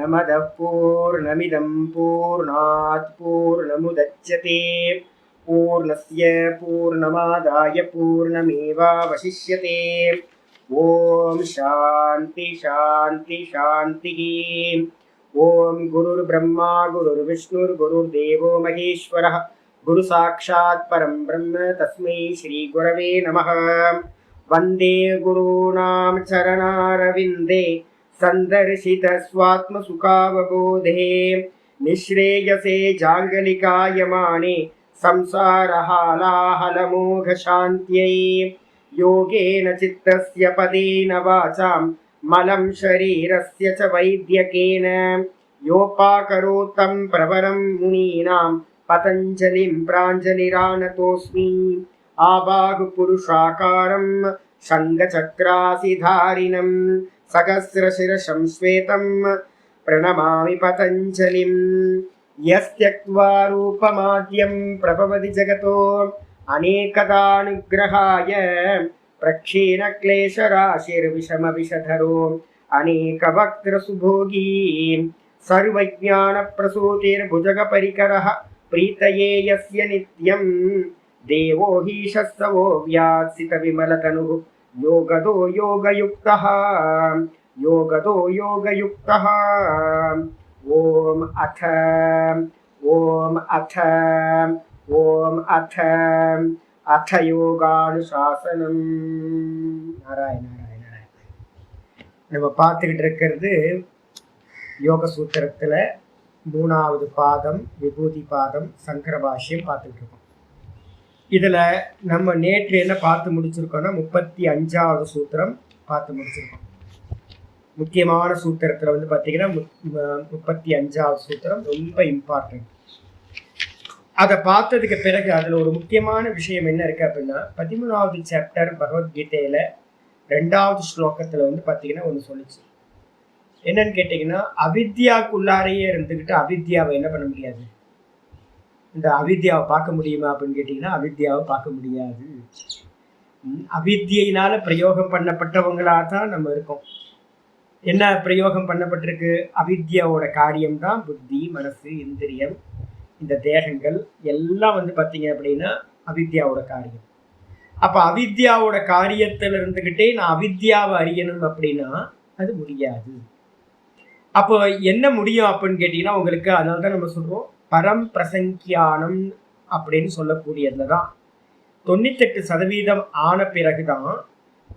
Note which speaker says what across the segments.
Speaker 1: पूर्णमदः पूर्णमिदं पूर्णात् पूर्णमुदच्यते पूर्णस्य पूर्णमादाय पूर्णमेवावशिष्यते। ओम शांति शांति शांति। ओम गुरुर्ब्रह्मा गुरुर्विष्णुर्गुरुर्देवो महेश्वरः गुरु साक्षात् परं ब्रह्म तस्मै श्री गुरवे नमः। वंदे गुरूणां चरणारविन्दे संदर्शित स्वात्मसुखावबोधे निःश्रेयसे जाङ्गलिकायमाने संसारहालाहलमोघशान्त्यै योगेन चित्तस्य पदेन वाचां मलं शरीरस्य च वैद्यकेन योपाकरोतं प्रवरं मुनीनां पतञ्जलिं प्राञ्जलिरानतोऽस्मि। आबाहुपुरुषाकारं शङ्खचक्रासिधारिणं सहस्रशिरसं श्वेतं प्रणमामि पतञ्जलिं। यस्त्यक्त्वा रूपमाद्यं प्रभवति जगतो अनेकदानुग्रहाय प्रक्षीणक्लेशराशिर्विषमविषधरो अनेकवक्त्रसुभोगी सर्वज्ञानप्रसूतिर्भुजगपरिकरः प्रीतये यस्य नित्यं देवो हि शस्तवो व्यात्सितविमलतनुः योगदो योगयुक्तः योगदो योगयुक्तः। ओम अथ अथ योगानुशासनम। नारायण नारायण नारायण। நம்ம பார்த்துக்கிட்டு இருக்கிறது யோக சூத்திரத்தில் 3வது பாதம் விபூதி பாதம் சங்கர பாஷ்யம் பார்த்துக்கிட்டு இருக்கோம். இதில் நம்ம நேற்று என்ன பார்த்து முடிச்சிருக்கோம்னா 35வது சூத்திரம் பார்த்து முடிச்சிருக்கோம். முக்கியமான சூத்திரத்தில் வந்து பார்த்தீங்கன்னா 35வது சூத்திரம் ரொம்ப இம்பார்ட்டன்ட். அதை பார்த்ததுக்கு பிறகு அதில் ஒரு முக்கியமான விஷயம் என்ன இருக்குது அப்படின்னா 13வது சாப்டர் பகவத்கீதையில் 2வது ஸ்லோகத்தில் வந்து பார்த்தீங்கன்னா ஒன்று சொல்லிச்சு. என்னன்னு கேட்டிங்கன்னா, அவித்யாவுக்குள்ளாரையே இருந்துக்கிட்டு அவித்யாவை என்ன பண்ண முடியாது, இந்த அவித்யாவை பார்க்க முடியுமா அப்படின்னு கேட்டிங்கன்னா அவித்யாவை பார்க்க முடியாது. அவித்யினால பிரயோகம் பண்ணப்பட்டவங்களாக தான் நம்ம இருக்கோம். என்ன பிரயோகம் பண்ணப்பட்டிருக்கு? அவித்யாவோட காரியம்தான் புத்தி, மனசு, இந்திரியம், இந்த தேகங்கள் எல்லாம் வந்து பார்த்தீங்க அப்படின்னா அவித்யாவோட காரியம். அப்போ அவித்யாவோட காரியத்தில் இருந்துக்கிட்டே நான் அவித்யாவை அறியணும் அப்படின்னா அது முடியாது. அப்போ என்ன முடியும் அப்படின்னு கேட்டிங்கன்னா உங்களுக்கு, அதனால தான் நம்ம சொல்கிறோம் பரம் பிரசங்கியானம் அப்படின்னு சொல்லக்கூடியதுல தான் 98% ஆன பிறகுதான்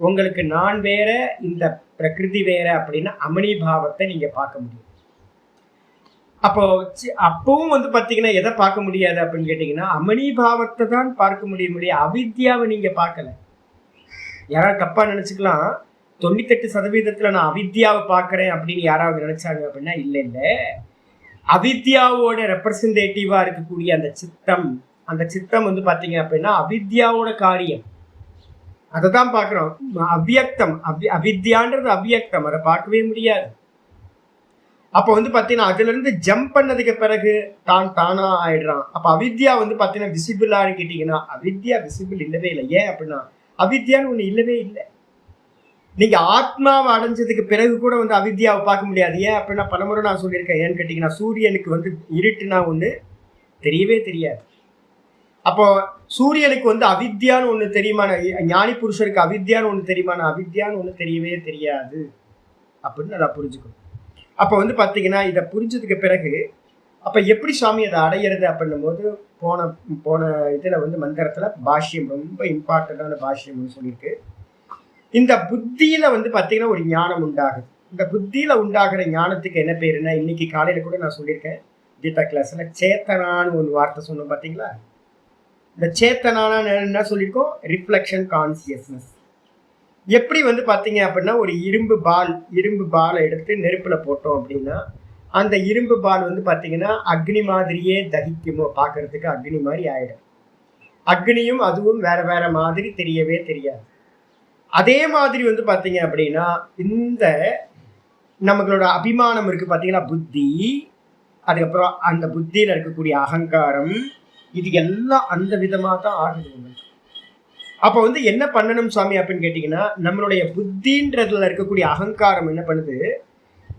Speaker 1: உங்களுக்கு நான் வேற இந்த பிரகிருதி வேற அப்படின்னு அமணிபாவத்தை நீங்கள் பார்க்க முடியும். அப்பவும் வந்து பார்த்தீங்கன்னா எதை பார்க்க முடியாது அப்படின்னு கேட்டிங்கன்னா அமணிபாவத்தை தான் பார்க்க முடியும். அவித்யாவை நீங்கள் பார்க்கல. யாராவது தப்பாக நினச்சிக்கலாம், 98% நான் அவித்யாவை பார்க்குறேன் அப்படின்னு யாராவது நினச்சாங்க அப்படின்னா இல்லை. அவித்யாவோட ரெப்ரசன்டேட்டிவாக இருக்கக்கூடிய அந்த சித்தம் வந்து பார்த்தீங்க அப்படின்னா அவித்யாவோட காரியம், அதை தான் பார்க்குறோம். அவ்வியக்தம், அவித்யான்றது அவ்வியக்தம், அதை பார்க்கவே முடியாது. அப்போ வந்து பார்த்தீங்கன்னா அதுலேருந்து ஜம்ப் பண்ணதுக்கு பிறகு தானா ஆயிடுறான். அப்போ அவித்யா வந்து பார்த்தீங்கன்னா விசிபிளான்னு கேட்டிங்கன்னா அவித்யா விசிபிள் இல்லவே இல்லை. ஏன் அப்படின்னா அவித்யான்னு ஒன்று இல்லவே இல்லை. நீங்கள் ஆத்மாவை அடைஞ்சதுக்கு பிறகு கூட வந்து அவித்யாவை பார்க்க முடியாது. ஏன் அப்படின்னா பலமுறை நான் சொல்லியிருக்கேன். ஏன்னு கேட்டிங்கன்னா சூரியனுக்கு வந்து இருட்டுனா ஒன்று தெரியவே தெரியாது. அப்போ சூரியனுக்கு வந்து அவித்யான்னு ஒன்று தெரியுமான, ஞானி புருஷருக்கு அவித்யான்னு ஒன்று தெரியுமான, அவித்யான்னு ஒன்று தெரியவே தெரியாது அப்படின்னு அதை புரிஞ்சுக்கணும். அப்போ வந்து பார்த்தீங்கன்னா இதை புரிஞ்சதுக்கு பிறகு அப்போ எப்படி சுவாமி அதை அடையிறது அப்படின்னும் போது போன இதில் வந்து மந்திரத்தில் பாஷ்யம் ரொம்ப இம்பார்ட்டண்டான பாஷ்யம்னு சொல்லியிருக்கு. இந்த புத்தியில் வந்து பார்த்தீங்கன்னா ஒரு ஞானம் உண்டாகுது. இந்த புத்தியில் உண்டாகிற ஞானத்துக்கு என்ன பேருன்னா, இன்னைக்கு காலையில் கூட நான் சொல்லியிருக்கேன் கீதா கிளாஸில், சேத்தனான்னு ஒரு வார்த்தை சொன்னோம் பார்த்தீங்களா. இந்த சேத்தனான என்ன சொல்லியிருக்கோம்? Reflection consciousness. எப்படி வந்து பார்த்தீங்க அப்படின்னா ஒரு இரும்பு பாலை எடுத்து நெருப்பில் போட்டோம் அப்படின்னா அந்த இரும்பு பால் வந்து பார்த்தீங்கன்னா அக்னி மாதிரியே தகிக்குமோ, பார்க்கறதுக்கு அக்னி மாதிரி ஆயிடும். அக்னியும் அதுவும் வேற வேற மாதிரி தெரியவே தெரியாது. அதே மாதிரி வந்து பார்த்தீங்க அப்படின்னா இந்த நம்மளோட அபிமானம் இருக்கு பார்த்தீங்களா, புத்தி, அதுக்கப்புறம் அந்த புத்தியில் இருக்கக்கூடிய அகங்காரம், இது எல்லாம் அந்த விதமாக தான் ஆகுது. அப்போ வந்து என்ன பண்ணணும் சுவாமி அப்படின்னு கேட்டிங்கன்னா, நம்மளுடைய புத்தின்றதுல இருக்கக்கூடிய அகங்காரம் என்ன பண்ணுது,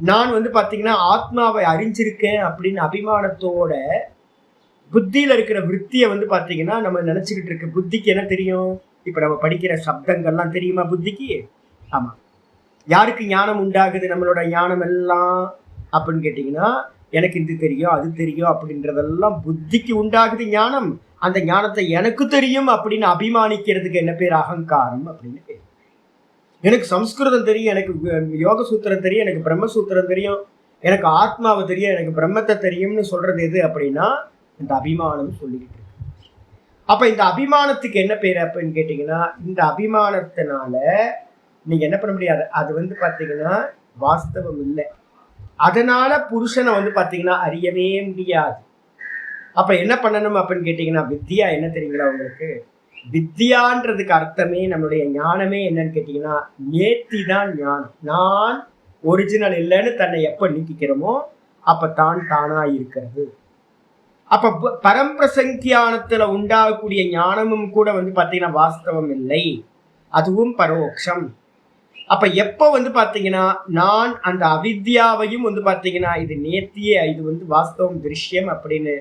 Speaker 1: நான் வந்து பாத்தீங்கன்னா ஆத்மாவை அறிஞ்சிருக்கேன் அப்படின்னு அபிமானத்தோட புத்தியில இருக்கிற விற்த்தியை வந்து பாத்தீங்கன்னா நம்ம நினைச்சுக்கிட்டு இருக்க புத்திக்கு என்ன தெரியும்? இப்ப நம்ம படிக்கிற சப்தங்கள்லாம் தெரியுமா புத்திக்கு? ஆமா. யாருக்கு ஞானம் உண்டாகுது? நம்மளோட ஞானம் எல்லாம் அப்படின்னு கேட்டீங்கன்னா, எனக்கு இது தெரியும் அது தெரியும் அப்படின்றதெல்லாம் புத்திக்கு உண்டாகுது ஞானம். அந்த ஞானத்தை எனக்கு தெரியும் அப்படின்னு அபிமானிக்கிறதுக்கு என்ன பேர்? அகங்காரம் அப்படின்னு பேர். எனக்கு சம்ஸ்கிருதம் தெரியும், எனக்கு யோக சூத்திரம் தெரியும், எனக்கு பிரம்மசூத்திரம் தெரியும், எனக்கு ஆத்மாவை தெரியும், எனக்கு பிரம்மத்தை தெரியும்னு சொல்றது எது அப்படின்னா இந்த அபிமானம் சொல்லிக்கிட்டு இருக்கு. அப்ப இந்த அபிமானத்துக்கு என்ன பேர் அப்படின்னு கேட்டீங்கன்னா, இந்த அபிமானத்தினால நீங்க என்ன பண்ண முடியாது, அது வந்து பாத்தீங்கன்னா வாஸ்தவம் இல்லை. அதனால புருஷனை வந்து பாத்தீங்கன்னா அறியவே முடியாது. அப்ப என்ன பண்ணணும் அப்படின்னு கேட்டீங்கன்னா, வித்யா என்ன தெரியுங்களா உங்களுக்கு? வித்யான்றதுக்கு அர்த்தமே நம்மளுடைய ஞானமே என்னன்னு கேட்டீங்கன்னா, நேர்த்தி தான் ஞானம். நான் ஒரிஜினல் இல்லைன்னு தன்னை எப்ப நீக்கிக்கிறோமோ அப்ப தான் தானா இருக்கிறது. அப்ப பரம்பிரசங்கியானத்துல உண்டாகக்கூடிய ஞானமும் கூட வந்து பாத்தீங்கன்னா வாஸ்தவம் இல்லை, அதுவும் பரோட்சம். அப்ப எப்ப வந்து பாத்தீங்கன்னா நான் அந்த அவித்யாவையும் வந்து பாத்தீங்கன்னா இது நேர்த்தியே, இது வந்து வாஸ்தவம் திருஷ்யம் அப்படின்னு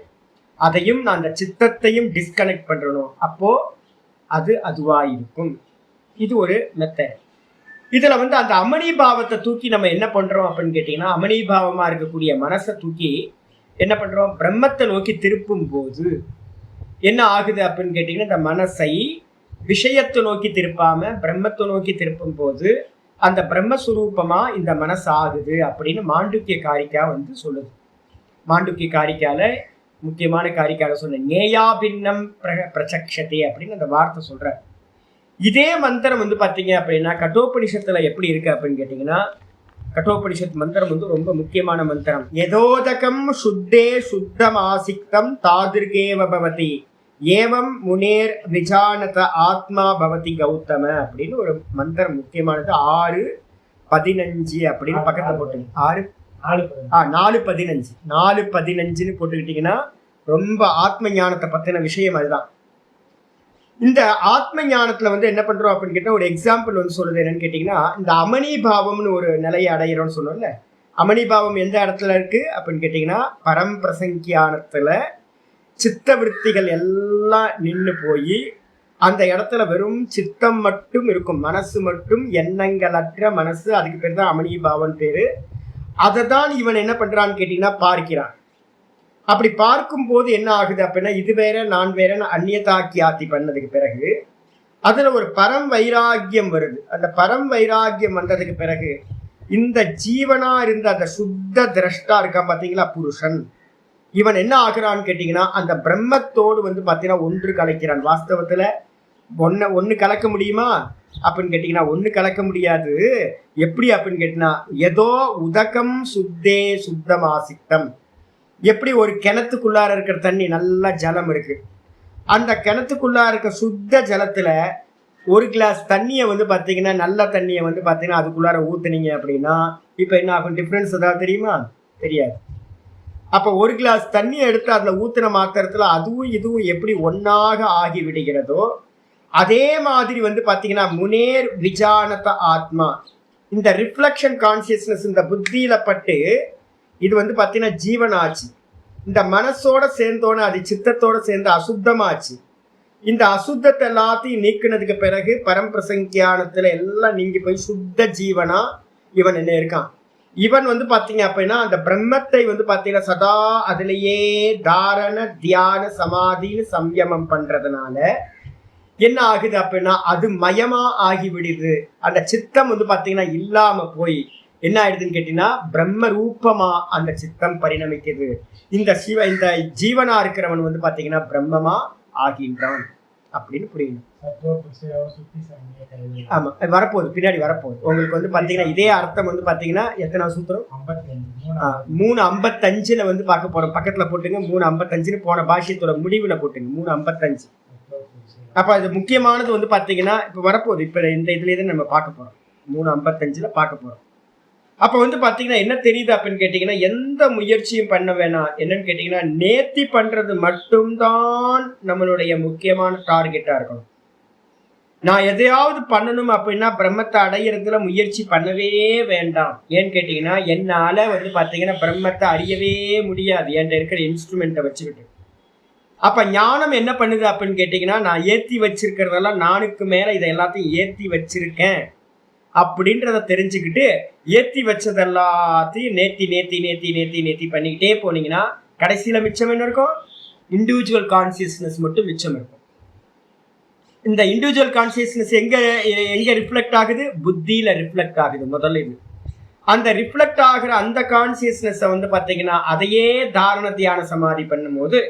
Speaker 1: அதையும் நான் அந்த சித்தத்தையும் டிஸ்கனெக்ட் பண்றணும், அப்போ அது அதுவா இருக்கும். இது ஒரு மெத்தட். இதுல வந்து அந்த அமணிபாவத்தை தூக்கி நம்ம என்ன பண்றோம் அப்படின்னு கேட்டீங்கன்னா, அமணிபாவமா இருக்கக்கூடிய மனசை தூக்கி என்ன பண்றோம்? பிரம்மத்தை நோக்கி திருப்பும் போது என்ன ஆகுது அப்படின்னு கேட்டீங்கன்னா, இந்த மனசை விஷயத்தை நோக்கி திருப்பாம பிரம்மத்தை நோக்கி திருப்பும் போது அந்த பிரம்மஸ்வரூபமா இந்த மனசு ஆகுது அப்படின்னு மாண்டூக்கிய காரிக்கா வந்து சொல்லுது. மாண்டூக்கிய காரிக்கால முக்கியமான காரிக்கால சொன்ன நேயாபின்னம் பிரசக்ஷதி அப்படின்னு அந்த வார்த்தை சொல்ற. இதே மந்திரம் வந்து பாத்தீங்க அப்படின்னா கட்டோபனிஷத்துல எப்படி இருக்கு அப்படின்னு கேட்டீங்கன்னா, கட்டோபனிஷத் மந்திரம் வந்து ரொம்ப முக்கியமான மந்திரம். யதோதகம் சுத்தே சுத்தம் ஆசிக்தம் தாதிர்கேவ பவதி ஏவம் முனேர் விஜானத ஆத்மா பவதி கௌதம அப்படின்னு ஒரு மந்திரம் முக்கியமானது. 6:15 அப்படின்னு பக்கத்துல போட்டுங்க. 4:15 4:15 போட்டுக்கிட்டீங்கன்னா ரொம்ப ஆத்ம ஞானத்தை பத்தின விஷயம் அதுதான். இந்த ஆத்ம ஞானத்துல வந்து என்ன பண்றோம் அப்படின்னு கேட்டா, ஒரு எக்ஸாம்பிள் வந்து சொல்லுது என்னன்னு கேட்டீங்கன்னா, இந்த அமணிபாவம்னு ஒரு நிலையை அடையிறோம்னு சொன்னோம்ல. அமணிபாவம் எந்த இடத்துல இருக்கு அப்படின்னு கேட்டீங்கன்னா, பரம்பிரசங்கியானத்துல சித்த விற்த்திகள் எல்லாம் நின்று போய் அந்த இடத்துல வெறும் சித்தம் மட்டும் இருக்கும், மனசு மட்டும், எண்ணங்களற்ற மனசு. அதுக்கு பேர் தான் அமணிபாவன் பேரு. அதை தான் இவன் என்ன பண்றான்னு கேட்டீங்கன்னா பார்க்கிறான். அப்படி பார்க்கும் போது என்ன ஆகுது அப்படின்னா, இது வேற நான் வேறன்னு அந்நியதாக்கியாத்தி பண்ணதுக்கு பிறகு அதுல ஒரு பரம் வைராக்கியம் வருது. அந்த பரம் வைராக்கியம் வந்ததுக்கு பிறகு இந்த ஜீவனா இருந்த அந்த சுத்த திரஷ்டா இருக்கான் பாத்தீங்களா புருஷன், இவன் என்ன ஆகுறான்னு கேட்டீங்கன்னா அந்த பிரம்மத்தோடு வந்து பாத்தீங்கன்னா ஒன்று கலக்கிறான். வாஸ்தவத்துல ஒன்னு கலக்க முடியுமா அப்படின்னு கேட்டீங்கன்னா ஒன்னு கலக்க முடியாது. எப்படி அப்படின்னு கேட்டீங்கன்னா, ஏதோ உதகம் சுத்தே சுத்தம் ஆசிக்தம். எப்படி ஒரு கிணத்துக்குள்ளார இருக்கிற தண்ணி நல்லா ஜலம் இருக்கு, அந்த கிணத்துக்குள்ளார இருக்க சுத்த ஜலத்துல ஒரு கிளாஸ் தண்ணியை வந்து பாத்தீங்கன்னா நல்ல தண்ணியை வந்து பாத்தீங்கன்னா அதுக்குள்ளார ஊத்துனீங்க அப்படின்னா இப்ப என்ன ஆகும்? டிஃபரன்ஸ் ஏதாவது தெரியுமா? தெரியாது. அப்ப ஒரு கிளாஸ் தண்ணியை எடுத்து அதுல ஊத்துன மாத்திரத்துல அதுவும் இதுவும் எப்படி ஒன்னாக ஆகி விடுகிறதோ அதே மாதிரி வந்து பாத்தீங்கன்னா முனேர் விஜானத ஆத்மா, இந்த ரிஃப்ளெக்ஷன் கான்சியஸ்னஸ் இந்த புத்தியில பட்டு இது வந்து பாத்தீங்கன்னா ஜீவனாச்சு. இந்த மனசோட சேர்ந்தோன்னு அது சித்தத்தோட சேர்ந்து அசுத்தமாச்சு. இந்த அசுத்தத்தை எல்லாத்தையும் நீக்கினதுக்கு பிறகு பரம்பிரசங்கியானத்துல எல்லாம் நீங்கி போய் சுத்த ஜீவனா இவன் என்ன இருக்கான். இவன் வந்து பாத்தீங்க அப்படின்னா அந்த பிரம்மத்தை வந்து பாத்தீங்கன்னா சதா அதுலயே தாரண தியான சமாதின்னு சம்யமம் பண்றதுனால என்ன ஆகுது அப்படின்னா அது மயமா ஆகி விடுது. அந்த சித்தம் வந்து பாத்தீங்கன்னா இல்லாம போய் என்ன ஆயிடுதுன்னு கேட்டீங்கன்னா பிரம்ம ரூபமா அந்த சித்தம் பரிணமிக்குது. இந்த ஜீவனா இருக்கிறவன் வந்து பாத்தீங்கன்னா பிரம்மமா ஆகின்றான் அப்படின்னு புரியணும். ஆமா, வரப்போகுது, பின்னாடி வரப்போகுது உங்களுக்கு வந்து பாத்தீங்கன்னா இதே அர்த்தம் வந்து பாத்தீங்கன்னா எத்தனை சூத்திரம்? 3:55 வந்து பார்க்க போறோம். பக்கத்துல போட்டுங்க 3:55 போன பாஷ்யத்தோட முடிவுல போட்டுங்க 3:55. அப்ப அது முக்கியமானது வந்து பாத்தீங்கன்னா இப்ப வரப்போகுது. இப்ப இந்த இதுல இருந்து நம்ம பார்க்க போறோம் 3:55 பார்க்க போறோம். அப்ப வந்து பாத்தீங்கன்னா என்ன தெரியுது அப்படின்னு கேட்டீங்கன்னா, எந்த முயற்சியும் பண்ண வேணாம். என்னன்னு கேட்டீங்கன்னா நேர்த்தி பண்றது மட்டும்தான் நம்மளுடைய முக்கியமான டார்கெட்டா இருக்கணும். நான் எதையாவது பண்ணணும் அப்படின்னா பிரம்மத்தை அடையிறதுல முயற்சி பண்ணவே வேண்டாம். ஏன்னு கேட்டீங்கன்னா என்னால பாத்தீங்கன்னா பிரம்மத்தை அறியவே முடியாது என்கிட்ட இருக்கிற இன்ஸ்ட்ருமெண்ட்டை வச்சுக்கிட்டு. அப்ப ஞானம் என்ன பண்ணுது அப்படின்னு கேட்டீங்கன்னா, நான் ஏத்தி வச்சிருக்கிறதெல்லாம் நானுக்கு மேல இதை எல்லாத்தையும் ஏத்தி வச்சிருக்கேன் அப்படின்றத தெரிஞ்சுக்கிட்டு ஏத்தி வச்சதெல்லாத்தையும் நேத்தி நேத்தி நேத்தி நேத்தி நேத்தி பண்ணிக்கிட்டே போனீங்கன்னா கடைசியில மிச்சம் என்ன இருக்கும்? இண்டிவிஜுவல் கான்சியஸ்னஸ் மட்டும் மிச்சம் இருக்கும். இந்த இண்டிவிஜுவல் கான்சியஸ்னஸ் எங்க எங்க ரிஃப்ளெக்ட் ஆகுது? புத்தியில ரிஃப்ளெக்ட் ஆகுது முதல்ல. இது அந்த ரிஃப்ளெக்ட் ஆகிற அந்த கான்சியஸ்னஸ் பாத்தீங்கன்னா அதையே தாரண தியான சமாதி பண்ணும்போது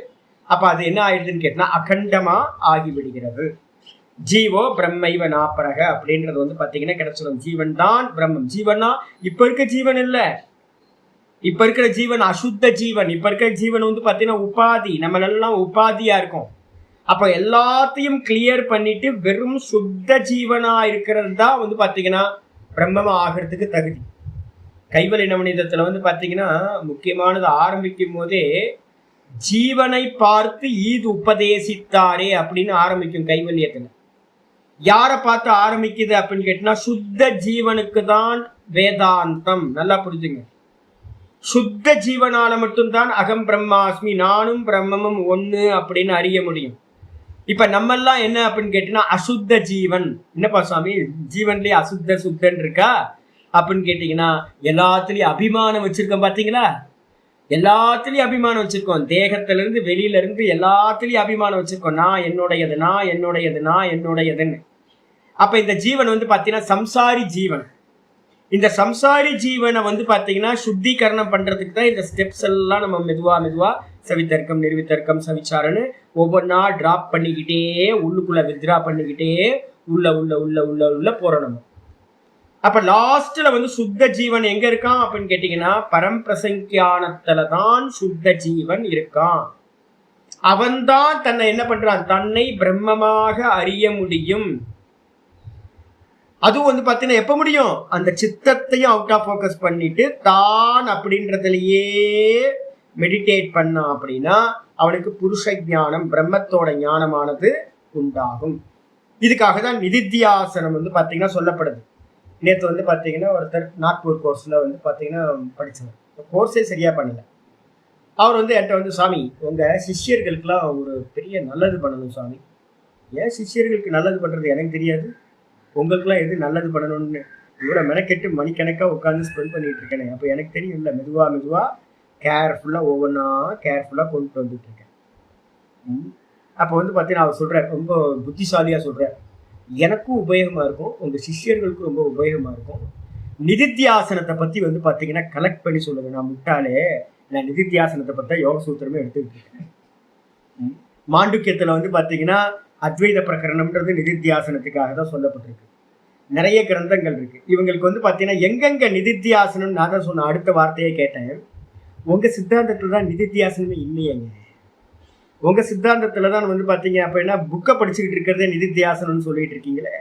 Speaker 1: அப்ப அது என்ன ஆயிடுதுன்னு கேட்டா அகண்டமா ஆகிவிடுகிறது. ஜீவோ பிரம்மைவ நாப்பரக அப்படின்றது பாத்தீங்கன்னா கிடைச்சிடும். ஜீவன் தான் பிரம்மம். ஜீவனா இப்ப இருக்க ஜீவன் இல்ல, இப்ப இருக்கிற ஜீவன் அசுத்த ஜீவன். இப்ப இருக்கிற ஜீவன் பாத்தீங்கன்னா உபாதி. நம்ம எல்லாம் உபாதியா இருக்கும். அப்ப எல்லாத்தையும் கிளியர் பண்ணிட்டு வெறும் சுத்த ஜீவனா இருக்கிறது தான் பாத்தீங்கன்னா பிரம்மமா ஆகிறதுக்கு தகுதி. கைவல்ய நவநீதத்துல பாத்தீங்கன்னா முக்கியமானது ஆரம்பிக்கும் போதே ஜீவனை பார்த்து ஈது உபதேசித்தாரே அப்படின்னு ஆரம்பிக்கும் கைவல்யத்துல. யாரை பார்த்து ஆரம்பிக்குது அப்படின்னு கேட்டீங்கன்னா சுத்த ஜீவனுக்கு தான் வேதாந்தம். நல்லா புரிஞ்சுங்க. சுத்த ஜீவனால மட்டும்தான் அகம் பிரம்மாஸ்மி, நானும் பிரம்மமும் ஒண்ணு அப்படின்னு அறிய முடியும். இப்ப நம்ம எல்லாம் என்ன அப்படின்னு கேட்டீங்கன்னா அசுத்த ஜீவன். என்னப்பா சுவாமி ஜீவன்லயே அசுத்த சுத்தன் இருக்கா அப்படின்னு கேட்டீங்கன்னா எல்லாத்துலயும் அபிமானம் வச்சிருக்கோம். பாத்தீங்களா? எல்லாத்துலயும் அபிமானம் வச்சிருக்கோம். தேகத்துல இருந்து வெளியில இருந்து எல்லாத்துலயும் அபிமானம் வச்சிருக்கோம். நான் என்னுடையது, நான் என்னுடையது, நான் என்னுடையதுன்னு. அப்ப இந்த ஜீவன் பாத்தீங்கன்னா சம்சாரி ஜீவன். இந்த சம்சாரி ஜீவனை பாத்தீங்கன்னா சுத்திகரணம் பண்றதுக்கு தான் இந்த ஸ்டெப்ஸ் எல்லாம் நம்ம மெதுவா மெதுவா சவித்தர்க்கம், நிர்வித்தர்க்கம், சவிச்சாரன்னு ஒவ்வொன்னா டிராப் பண்ணிக்கிட்டே உள்ளுக்குள்ள வித்ரா பண்ணிக்கிட்டே உள்ள உள்ள உள்ள உள்ள உள்ள போறோம் நம்ம. அப்ப லாஸ்ட்ல சுத்த ஜீவன் எங்க இருக்கான் அப்படின்னு கேட்டீங்கன்னா பரம்பிரசங்கியானத்துல தான் சுத்த ஜீவன் இருக்கான். அவன்தான் தன்னை என்ன பண்றான்? தன்னை பிரம்மமாக அறிய முடியும். அதுவும் பாத்தீங்கன்னா எப்ப முடியும்? அந்த சித்தத்தையும் அவுட் ஆஃப் ஃபோக்கஸ் பண்ணிட்டு தான் அப்படின்றதுலயே மெடிடேட் பண்ணா அப்படின்னா அவனுக்கு புருஷ ஞானம், பிரம்மத்தோட ஞானமானது உண்டாகும். இதுக்காக தான் நிதித்தியாசனம் பாத்தீங்கன்னா சொல்லப்படுது. நேற்று பாத்தீங்கன்னா ஒருத்தர் நாக்பூர் கோர்ஸ்ல பாத்தீங்கன்னா படிச்சவர். கோர்ஸே சரியா பண்ணல. அவர் என்கிட்ட சாமி உங்க சிஷ்யர்களுக்கெல்லாம் ஒரு பெரிய நல்லது பண்ணணும் சாமி. ஏன் சிஷ்யர்களுக்கு நல்லது பண்றது எனக்கு தெரியாது, உங்களுக்குலாம் எது நல்லது பண்ணணும்னு இவ்வளோ மெனக்கெட்டு மணிக்கணக்கா உட்காந்து ஸ்பெண்ட் பண்ணிட்டு இருக்கேனே. அப்போ எனக்கு தெரியும் இல்லை, மெதுவா மெதுவா கேர்ஃபுல்லா ஒவ்வொன்றா கேர்ஃபுல்லா கொண்டு வந்துட்டு இருக்கேன். அப்போ பார்த்தீங்கன்னா அவர் சொல்றாரு, ரொம்ப புத்திசாலியா சொல்றாரு, எனக்கும் உபயோகமா இருக்கும், உங்க சிஷ்யர்களுக்கும் ரொம்ப உபயோகமா இருக்கும். நிதித்தியாசனத்தை பத்தி பார்த்தீங்கன்னா கலெக்ட் பண்ணி சொல்லுங்க. நான் முட்டாளே, நான் நிதித்தியாசனத்தை பத்தி யோக சூத்திரமே எடுத்துக்கிட்டு இருக்கேன். மாண்டுக்கியத்துல பார்த்தீங்கன்னா அத்வைத பிரகரணம்ன்றது நிதித்தியாசனத்துக்காக தான் சொல்லப்பட்டிருக்கு. நிறைய கிரந்தங்கள் இருக்கு. இவங்களுக்கு பார்த்தீங்கன்னா எங்கெங்க நிதித்தியாசனம் நான் தான் சொன்ன அடுத்த வார்த்தையை கேட்டேன். உங்க சித்தாந்தத்துல தான் நிதித்தியாசனமே இல்லையங்க. உங்க சித்தாந்தத்துல தான் பார்த்தீங்க அப்படின்னா புக்கை படிச்சுக்கிட்டு இருக்கிறதே நிதித்தியாசனம்னு சொல்லிட்டு இருக்கீங்களே.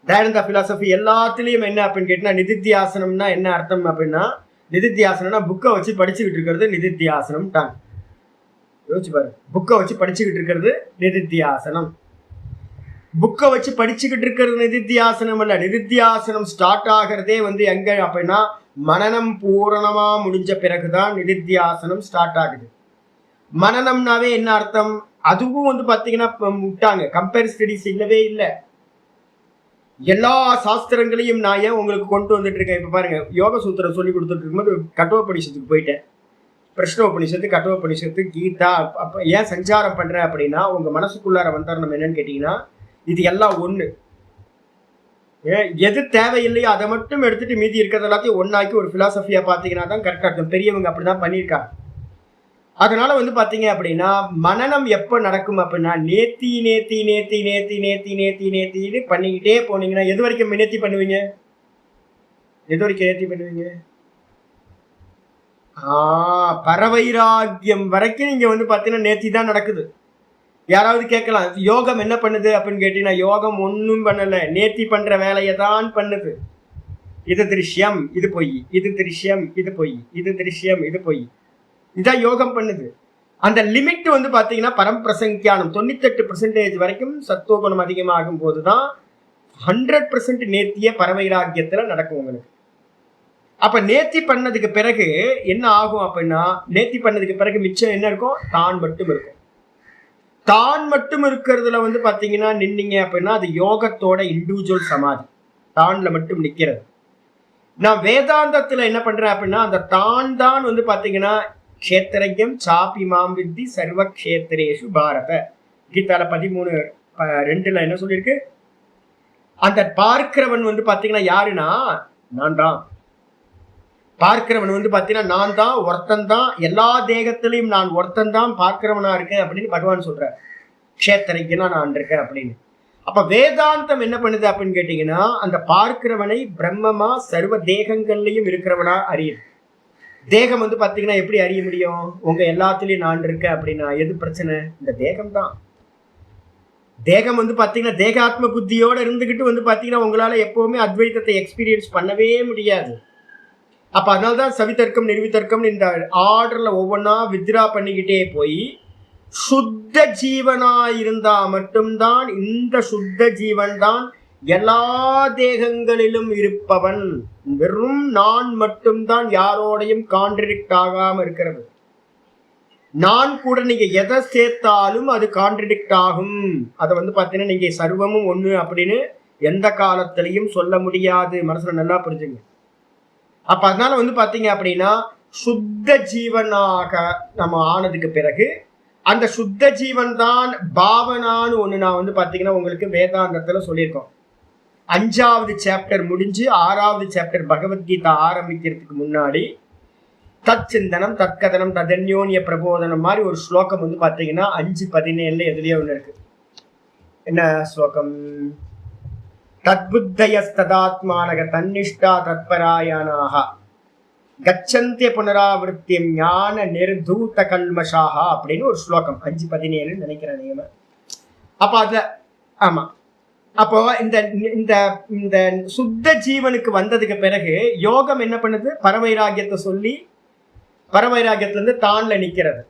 Speaker 1: தயானந்த பிலாசபி எல்லாத்துலயும் என்ன அப்படின்னு கேட்டீங்கன்னா நிதித்தியாசனம்னா என்ன அர்த்தம் அப்படின்னா, நிதித்தியாசனம்னா புக்கை வச்சு படிச்சுக்கிட்டு இருக்கிறது நிதித்தியாசனம் தான். யோசிச்சு பாரு, புக்கை வச்சு படிச்சுக்கிட்டு இருக்கிறது நிதித்தியாசனம். புக்கை வச்சு படிச்சுக்கிட்டு இருக்கிறது நிதித்தியாசனம் அல்ல. நிதித்தியாசனம் ஸ்டார்ட் ஆகிறதே எங்க அப்படின்னா மனனம் பூரணமா முடிஞ்ச பிறகுதான் நிதித்தியாசனம் ஸ்டார்ட் ஆகுது. மனனம்னாவே என்ன அர்த்தம்? அதுவும் பார்த்தீங்கன்னா விட்டாங்க, கம்பேர் ஸ்டடிஸ் இல்லவே இல்லை. எல்லா சாஸ்திரங்களையும் நான் ஏன் உங்களுக்கு கொண்டு வந்துட்டு இருக்கேன். இப்ப பாருங்க, யோக சூத்திரம் சொல்லி கொடுத்துட்டு இருக்கும்போது கட்டோபனிஷத்துக்கு போயிட்டேன். பிரஷ்னோபனிஷத்து, கட்டோபனிஷத்து, கீதா. அப்ப ஏன் சஞ்சாரம் பண்றேன் அப்படின்னா உங்க மனசுக்குள்ளார வந்தரணும் என்னன்னு கேட்டீங்கன்னா இது எல்லாம் ஒண்ணு. எது தேவையில்லையோ அதை மட்டும் எடுத்துட்டு மீதி இருக்கிறது எல்லாத்தையும் ஒன்னாக்கி ஒரு பிலாசபியா பாத்தீங்கன்னா தான் கரெக்டா இருக்கும். பெரியவங்க அப்படிதான் பண்ணியிருக்காங்க. அதனால பாத்தீங்க அப்படின்னா மனனம் எப்ப நடக்கும் அப்படின்னா நேத்தி நேத்தி நேத்தி நேத்தி நேத்தி நேத்தி நேத்தின்னு பண்ணிக்கிட்டே போனீங்கன்னா எது வரைக்கும் நேத்தி பண்ணுவீங்க? எது வரைக்கும் நேத்தி பண்ணுவீங்க? பரவைராக்கியம் வரைக்கும் நீங்க பாத்தீங்கன்னா நேத்தி தான் நடக்குது. யாராவது கேட்கலாம், யோகம் என்ன பண்ணுது அப்படின்னு கேட்டீங்கன்னா யோகம் ஒன்னும் பண்ணல, நேத்தி பண்ற வேலையை தான் பண்ணுது. இது திருஷ்யம், இது பொய், இது திருஷ்யம், இது பொய், இது திருஷ்யம், இது பொய். இதான் யோகம் பண்ணுது. அந்த லிமிட் வந்து பாத்தீங்கன்னா பரம்பிரசங்கியானம் 98% வரைக்கும் சத்துவகுணம் அதிகமாகும் போதுதான் 100% நேர்த்திய பரவைராக்கியத்துல நடக்கும் உங்களுக்கு. அப்ப நேர்த்தி பண்ணதுக்கு பிறகு என்ன ஆகும் அப்படின்னா, நேர்த்தி பண்ணதுக்கு பிறகு மிச்சம் என்ன இருக்கும்? தான் மட்டும் இருக்கும். தான் மட்டும் இருக்கிறதுல வந்து பாத்தீங்கன்னா நின்னீங்க அப்படின்னா அது யோகத்தோட இண்டிவிஜுவல் சமாதி, தான்ல மட்டும் நிக்கிறது. நான் வேதாந்தத்துல என்ன பண்றேன் அப்படின்னா, அந்த தான் வந்து பாத்தீங்கன்னா க்ஷேத்திரஜ்யம் சாபி மாம் வித்தி சர்வ க்ஷேத்திரேஷு பாரத, கீதால 13:2 என்ன சொல்லியிருக்கு? அந்த பார்க்கிறவன் வந்து பாத்தீங்கன்னா யாருன்னா நான் தான். பார்க்கிறவன் வந்து பாத்தீங்கன்னா நான் தான், ஒருத்தன் தான், எல்லா தேகத்திலையும் நான் ஒருத்தன் தான் பார்க்கிறவனா இருக்கேன் அப்படின்னு பகவான் சொல்ற. க்ஷேத்திரஜ்யனா நான் இருக்கேன் அப்படின்னு. அப்ப வேதாந்தம் என்ன பண்ணுது அப்படின்னு கேட்டீங்கன்னா, அந்த பார்க்கிறவனை பிரம்மமா சர்வ தேகங்கள்லயும் இருக்கிறவனா அறியுது. தேகம் வந்து பாத்தீங்கன்னா எப்படி அறிய முடியும்? உங்க எல்லாத்துலயும் நான் இருக்கேன் அப்படின்னா எது பிரச்சனை? இந்த தேகம் தான். தேகம் வந்து பாத்தீங்கன்னா தேகாத்ம புத்தியோட இருந்துகிட்டு வந்து பாத்தீங்கன்னா உங்களால எப்பவுமே அத்வைதத்தை எக்ஸ்பீரியன்ஸ் பண்ணவே முடியாது. அப்ப அதனால்தான் சவிதர்க்கம் நிர்விதர்க்கம் இந்த ஆர்டர்ல ஒவ்வொன்னா வித்ரா பண்ணிக்கிட்டே போய் சுத்த ஜீவனா இருந்தா மட்டும்தான், இந்த சுத்த ஜீவன் தான் எல்லா தேகங்களிலும் இருப்பவன். வெறும் நான் மட்டும்தான் யாரோடையும் கான்ட்ரடிக்ட் ஆகாம இருக்கிறது. நான் கூட நீங்க எதை சேர்த்தாலும் அது கான்ட்ரடிக்ட் ஆகும். அதை வந்து பாத்தீங்கன்னா நீங்க சர்வமும் ஒண்ணு அப்படின்னு எந்த காலத்திலையும் சொல்ல முடியாது. மனசுல நல்லா புரிஞ்சுங்க. அப்ப அதனால வந்து பாத்தீங்க அப்படின்னா சுத்த ஜீவனாக நம்ம ஆனதுக்கு பிறகு அந்த சுத்த ஜீவன் தான் பாவனான்னு ஒண்ணு நான் வந்து பாத்தீங்கன்னா உங்களுக்கு வேதாந்தத்துல சொல்லியிருக்கோம். 5வது சாப்டர் முடிஞ்சு 6வது சாப்டர் பகவத்கீதா ஆரம்பிக்கிறதுக்கு முன்னாடி தத் சிந்தனம் தற்கதனம் ததன்யோன்ய பிரபோதனம் மாதிரி ஒரு ஸ்லோகம் வந்து பாத்தீங்கன்னா 5:17 எதுலயே ஒண்ணு இருக்கு. என்ன ஸ்லோகம்? தத்புத்தயஸ்ததாத்மானக தன்னிஷ்டா தத்பராயணாக கச்சந்திய புனராவிருத்தியம் ஞான நிர்தூத கல்மஷாக அப்படின்னு ஒரு ஸ்லோகம். 5:17 நினைக்கிறேன் நியம. அப்ப அதுல ஆமா, அப்போ இந்த இந்த இந்த சுத்த ஜீவனுக்கு வந்ததுக்கு பிறகு யோகம் என்ன பண்ணுது? பரவைராகியத்தை சொல்லி பரவைராகியத்துல இருந்து தான்ல நிக்கிறது.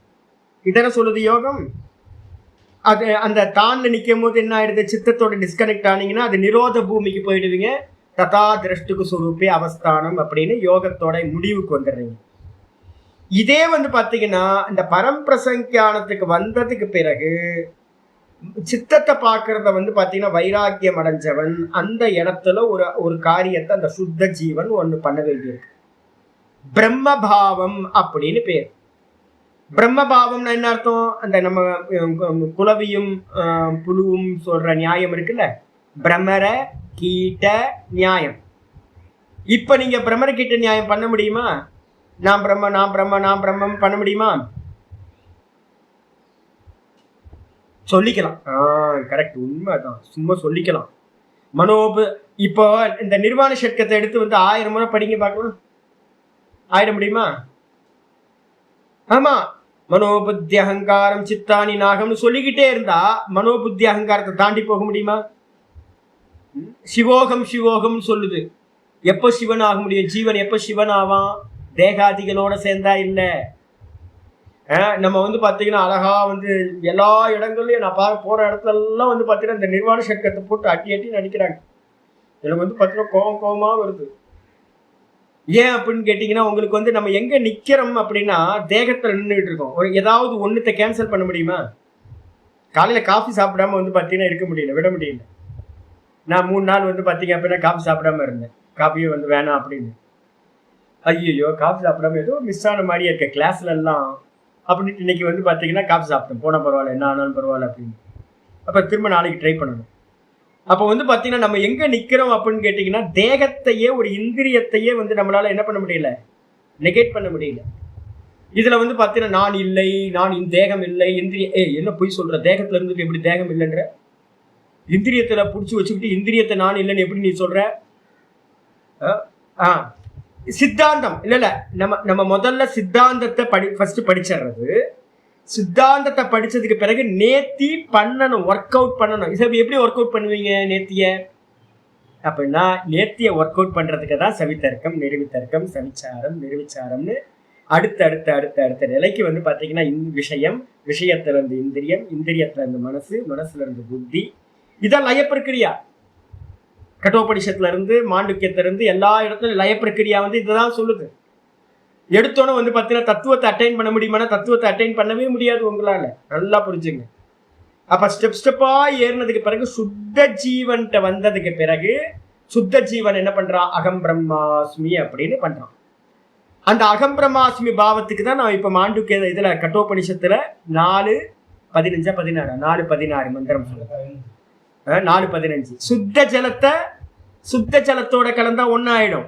Speaker 1: இதனை சொல்லுது யோகம். அது அந்த தான்ல நிற்கும் போது என்ன ஆயிடுது? சித்தத்தோட டிஸ்கனெக்ட் ஆனீங்கன்னா அது நிரோத பூமிக்கு போயிடுவீங்க. ததா திரஷ்டுக்கு சுரூபே அவஸ்தானம் அப்படின்னு யோகத்தோட முடிவுக்கு வந்துடுறீங்க. இதே வந்து பாத்தீங்கன்னா இந்த பரம்பிரசங்கியானத்துக்கு வந்ததுக்கு பிறகு சித்தத்தை பார்க்கறத வந்து பாத்தீங்கன்னா வைராக்கியம் அடைஞ்சவன் அந்த இடத்துல ஒரு காரியத்தை அந்த சுத்த ஜீவன் ஒண்ணு பண்ண வேண்டியிருக்கு. பிரம்மபாவம் அப்படின்னு பேர். பிரம்மபாவம்னா என்ன அர்த்தம்? அந்த நம்ம குலவியும் புழுவும் சொல்ற நியாயம் இருக்குல்ல, பிரம்மர கீட்ட நியாயம். இப்ப நீங்க பிரம்மர கீட்ட நியாயம் பண்ண முடியுமா? நான் பிரம்ம நான் பிரம்ம நான் பிரம்மம் பண்ண முடியுமா? சொல்லிக்கலாம். கரெக்ட், உண்மைதான். சும்மா சொல்லிக்கலாம். இப்போ இந்த நிர்வாண சட்கத்தை எடுத்து வந்து 1000 முறை படிங்க பார்க்கலாம். ஆயிட முடியுமா? ஆமா, மனோபுத்தி அகங்காரம் சித்தானி நாகம்னு சொல்லிக்கிட்டே இருந்தா மனோபுத்தி அகங்காரத்தை தாண்டி போக முடியுமா? சிவோகம் சிவோகம் சொல்லுது. எப்ப சிவன் ஆக முடியும்? ஜீவன் எப்ப சிவன் ஆவான்? தேகாதிகளோட சேர்ந்தா இல்ல. நம்ம வந்து பாத்தீங்கன்னா அழகா வந்து எல்லா இடங்கள்லயும் நான் போற இடத்துல எல்லாம் வந்து பாத்தீங்கன்னா இந்த நிர்வாண சட்கத்தை போட்டு அட்டி அட்டி நடிக்கிறாங்க. எனக்கு வந்து பாத்தீங்கன்னா கோபமா வருது. ஏன் அப்படின்னு கேட்டீங்கன்னா உங்களுக்கு வந்து நம்ம எங்க நிக்கிறோம் அப்படின்னா தேகத்துல நின்றுட்டு இருக்கோம். ஒரு ஏதாவது ஒண்ணுத்தை கேன்சல் பண்ண முடியுமா? காலையில காஃபி சாப்பிடாம வந்து பாத்தீங்கன்னா இருக்க முடியல, விட முடியல. நான் 3 நாள் வந்து பாத்தீங்க அப்படின்னா காஃபி சாப்பிடாம இருந்தேன். காஃபியே வந்து வேணாம் அப்படின்னு. ஐயோ காஃபி சாப்பிடாம ஏதோ மிஸ் ஆன மாதிரியே இருக்க கிளாஸ்ல எல்லாம் அப்படின்ட்டு இன்னைக்கு வந்து பாத்தீங்கன்னா காஃபி சாப்பிட்டேன். போனா பரவாயில்ல, என்ன ஆனாலும் பரவாயில்ல அப்படின்னு. அப்ப திரும்ப நாளைக்கு ட்ரை பண்ணணும். அப்போ வந்து பாத்தீங்கன்னா நம்ம எங்க நிக்கிறோம் அப்படின்னு கேட்டீங்கன்னா தேகத்தையே ஒரு இந்திரியத்தையே வந்து நம்மளால என்ன பண்ண முடியல, நெகேட் பண்ண முடியல. இதுல வந்து பாத்தீங்கன்னா நான் இல்லை, நான் இந்த தேகம் இல்லை, இந்திரிய என்ன போய் சொல்ற? தேகத்துல இருந்துட்டு எப்படி தேகம் இல்லைன்ற? இந்திரியத்துல புடிச்சு வச்சுக்கிட்டு இந்திரியத்தை நான் இல்லைன்னு எப்படி நீ சொல்ற? சித்தாந்தம் இல்ல நம்ம முதல்ல சித்தாந்தத்தை ஃபர்ஸ்ட் படிச்சிடுறது. சித்தாந்தத்தை படிச்சதுக்கு பிறகு நேர்த்தி பண்ணணும், ஒர்க் அவுட் பண்ணணும். இதை எப்படி ஒர்க் அவுட் பண்ணுவீங்க நேர்த்திய அப்படின்னா? நேர்த்திய ஒர்க் அவுட் பண்றதுக்கு தான் சவிதர்க்கம் நிர்விதர்க்கம் சவிச்சாரம் நிர்விச்சாரம்னு அடுத்த நிலைக்கு வந்து பார்த்தீங்கன்னா விஷயத்துல இருந்து இந்திரியம், இந்திரியத்துல இருந்து மனசுல இருந்து புத்தி. இதான் லய பிரக்கிரியா. கட்டோபனிஷத்துல இருந்து மாண்டூக்கியத்துல இருந்து எல்லா இடத்துலையும் லய பிரக்கிரியா வந்து இதுதான் சொல்லுது. எடுத்தோன்னே வந்து பார்த்தீங்கன்னா தத்துவத்தை அட்டைன் பண்ண முடியுமானா தத்துவத்தை அட்டைன் பண்ணவே முடியாது உங்களால. நல்லா புரிஞ்சுங்க. அப்ப ஸ்டெப்பா ஏறினதுக்கு பிறகு சுத்த ஜீவன்கிட்ட வந்ததுக்கு பிறகு சுத்த ஜீவன் என்ன பண்றான்? அகம் பிரம்மாஸ்மி அப்படின்னு பண்றான். அந்த அகம் பிரம்மாஸ்மி பாவத்துக்கு தான் நான் இப்ப மாண்டூக்கிய இதுல கட்டோபனிஷத்துல 4:15-16 மந்திரம் சொல்லுங்க. 4:15 சுத்த ஜலத்தோட கலந்தா ஒன்னாயிடும்.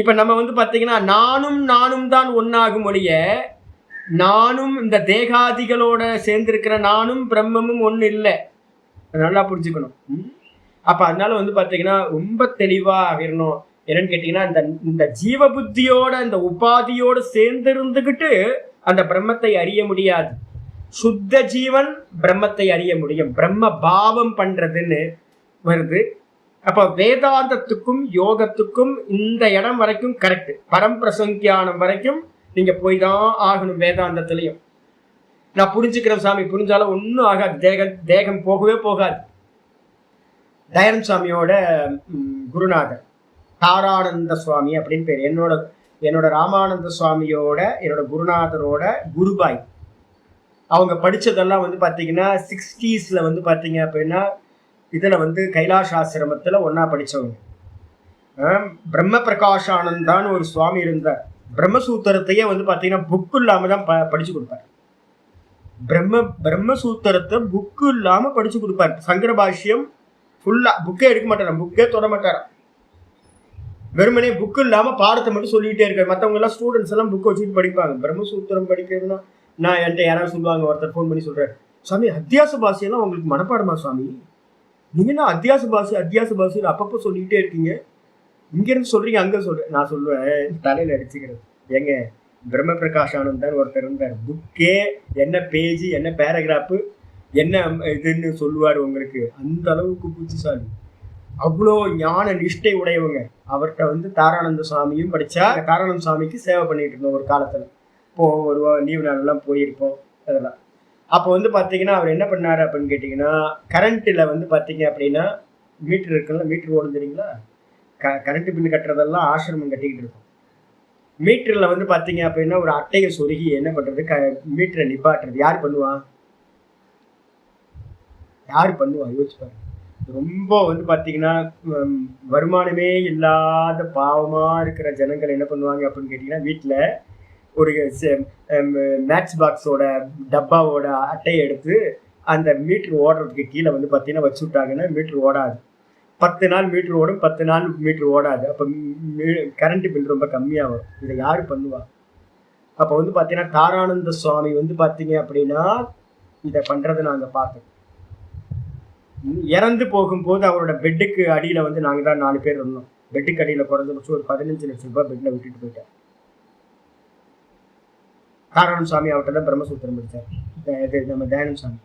Speaker 1: இப்ப நம்ம வந்து பாத்தீங்கன்னா நானும் தான் ஒன்னாகும் ஒழிய, நானும் இந்த தேகாதிகளோட சேர்ந்திருக்கிற நானும் பிரம்மமும் ஒண்ணு இல்லை. நல்லா புரிஞ்சுக்கணும். அப்ப அதனால வந்து பாத்தீங்கன்னா ரொம்ப தெளிவா இருக்கணும். என்னன்னு கேட்டீங்கன்னா இந்த ஜீவ புத்தியோட இந்த உபாதியோட சேர்ந்து இருந்துகிட்டு அந்த பிரம்மத்தை அறிய முடியாது. சுத்த ஜீவன் பிரம்மத்தை அறிய முடியும். பிரம்ம பாவம் பண்றதுன்னு வருது. அப்ப வேதாந்தத்துக்கும் யோகத்துக்கும் இந்த இடம் வரைக்கும் கரெக்ட். பரம்பிரசங்கியானம் வரைக்கும் நீங்க போய் தான் ஆகணும். வேதாந்தத்திலையும் நான் புரிஞ்சுக்கிறேன் சாமி, புரிஞ்சாலும் ஒன்றும் ஆகாது. தேகம் போகவே போகாது. தயானந்த சுவாமியோட குருநாதர் தாரானந்த சுவாமி அப்படின்னு பேர். என்னோட ராமானந்த சுவாமியோட என்னோட குருநாதரோட குருபாய். அவங்க படிச்சதெல்லாம் வந்து பார்த்தீங்கன்னா 60s வந்து பார்த்தீங்க அப்படின்னா இதில் வந்து கைலாசாசிரமத்தில் ஒன்றா படித்தவங்க. பிரம்ம பிரகாஷானந்தான்னு ஒரு சுவாமி இருந்தார். பிரம்மசூத்திரத்தையே வந்து பார்த்தீங்கன்னா புக்கு இல்லாமல் தான் படித்து கொடுப்பார். பிரம்மசூத்திரத்தை புக்கு இல்லாமல் படித்து கொடுப்பார். சங்கர பாஷ்யம் ஃபுல்லாக புக்கே எடுக்க மாட்டாராம், புக்கே தொட மாட்டாராம். வெறுமனே புக்கு இல்லாமல் பாடத்தை மட்டும் சொல்லிகிட்டே இருக்காரு. மற்றவங்க எல்லாம் ஸ்டூடெண்ட்ஸ் எல்லாம் புக்கை வச்சுட்டு படிப்பாங்க. பிரம்மசூத்திரம் படிக்கிறதுனா நான் என்கிட்ட யாராவது சொல்லுவாங்க, ஒருத்தர் ஃபோன் பண்ணி சொல்கிறார், சுவாமி அத்தியாச பாஷையெல்லாம் உங்களுக்கு மனப்பாடமா சுவாமி? நீங்கள் என்ன அத்தியாச பாஷையில் அப்பப்போ சொல்லிக்கிட்டே இருக்கீங்க, இங்கேருந்து சொல்கிறீங்க அங்கே சொல்கிறேன். நான் சொல்லுவேன் தலையில் அடிச்சுக்கிறது. ஏங்க பிரம்ம பிரகாஷானந்தான் ஒருத்தர் இருந்தார். புக்கே என்ன பேஜ் என்ன பேராகிராஃபு என்ன இதுன்னு சொல்லுவார் உங்களுக்கு. அந்த அளவுக்கு புத்திசாலி, அவ்வளோ ஞான நிஷ்டை உடையவங்க. அவர்கிட்ட வந்து தாரானந்த சுவாமியும் படித்தா. தாரானந்த சுவாமிக்கு சேவை பண்ணிட்டு இருந்தோம் ஒரு காலத்தில். இப்போது ஒரு லீவு நாளெல்லாம் போயிருப்போம் அதெல்லாம். அப்போ வந்து பார்த்தீங்கன்னா அவர் என்ன பண்ணார் அப்படின்னு கேட்டிங்கன்னா, கரண்ட்டில் வந்து பார்த்தீங்க அப்படின்னா மீட்ரு இருக்குல்ல, மீட்ரு ஓடும் தெரியுங்களா? கரண்ட்டு பில்லு கட்டுறதெல்லாம் ஆசிரமம் கட்டிக்கிட்டு இருக்கும். மீட்டரில் வந்து பார்த்தீங்க அப்படின்னா ஒரு அட்டையை சொருகி என்ன பண்ணுறது, மீட்டரை நிப்பாட்டுறது. யார் பண்ணுவா? யோசிப்பாரு. ரொம்ப வந்து பார்த்தீங்கன்னா வருமானமே இல்லாத பாவமாக இருக்கிற ஜனங்கள் என்ன பண்ணுவாங்க அப்படின்னு கேட்டிங்கன்னா, வீட்டில் ஒரு மேட்ச் பாக்ஸோட டப்பாவோட அட்டையை எடுத்து அந்த மீட்ரு ஓடுறதுக்கு கீழே வந்து பார்த்தீங்கன்னா வச்சு விட்டாங்கன்னா மீட்ரு ஓடாது. 10 நாள் மீட்ரு ஓடும், 10 நாள் மீட்ரு ஓடாது. அப்போ கரண்ட் பில் ரொம்ப கம்மியாக வரும். இதை யார் பண்ணுவா? அப்போ வந்து பார்த்தீங்கன்னா தாரானந்த சுவாமி வந்து பார்த்தீங்க அப்படின்னா இதை பண்ணுறதை நாங்கள் பார்த்தோம். இறந்து போகும்போது அவரோட பெட்டுக்கு அடியில் வந்து நாங்கள் தான் 4 பேர் இருந்தோம். பெட்டுக்கு அடியில் குறைஞ்சபட்சம் ஒரு 15 லட்சம் ரூபாய் பெட்டில் விட்டுட்டு போயிட்டார். தாரானந்த சுவாமி அவர்கிட்ட தான் பிரம்மசூத்திரம் படித்தார். நம்ம தயானந்த சுவாமி.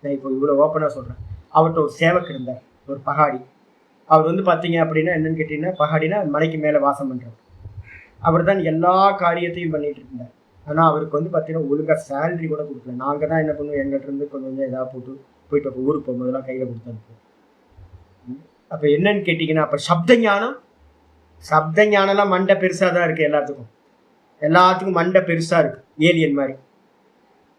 Speaker 1: நான் இப்போ இவ்வளோ ஓப்பனாக சொல்கிறேன். அவர்கிட்ட ஒரு சேவக் இருந்தார், ஒரு பகாடி. அவர் வந்து பார்த்தீங்க அப்படின்னா என்னன்னு கேட்டிங்கன்னா, பகாடினா மலைக்கு மேலே வாசம் பண்ணுறார். அவர் தான் எல்லா காரியத்தையும் பண்ணிகிட்டு இருந்தார். ஆனால் அவருக்கு வந்து பார்த்தீங்கன்னா ஒழுங்காக சேலரி கூட கொடுக்கல. நாங்கள் தான் என்ன பண்ணுவோம், எங்கள்கிட்ட இருந்து கொஞ்சம் எதாவது போயிட்டு அப்போ ஊருக்கு போகும்போதெல்லாம் கையில் கொடுத்து அனுப்புவோம். அப்போ என்னன்னு கேட்டிங்கன்னா, அப்போ சப்த ஞானம்லாம் மண்டை பெருசாக தான் இருக்குது. எல்லாத்துக்கும் மண்டை பெருசாக இருக்குது. ஏலியன் மாதிரி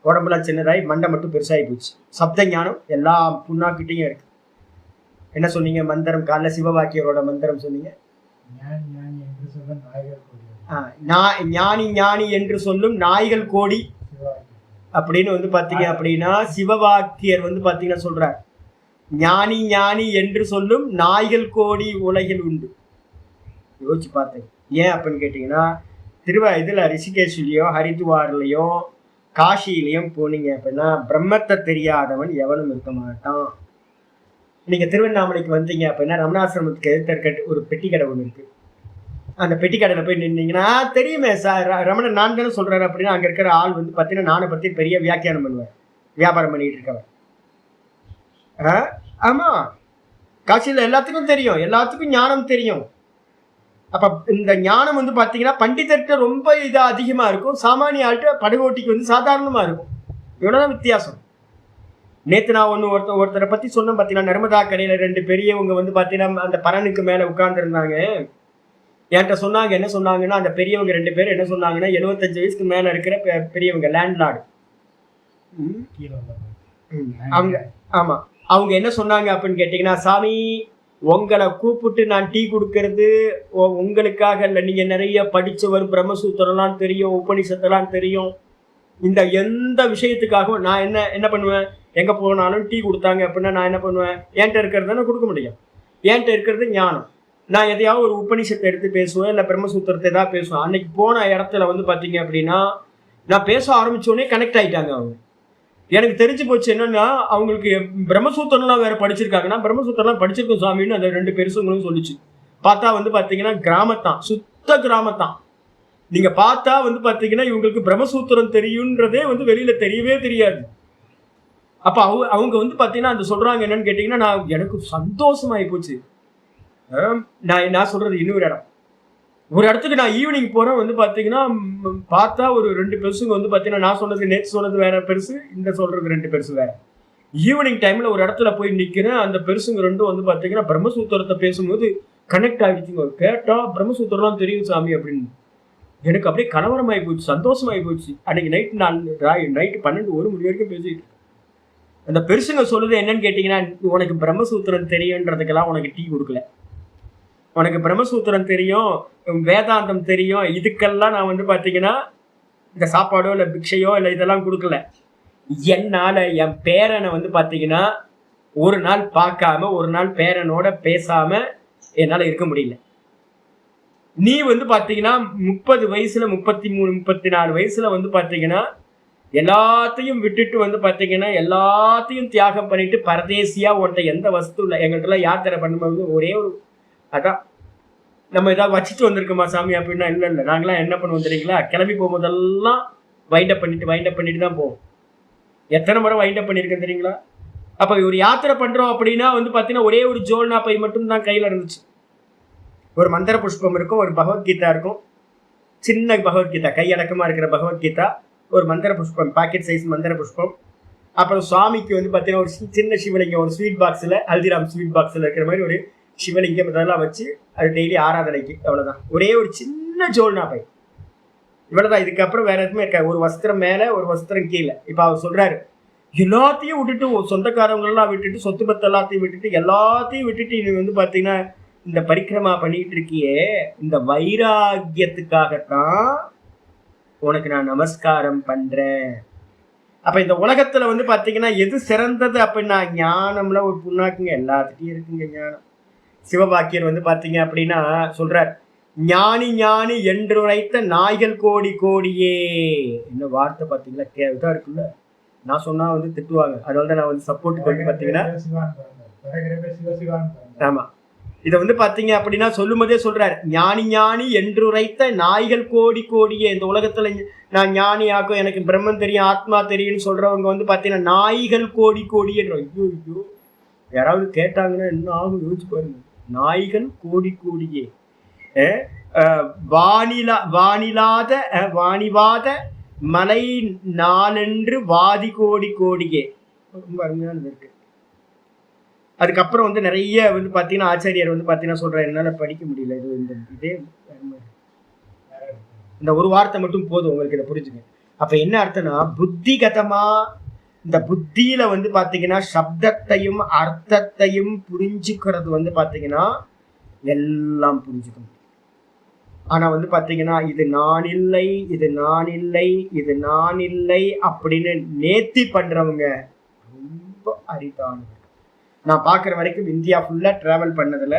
Speaker 1: உடம்புலாம் சின்னதாகி மண்டை மட்டும் பெருசாகி போச்சு. சப்த ஞானம் எல்லா புண்ணாக்கிட்டையும் இருக்குது. என்ன சொன்னீங்க மந்திரம்? காலைல சிவவாக்கியரோட மந்திரம் சொன்னீங்க. ஞானி என்று சொல்லும் நாய்கள் கோடி அப்படின்னு வந்து பார்த்தீங்க அப்படின்னா சிவவாக்கியர் வந்து பார்த்தீங்கன்னா சொல்றார், ஞானி என்று சொல்லும் நாய்கள் கோடி உலகில் உண்டு. யோசிச்சு பார்த்தேன். ஏன் அப்படின்னு கேட்டிங்கன்னா, இதில் ரிஷிகேஷ்லையும் ஹரித்வார்லையும் காஷிலையும் போனீங்க அப்படின்னா பிரம்மத்தை தெரியாதவன் எவனும் இருக்க மாட்டான். நீங்கள் திருவண்ணாமலைக்கு வந்தீங்க அப்படின்னா ரமணாசிரமத்துக்கு எதிர்த்து ஒரு பெட்டி கடை ஒன்று இருக்குது. அந்த பெட்டி கடையில் போய் நின்னீங்கன்னா தெரியுமே சார், ரமணன் நான் தானே சொல்கிறாரு அப்படின்னா அங்கே இருக்கிற ஆள் வந்து பார்த்தீங்கன்னா நானை பற்றி பெரிய வியாக்கியானம் பண்ணுவேன். வியாபாரம் பண்ணிகிட்டு இருக்கவன். ஆமாம், காசியில் எல்லாத்துக்கும் தெரியும், எல்லாத்துக்கும் ஞானம் தெரியும். அப்ப இந்த ஞானம் வந்து பாத்தீங்கன்னா பண்டிதர்கிட்ட ரொம்ப இதா அதிகமா இருக்கும், சாமானிய ஆள்கிட்ட படகோட்டிக்கு வந்து சாதாரணமா இருக்கும். இவ்வளவுதான் வித்தியாசம். நேத்து நான் ஒருத்தரை பத்தி சொன்னேன் பாத்தீங்கன்னா, நர்மதா கரையில 2 பெரியவங்க வந்து பாத்தீங்கன்னா அந்த பரனுக்கு மேல உட்கார்ந்து இருந்தாங்க. என்கிட்ட சொன்னாங்க, என்ன சொன்னாங்கன்னா, அந்த பெரியவங்க 2 பேரும் என்ன சொன்னாங்கன்னா, 75 வயசுக்கு மேல இருக்கிற பெரியவங்க, லேண்ட்லார்டு. அவங்க ஆமா, அவங்க என்ன சொன்னாங்க அப்படின்னு கேட்டீங்கன்னா, சாமி உங்களை கூப்பிட்டு நான் டீ கொடுக்கறது உங்களுக்காக இல்லை, நீங்க நிறைய படிச்சவர், பிரம்மசூத்திரம்லாம் தெரியும், உபனிஷத்தெல்லாம் தெரியும், இந்த எந்த விஷயத்துக்காகவும் நான் என்ன பண்ணுவேன், எங்க போனாலும் டீ கொடுத்தாங்க அப்படின்னா நான் என்ன பண்ணுவேன், என்கிட்ட இருக்கிறது தானே கொடுக்க முடியும். என்கிட்ட இருக்கிறது ஞானம். நான் எதையாவது ஒரு உபனிஷத்தை எடுத்து பேசுவேன், இல்லை பிரம்மசூத்திரத்தை ஏதாவது பேசுவேன். அன்னைக்கு போன இடத்துல வந்து பார்த்தீங்க அப்படின்னா, நான் பேச ஆரம்பிச்சோடனே கனெக்ட் ஆகிட்டாங்க அவங்க. எனக்கு தெரிஞ்சு போச்சு என்னன்னா, அவங்களுக்கு பிரம்மசூத்திரம்லாம் வேற படிச்சிருக்காங்கன்னா, பிரம்மசூத்திரம்லாம் படிச்சிருக்கோம் சாமின்னு அந்த 2 பெருசுங்களும் சொல்லிச்சு. பார்த்தா வந்து பார்த்தீங்கன்னா கிராமத்தான், சுத்த கிராமத்தான். நீங்க பார்த்தா வந்து பார்த்தீங்கன்னா இவங்களுக்கு பிரம்மசூத்திரம் தெரியுன்றதே வந்து வெளியில தெரியவே தெரியாது. அப்ப அவங்க வந்து பார்த்தீங்கன்னா அந்த சொல்றாங்க என்னன்னு கேட்டீங்கன்னா, நான் எனக்கு சந்தோஷமாயி போச்சு. நான் சொல்றது இன்னொரு இடம், ஒரு இடத்துக்கு நான் ஈவினிங் போறேன் வந்து பாத்தீங்கன்னா, பார்த்தா ஒரு 2 பெருசுங்க வந்து பாத்தீங்கன்னா, நான் சொன்னது நேற்று சொன்னது வேற பெருசு, இந்த சொல்றது 2 பெருசு வேற. ஈவினிங் டைம்ல ஒரு இடத்துல போய் நிக்கிறேன், அந்த பெருசுங்க 2 வந்து பாத்தீங்கன்னா பிரம்மசூத்திரத்தை பேசும்போது கனெக்ட் ஆகிடுச்சுங்க. கேட்டா பிரம்மசூத்திரம்லாம் தெரியும் சாமி அப்படின்னு. எனக்கு அப்படியே கலவரமாயி போச்சு, சந்தோஷமாயி போச்சு. அன்னைக்கு நைட்டு 12 1 மணி வரைக்கும் பேசிட்டு அந்த பெருசுங்க சொல்லுது என்னன்னு கேட்டீங்கன்னா, உனக்கு பிரம்மசூத்திரம் தெரியுன்றதுக்கெல்லாம் உனக்கு டீ கொடுக்கல, உனக்கு பிரம்மசூத்திரம் தெரியும், வேதாந்தம் தெரியும், இதுக்கெல்லாம் நான் வந்து பார்த்தீங்கன்னா இந்த சாப்பாடோ இல்லை பிக்ஷையோ இல்லை இதெல்லாம் கொடுக்கல. என்னால் என் பேரனை வந்து பார்த்தீங்கன்னா ஒரு நாள் பார்க்காம, ஒரு நாள் பேரனோட பேசாம என்னால் இருக்க முடியல. நீ வந்து பார்த்தீங்கன்னா 30 வயசுல 33 34 வயசுல வந்து பார்த்தீங்கன்னா எல்லாத்தையும் விட்டுட்டு வந்து பார்த்தீங்கன்னா எல்லாத்தையும் தியாகம் பண்ணிட்டு பரதேசியா உன்ட்ட எந்த வஸ்து இல்லை, எங்கள்கிட்ட யாத்திரை பண்ணும்போது ஒரே ஒரு அதான் நம்ம ஏதாவது வச்சுட்டு வந்திருக்கோமா சாமி அப்படின்னா, இல்லை நாங்களாம் என்ன பண்ணுவோம் தெரியுங்களா, கிளம்பி போகும்போதெல்லாம் வைண்டப் பண்ணிட்டு தான் போவோம். எத்தனை முறை வைண்டப் பண்ணியிருக்கேன் தெரியுங்களா. அப்போ ஒரு யாத்திரை பண்றோம் அப்படின்னா வந்து பார்த்தீங்கன்னா ஒரே ஒரு ஜோல்னா பை மட்டும் தான் கையில் இருந்துச்சு. ஒரு மந்திர புஷ்பம் இருக்கும், ஒரு பகவத்கீதா இருக்கும், சின்ன பகவத்கீதா, கையடக்கமா இருக்கிற பகவத்கீதா, ஒரு மந்திர புஷ்பம், பாக்கெட் சைஸ் மந்திர புஷ்பம். அப்புறம் சுவாமிக்கு வந்து பார்த்தீங்கன்னா ஒரு சின்ன சிவலிங்கம், ஒரு ஸ்வீட் பாக்ஸில், ஹல்திராம் ஸ்வீட் பாக்ஸில் இருக்கிற மாதிரி ஒரு சிவலிங்கம், இதெல்லாம் வச்சு அது டெய்லி ஆராதனைக்கு. அவ்வளோதான், ஒரே ஒரு சின்ன ஜோல்னா பை, இவ்வளோதான். இதுக்கப்புறம் வேற எதுவுமே இருக்காது. ஒரு வஸ்திரம் மேலே, ஒரு வஸ்திரம் கீழே. இப்போ அவர் சொல்றாரு, எல்லாத்தையும் விட்டுட்டு, சொந்தக்காரங்களெல்லாம் விட்டுட்டு, சொத்து பத்து எல்லாத்தையும் விட்டுட்டு, எல்லாத்தையும் விட்டுட்டு நீ வந்து பார்த்தீங்கன்னா இந்த பரிக்கிரமா பண்ணிட்டு இருக்கியே, இந்த வைராக்கியத்துக்காகத்தான் உனக்கு நான் நமஸ்காரம் பண்றேன். அப்ப இந்த உலகத்துல வந்து பாத்தீங்கன்னா எது சிறந்தது அப்படின்னா, ஞானம்ல ஒரு புண்ணாக்குங்க, எல்லாத்துட்டையும் இருக்குங்க ஞானம். சிவபாக்கியர் வந்து பாத்தீங்க அப்படின்னா சொல்றார், ஞானி ஞானி என்றுரைத்த நாய்கள் கோடி கோடியே. என்ன வார்த்தை பாத்தீங்களா, இதா இருக்குல்ல. நான் சொன்னா வந்து திட்டுவாங்க, அதனால தான் நான் வந்து சப்போர்ட்டுக்கு வந்து பாத்தீங்கன்னா, ஆமா, இதை வந்து பாத்தீங்க அப்படின்னா சொல்லும் போதே சொல்றாரு, ஞானி ஞானி என்றுரைத்த நாய்கள் கோடி கோடியே. இந்த உலகத்துல நான் ஞானி ஆக்கும், எனக்கு பிரம்மன் தெரியும், ஆத்மா தெரியும்னு சொல்றவங்க வந்து பாத்தீங்கன்னா நாய்கள் கோடி கோடியன்ற. ஐயோ ஐயோ, யாராவது கேட்டாங்கன்னா என்ன ஆகும் யோசிச்சு பாருங்க. நாய்கள் கோடி கோடியே, வாணிவாத மலை நாளென்று வாதி கோடி கோடியே. ரொம்ப அருமையானது இருக்கு. அதுக்கப்புறம் வந்து நிறைய வந்து பார்த்தீங்கன்னா ஆச்சாரியர் வந்து பார்த்தீங்கன்னா சொல்கிறார், என்னால் படிக்க முடியல, இது இதே இந்த ஒரு வார்த்தை மட்டும் போதும் உங்களுக்கு இதை புரிஞ்சுங்க. அப்போ என்ன அர்த்தம்னா, புத்திகதமாக இந்த புத்தியில் வந்து பார்த்தீங்கன்னா சப்தத்தையும் அர்த்தத்தையும் புரிஞ்சுக்கிறது வந்து பார்த்தீங்கன்னா எல்லாம் புரிஞ்சுக்கணும். ஆனால் வந்து பார்த்தீங்கன்னா இது நான் இல்லை, இது நான் இல்லை, இது நான் இல்லை அப்படின்னு நேர்த்தி பண்ணுறவங்க ரொம்ப அரிதானவங்க. நான் பார்க்குற வரைக்கும் இந்தியா ஃபுல்லாக ட்ராவல் பண்ணதில்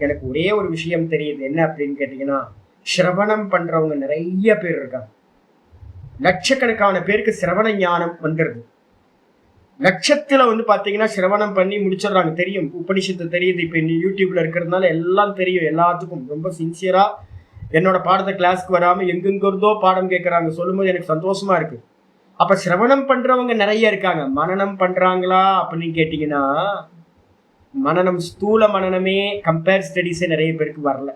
Speaker 1: எனக்கு ஒரே ஒரு விஷயம் தெரியுது. என்ன அப்படின்னு கேட்டிங்கன்னா, சிரவணம் பண்ணுறவங்க நிறைய பேர் இருக்காங்க. லட்சக்கணக்கான பேருக்கு சிரவண ஞானம் வந்துடுது. லட்சத்தில் வந்து பார்த்தீங்கன்னா சிரவணம் பண்ணி முடிச்சிடுறாங்க. தெரியும், உபனிஷத்து தெரியுது. இப்போ யூடியூப்ல இருக்கிறதுனால எல்லாம் தெரியும் எல்லாத்துக்கும். ரொம்ப சின்சியராக என்னோட பாடத்தை கிளாஸ்க்கு வராமல் எங்கெங்கிருந்தோ பாடம் கேட்குறாங்க. சொல்லும்போது எனக்கு சந்தோஷமா இருக்கு. அப்போ சிரவணம் பண்ணுறவங்க நிறைய இருக்காங்க. மனனம் பண்ணுறாங்களா அப்படின்னு கேட்டிங்கன்னா, மனனம் ஸ்தூல மனனமே கம்பேர் ஸ்டடீஸே நிறைய பேருக்கு வரல.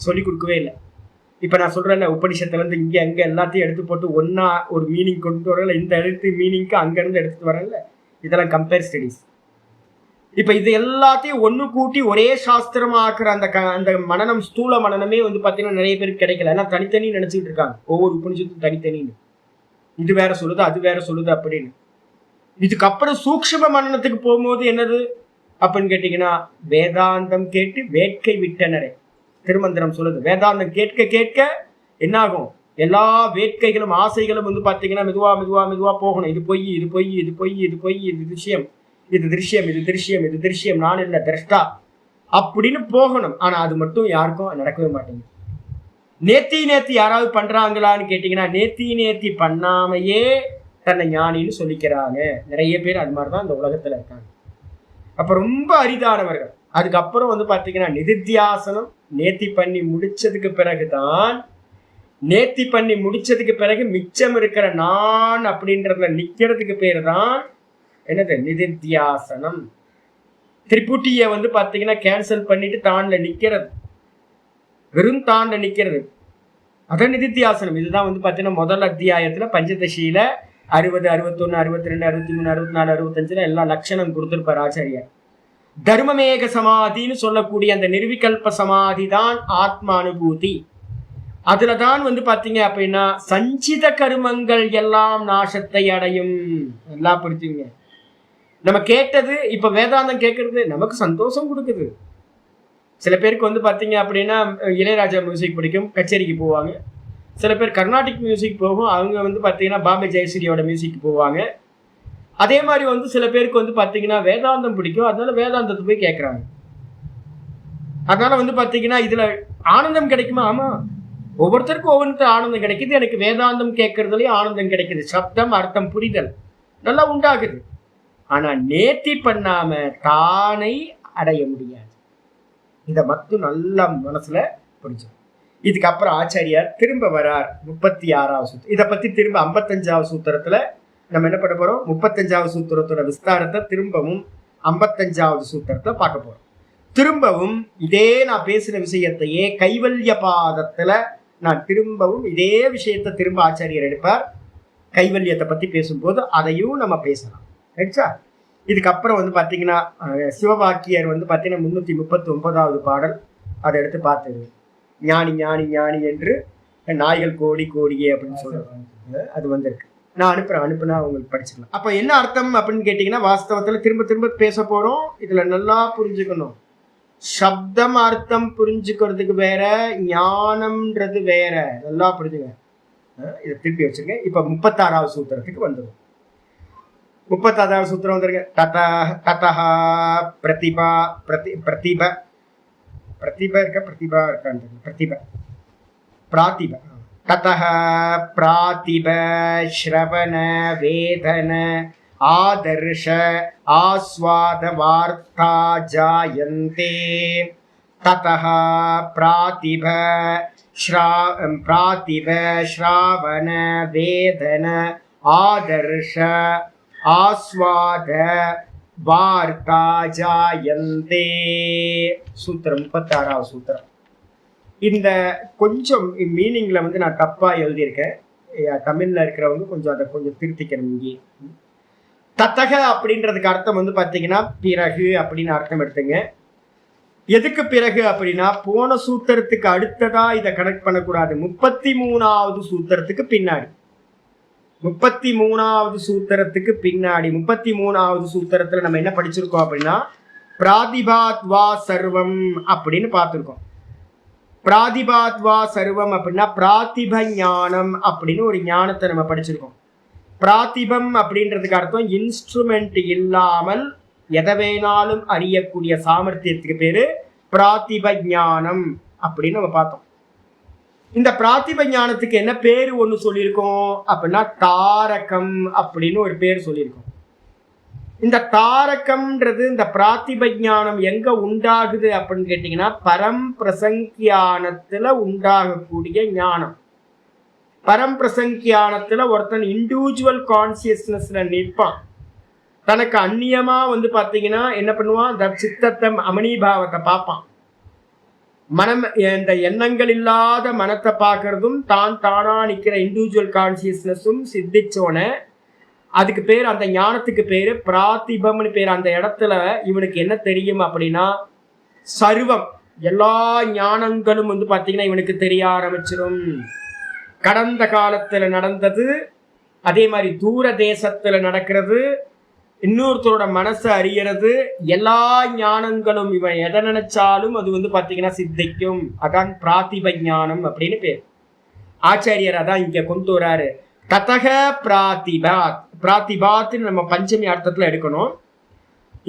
Speaker 1: சொல்லி கொடுக்கவே இல்லை. இப்போ நான் சொல்கிறேன்ல, உபனிஷத்துலேருந்து இங்கே அங்கே எல்லாத்தையும் எடுத்து போட்டு ஒன்றா ஒரு மீனிங் கொண்டு வரல, இந்த எழுத்து மீனிங்க்கு அங்கேருந்து எடுத்துகிட்டு வரல, இதெல்லாம் கம்பேர் ஸ்டடீஸ். இப்போ இது எல்லாத்தையும் ஒன்று கூட்டி ஒரே சாஸ்திரமாக ஆக்குற அந்த மனநம், ஸ்தூல மனநமே வந்து பார்த்தீங்கன்னா நிறைய பேருக்கு கிடைக்கல. ஏன்னா தனித்தனி நினச்சிக்கிட்டு இருக்காங்க, ஒவ்வொரு உபனிஷத்தும் தனித்தனின்னு. இது வேற சொல்லுது, அது வேற சொல்லுது அப்படின்னு. இதுக்கப்புறம் சூக்ஷ்ம மனநத்துக்கு போகும்போது என்னது அப்படின்னு கேட்டீங்கன்னா, வேதாந்தம் கேட்டு வேட்கை விட்டனரே திருமந்திரம் சொல்லுது. வேதாந்தம் கேட்க கேட்க என்ன ஆகும், எல்லா வேட்கைகளும் ஆசைகளும் வந்து பார்த்தீங்கன்னா மெதுவா மெதுவா மெதுவா போகணும். இது பொய், இது பொய், இது பொய், இது பொய், இது விஷயம், இது திருஷ்யம், இது திருஷ்யம், இது திருஷ்யம், நான் இல்லை திரஷ்டா அப்படின்னு போகணும். ஆனா அது மட்டும் யாருக்கும் நடக்கவே மாட்டேங்குது. நேத்தி யாராவது பண்றாங்களான்னு கேட்டீங்கன்னா, நேத்தி பண்ணாமையே தன்னை ஞானின்னு சொல்லிக்கிறாங்க நிறைய பேர். அது மாதிரிதான் இந்த உலகத்துல இருக்காங்க. அப்ப ரொம்ப அரிதானவர்கள். அதுக்கப்புறம் வந்து பாத்தீங்கன்னா நிதித்தியாசனம் நேத்தி பண்ணி முடிச்சதுக்கு பிறகுதான், நேத்தி பண்ணி முடிச்சதுக்கு பிறகு மிச்சம் இருக்கிற நான் அப்படின்றதுல நிக்கிறதுக்கு பேரு தான் என்னது, நிதித்தியாசனம். திரிபுட்டிய வந்து பாத்தீங்கன்னா கேன்சல் பண்ணிட்டு தான்ல நிக்கிறது, வெறும் தாண்ட நிக்கிறது, அதான் நிதித்தியாசனம். இதுதான் வந்து பாத்தீங்கன்னா முதல் அத்தியாயத்துல பஞ்சதசியில 60, 61, 62, 63, 64, 65 எல்லா லட்சணம் கொடுத்திருப்பார் ஆச்சாரியார். தர்மமேக சமாதின்னு சொல்லக்கூடிய அந்த நிர்விகல்ப சமாதி தான் ஆத்ம அனுபூதி. அதுலதான் வந்து பாத்தீங்க அப்படின்னா சஞ்சித கருமங்கள் எல்லாம் நாசத்தை அடையும். எல்லாம் புரிஞ்சுங்க. நம்ம கேட்டது, இப்ப வேதாந்தம் கேட்கறது நமக்கு சந்தோஷம் கொடுக்குது. சில பேருக்கு வந்து பாத்தீங்க அப்படின்னா இளையராஜா மியூசிக் பிடிக்கும், கச்சேரிக்கு போவாங்க. சில பேர் கர்நாடிக் மியூசிக் போகும், அவங்க வந்து பாத்தீங்கன்னா பாம்பே ஜெயஸ்ரீயோட மியூசிக் போவாங்க. அதே மாதிரி வந்து சில பேருக்கு வந்து பாத்தீங்கன்னா வேதாந்தம் பிடிக்கும், அதனால வேதாந்தத்தை போய் கேட்கறாங்க. அதனால வந்து பாத்தீங்கன்னா இதுல ஆனந்தம் கிடைக்குமா? ஆமா, ஒவ்வொருத்தருக்கும் ஒவ்வொருத்தர் ஆனந்தம் கிடைக்குது. எனக்கு வேதாந்தம் கேட்கறதுலயும் ஆனந்தம் கிடைக்குது, சப்தம் அர்த்தம் புரிதல் நல்லா உண்டாகுது. ஆனா நேர்த்தி பண்ணாம தானை அடைய முடியாது. இதை மட்டும் நல்லா மனசுல புரிஞ்சு. இதுக்கப்புறம் ஆச்சாரியார் திரும்ப வரார் 36வது சூத்திரம். இதை பத்தி திரும்ப 55வது சூத்திரத்துல நம்ம என்ன பண்ண போறோம், 35வது சூத்திரத்தோட விஸ்தாரத்தை திரும்பவும் 55வது சூத்திரத்தை பார்க்க போறோம். திரும்பவும் இதே நான் பேசின விஷயத்தையே கைவல்ய பாதத்துல நான் திரும்பவும் இதே விஷயத்தை திரும்ப ஆச்சாரியர் எடுப்பார். கைவல்யத்தை பத்தி பேசும்போது அதையும் நம்ம பேசலாம். ரைட்டா? இதுக்கப்புறம் வந்து பாத்தீங்கன்னா சிவவாக்கியர் வந்து பாத்தீங்கன்னா 339வது பாடல் அதை எடுத்து பார்த்தது. ஞானி ஞானி ஞானி என்று நாய்கள் கோடி கோடியே அப்படின்னு சொல்றாங்க. அது வந்திருக்கு. நான் அனுப்புனா உங்களுக்கு படிச்சுக்கலாம். அப்ப என்ன அர்த்தம் அப்படின்னு கேட்டீங்கன்னா, வாஸ்தவத்துல திரும்ப திரும்ப பேச போறோம். இதுல நல்லா புரிஞ்சுக்கணும். சப்தம் அர்த்தம் புரிஞ்சுக்கிறதுக்கு வேற, ஞானம்ன்றது வேற. நல்லா புரிஞ்சுங்க. இதை திருப்பி வச்சிருங்க. இப்ப 36வது சூத்திரத்துக்கு வந்துடும். 36வது சூத்திரம் வந்துருங்க. ததஹ பிரதிபா பிரதிப பிரதிபா இருக்க பிரதிபா இருக்கான்னு பிரதிப பிராதிப ததஹ பிராதிப ஸ்ரவண வேதன ஆதர்ஷ ஆஸ்வாத வார்த்தா ஜாயந்தே. ததஹ பிராதிப ஸ்ராவண வேதன ஆதர்ஷ ஆஸ்வாத வார்த்தா ஜாயந்தே. சூத்திரம் 36வது சூத்திரம். இந்த கொஞ்சம் மீனிங்ல வந்து நான் தப்பா எழுதியிருக்கேன். தமிழ்ல இருக்கிறவங்க கொஞ்சம் அதை கொஞ்சம் திருத்திக்கணும். இங்கே தத்தக அப்படின்றதுக்கு அர்த்தம் வந்து பாத்தீங்கன்னா பிறகு அப்படின்னு அர்த்தம் எடுத்துங்க. எதுக்கு பிறகு அப்படின்னா, போன சூத்திரத்துக்கு அடுத்ததா இதை கனெக்ட் பண்ணக்கூடாது. 33வது சூத்திரத்துக்கு பின்னாடி, 33வது சூத்திரத்துக்கு பின்னாடி. 33வது சூத்திரத்துல நம்ம என்ன படிச்சிருக்கோம் அப்படின்னா, பிராதிபாத்வா சர்வம் அப்படின்னு பார்த்துருக்கோம். பிராதிபாத்வா சர்வம் அப்படின்னா பிராதிப ஞானம் அப்படின்னு ஒரு ஞானத்தை நம்ம படிச்சிருக்கோம். பிராதிபம் அப்படின்றதுக்கு அர்த்தம் இன்ஸ்ட்ருமெண்ட் இல்லாமல் எதை வேணாலும் அறியக்கூடிய சாமர்த்தியத்துக்கு பேரு பிராதிப ஞானம் அப்படின்னு நம்ம பார்த்தோம். இந்த பிராதிப ஞானத்துக்கு என்ன பேரு ஒண்ணு சொல்லியிருக்கோம் அப்படின்னா, தாரகம் அப்படின்னு ஒரு பேர் சொல்லியிருக்கோம். இந்த தாரகம்ன்றது இந்த பிராதிப ஞானம் எங்க உண்டாகுது அப்படின்னு கேட்டீங்கன்னா, பரம் பிரசங்கியானத்துல உண்டாகக்கூடிய ஞானம். பரம் பிரசங்கியானத்துல ஒருத்தன் இண்டிவிஜுவல் கான்சியஸ்னஸ்ல நிற்பான். தனக்கு அந்நியமா வந்து பாத்தீங்கன்னா என்ன பண்ணுவான், இந்த சித்தத்தை அமனிபாவத்தை பார்ப்பான். மனம் இந்த எண்ணங்கள் இல்லாத மனத்தை பார்க்கறதும் தான் தானா நிக்கிற இண்டிவிஜுவல் கான்சியஸ்னஸும் சித்திச்சோன அதுக்கு பேர், அந்த ஞானத்துக்கு பேரு பிராத்திபம்னு பேர். அந்த இடத்துல இவனுக்கு என்ன தெரியும் அப்படின்னா சர்வம், எல்லா ஞானங்களும் வந்து பாத்தீங்கன்னா இவனுக்கு தெரிய ஆரம்பிச்சிடும். கடந்த காலத்துல நடந்தது, அதே மாதிரி தூர தேசத்துல நடக்கிறது, இன்னொருத்தரோட மனசை அறியறது, எல்லா ஞானங்களும் இவன் எதை நினைச்சாலும் அது வந்து பாத்தீங்கன்னா சித்திக்கும். அதான் பிராத்திப ஞானம் அப்படின்னு பேர். ஆச்சாரியர் அதான் இங்க கொண்டு வராரு. ததக பிராத்திபாத், பிராத்திபாத்னு நம்ம பஞ்சமி அர்த்தத்துல எடுக்கணும்.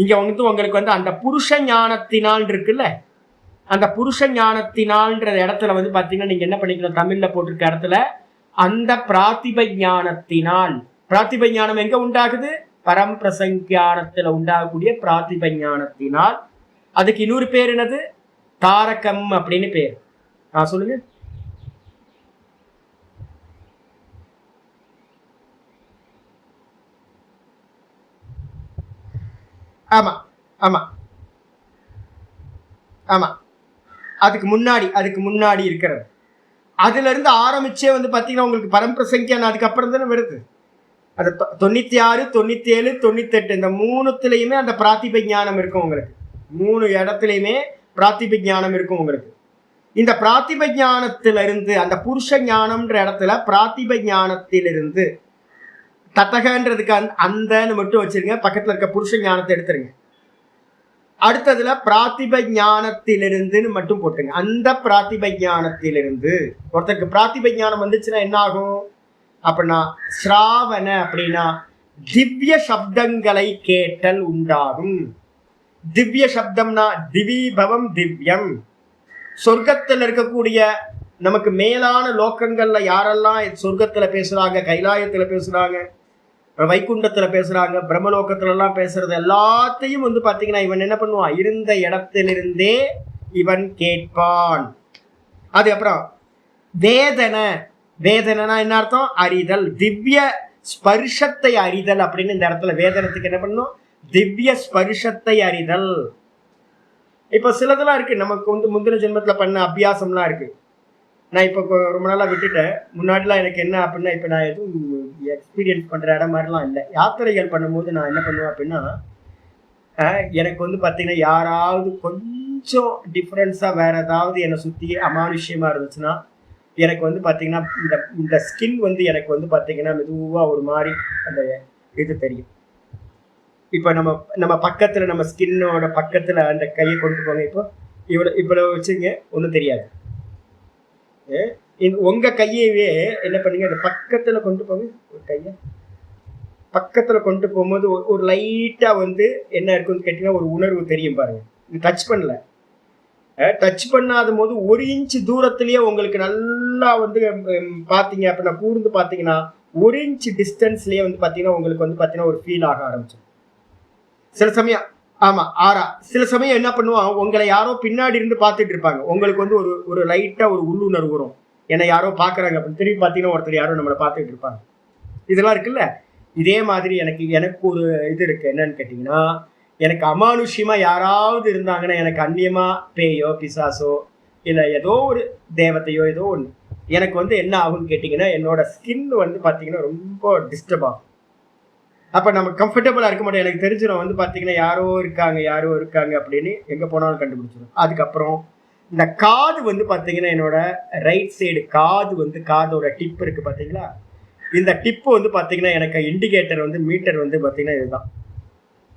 Speaker 1: இங்க வந்து உங்களுக்கு வந்து அந்த புருஷ ஞானத்தினால் இருக்குல்ல, அந்த புருஷ ஞானத்தினால்ன்ற இடத்துல வந்து பாத்தீங்கன்னா நீங்க என்ன பண்ணிக்கணும், தமிழ்ல போட்டிருக்க இடத்துல அந்த பிராத்திப ஞானத்தினால். பிராத்திப ஞானம் எங்க உண்டாகுது? பரம்பிரசங்கியானத்துல உண்டாகக்கூடிய பிராத்திப ஞானத்தினால். அதுக்கு இன்னொரு பேர் என்னது? தாரகம் அப்படின்னு பேர். சொல்லுங்க. ஆமா ஆமா ஆமா, அதுக்கு முன்னாடி இருக்கிறது. அதுல இருந்து ஆரம்பிச்சே வந்து பாத்தீங்கன்னா உங்களுக்கு பரம்பிரசங்கியான அதுக்கப்புறம் தானே வருது. அது 96, 97, 98 இந்த மூணுத்துலயுமே அந்த பிராத்திப ஞானம் இருக்கும் உங்களுக்கு. 3 இடத்துலயுமே பிராத்திப ஞானம் இருக்கும் உங்களுக்கு. இந்த பிராத்திப ஞானத்திலிருந்து அந்த புருஷ ஞானம்ன்ற இடத்துல பிராத்திப ஞானத்திலிருந்து தத்தகன்றதுக்கு அந்தன்னு மட்டும் வச்சிருங்க, பக்கத்துல இருக்க புருஷ ஞானத்தை எடுத்துருங்க. அடுத்ததுல பிராத்திப ஞானத்திலிருந்துன்னு மட்டும் போட்டுங்க. அந்த பிராத்திப ஞானத்திலிருந்து ஒருத்தருக்கு பிராத்திப ஞானம் வந்துச்சுன்னா என்ன ஆகும் அப்படின்னா ஸ்ராவண அப்படின்னா திவ்ய சப்தங்களை கேட்டல் உண்டாகும். திவ்ய சப்தம்னா திவீபவம் திவ்யம். சொர்க்கத்தில் இருக்கக்கூடிய நமக்கு மேலான லோக்கங்கள்ல யாரெல்லாம் சொர்க்கத்துல பேசுறாங்க, கைலாயத்துல பேசுறாங்க, வைகுண்டத்துல பேசுறாங்க, பிரம்மலோகத்துல எல்லாம் பேசுறது எல்லாத்தையும் வந்து பாத்தீங்கன்னா இவன் என்ன பண்ணுவான், இருந்த இடத்திலிருந்தே இவன் கேட்பான். அதுக்கப்புறம் வேதனை, வேதனைனா என்ன அர்த்தம்? அறிதல், திவ்ய ஸ்பர்ஷத்தை அறிதல் அப்படின்னு இந்த இடத்துல வேதனத்துக்கு என்ன பண்ணும், திவ்ய ஸ்பர்ஷத்தை அறிதல். இப்ப சிலதெல்லாம் இருக்கு நமக்கு வந்து முந்தின ஜென்மத்துல பண்ண அபியாசம்லாம் இருக்கு. நான் இப்போ ரொம்ப நாளாக விட்டுட்டேன். முன்னாடிலாம் எனக்கு என்ன அப்படின்னா, இப்போ நான் எதுவும் எக்ஸ்பீரியன்ஸ் பண்ணுற இடம் மாதிரிலாம் இல்லை. யாத்திரைகள் பண்ணும்போது நான் என்ன பண்ணுவேன் அப்படின்னா, எனக்கு வந்து பார்த்தீங்கன்னா யாராவது கொஞ்சம் டிஃப்ரென்ஸாக வேறு ஏதாவது என்னை சுற்றி அமானுஷ்யமாக இருந்துச்சுன்னா எனக்கு வந்து பார்த்தீங்கன்னா இந்த ஸ்கின் வந்து எனக்கு வந்து பார்த்தீங்கன்னா மெதுவாக ஒரு மாதிரி அந்த இது தெரியும். இப்போ நம்ம பக்கத்தில் நம்ம ஸ்கின்னோட பக்கத்தில் அந்த கையை கொண்டு போங்க. இப்போ இவ்வளோ வச்சுங்க, ஒன்றும் தெரியாது. உங்க கையவே என்ன பண்ணீங்க, அந்த பக்கத்துல கொண்டு போங்க. ஒரு கையை பக்கத்துல கொண்டு போகும்போது ஒரு லைட்டா வந்து என்ன இருக்குன்னு கேட்டீங்கன்னா ஒரு உணர்வு தெரியும் பாருங்க. டச் பண்ணல, டச் பண்ணாத போது 1 இன்ச் தூரத்திலேயே உங்களுக்கு நல்லா வந்து பாத்தீங்க அப்படின்னா கூர்ந்து பாத்தீங்கன்னா 1 இன்ச் டிஸ்டன்ஸ்லயே வந்து பாத்தீங்கன்னா உங்களுக்கு வந்து பாத்தீங்கன்னா ஒரு ஃபீல் ஆக ஆரம்பிச்சு. சில சமயம் ஆமா சில சமயம் என்ன பண்ணுவான், உங்களை யாரோ பின்னாடி இருந்து பார்த்துட்டு இருப்பாங்க, உங்களுக்கு வந்து ஒரு லைட்டா ஒரு உள்ளுணர்வு வரும், ஏன்னா யாரோ பாக்குறாங்க அப்படின்னு. திரும்பி பார்த்தீங்கன்னா ஒருத்தர் யாரோ நம்மளை பார்த்துட்டு இருப்பாங்க. இதெல்லாம் இருக்குல்ல. இதே மாதிரி எனக்கு ஒரு இது இருக்கு. என்னன்னு கேட்டீங்கன்னா, எனக்கு அமானுஷ்யமா யாராவது இருந்தாங்கன்னா, எனக்கு அந்நியமா பேயோ பிசாசோ இல்ல ஏதோ ஒரு தேவத்தையோ ஏதோ ஒண்ணு எனக்கு வந்து என்ன ஆகும்னு கேட்டீங்கன்னா, என்னோட ஸ்கின் வந்து பாத்தீங்கன்னா ரொம்ப டிஸ்டர்ப் ஆகும். அப்ப நம்ம கம்ஃபர்டபுளா இருக்க மாட்டோம். எனக்கு தெரிஞ்சிடும் வந்து பாத்தீங்கன்னா யாரோ இருக்காங்க அப்படின்னு எங்க போனாலும் கண்டுபிடிச்சிடும். அதுக்கப்புறம் இந்த காது வந்து பாத்தீங்கன்னா என்னோட ரைட் சைடு காது வந்து காதோட டிப் இருக்கு பாத்தீங்களா, இந்த டிப்பு வந்து பாத்தீங்கன்னா எனக்கு இண்டிகேட்டர் வந்து மீட்டர் வந்து பாத்தீங்கன்னா இதுதான்.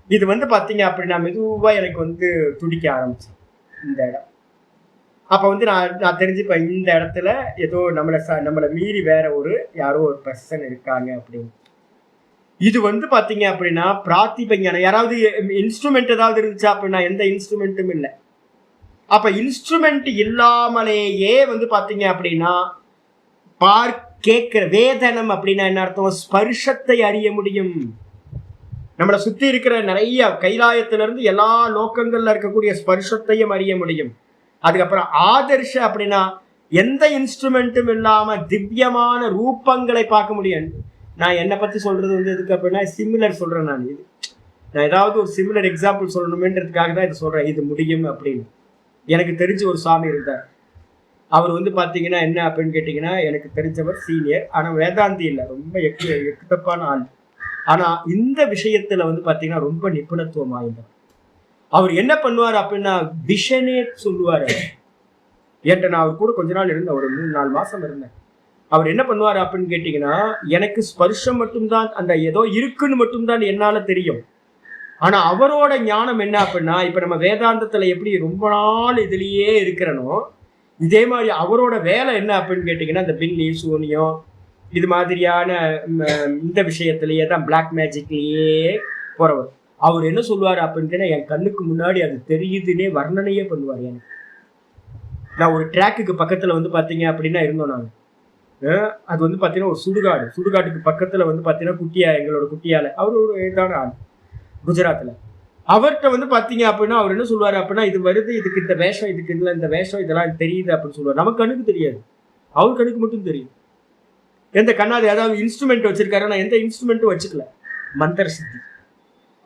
Speaker 1: இது வந்து பாத்தீங்க அப்படின்னா மெதுவா எனக்கு வந்து துடிக்க ஆரம்பிச்சு இந்த இடம். அப்ப வந்து நான் தெரிஞ்சுப்பேன் இந்த இடத்துல ஏதோ நம்மளை மீறி வேற யாரோ ஒரு பர்சன் இருக்காங்க அப்படின்னு. இது வந்து பாத்தீங்க அப்படின்னா பிராத்திப ஞானம். யாராவது இன்ஸ்ட்ருமெண்ட் ஏதாவது இருந்துச்சா அப்படின்னா எந்த இன்ஸ்ட்ருமெண்ட்டும் இல்லை. அப்ப இன்ஸ்ட்ருமெண்ட் இல்லாமலேயே வந்து பாத்தீங்க அப்படின்னா கேட்கிற வேதனம் அப்படின்னா என்ன அர்த்தம், ஸ்பர்ஷத்தை அறிய முடியும். நம்மளை சுத்தி இருக்கிற நிறைய கைலாயத்துல இருந்து எல்லா லோக்கங்கள்ல இருக்கக்கூடிய ஸ்பர்ஷத்தையும் அறிய முடியும். அதுக்கப்புறம் ஆதர்ஷ அப்படின்னா எந்த இன்ஸ்ட்ருமெண்ட்டும் இல்லாம திவ்யமான ரூபங்களை பார்க்க முடியும். நான் என்னை பத்தி சொல்றது வந்து எதுக்கு அப்படின்னா சிமிலர் சொல்றேன். நான் ஏதாவது ஒரு சிமிலர் எக்ஸாம்பிள் சொல்லணுமேன்றதுக்காக தான் இது சொல்றேன், இது முடியும் அப்படின்னு. எனக்கு தெரிஞ்ச ஒரு சுவாமி இருந்தார். அவர் வந்து பார்த்தீங்கன்னா என்ன அப்படின்னு கேட்டிங்கன்னா, எனக்கு தெரிஞ்சவர் சீனியர். ஆனால் வேதாந்தி இல்லை, ரொம்ப எக்குத்தப்பான ஆள். ஆனால் இந்த விஷயத்தில் வந்து பார்த்தீங்கன்னா ரொம்ப நிபுணத்துவம் வாய்ந்தவர். அவர் என்ன பண்ணுவார் அப்படின்னா விஷனே சொல்லுவார். என்கிட்ட நான் அவர் கூட கொஞ்ச நாள் இருந்தேன், ஒரு 3-4 மாதம் இருந்தேன். அவர் என்ன பண்ணுவார் அப்படின்னு கேட்டிங்கன்னா, எனக்கு ஸ்பர்ஷம் மட்டும்தான், அந்த ஏதோ இருக்குன்னு மட்டும்தான் என்னால் தெரியும். ஆனால் அவரோட ஞானம் என்ன அப்படின்னா, இப்போ நம்ம வேதாந்தத்தில் எப்படி ரொம்ப நாள் இதுலேயே இருக்கிறனோ, இதே மாதிரி அவரோட வேலை என்ன அப்படின்னு கேட்டிங்கன்னா, இந்த பில்லி சூனியம் இது மாதிரியான இந்த விஷயத்திலேயே தான், பிளாக் மேஜிக்லேயே போகிறவர். அவர் என்ன சொல்லுவார் அப்படின்னு என் கண்ணுக்கு முன்னாடி அது தெரியுதுன்னே வர்ணனையே பண்ணுவார். எனக்கு நான் ஒரு ட்ராக்குக்கு பக்கத்தில் வந்து பார்த்தீங்க அப்படின்னா இருந்தோம் நாங்கள். அது வந்து பார்த்தீங்கன்னா ஒரு சுடுகாட்டுக்கு பக்கத்தில் வந்து பார்த்தீங்கன்னா எங்களோட குட்டியால் அவர் ஒரு இதான ஆள் குஜராத்தில். அவர்கிட்ட வந்து பார்த்தீங்க அப்படின்னா அவர் என்ன சொல்லுவார் அப்படின்னா, இது வருது, இதுக்கு இந்த வேஷம், இதுக்கு இல்லை இந்த வேஷம், இதெல்லாம் தெரியுது அப்படின்னு சொல்லுவார். நமக்கு கண்ணுக்கு தெரியாது, அவர் கண்ணுக்கு மட்டும் தெரியும். எந்த கண்ணாடி ஏதாவது இன்ஸ்ட்ருமெண்ட் வச்சிருக்காரு, நான் எந்த இன்ஸ்ட்ருமெண்ட்டும் வச்சுக்கல. மந்திர சித்தி.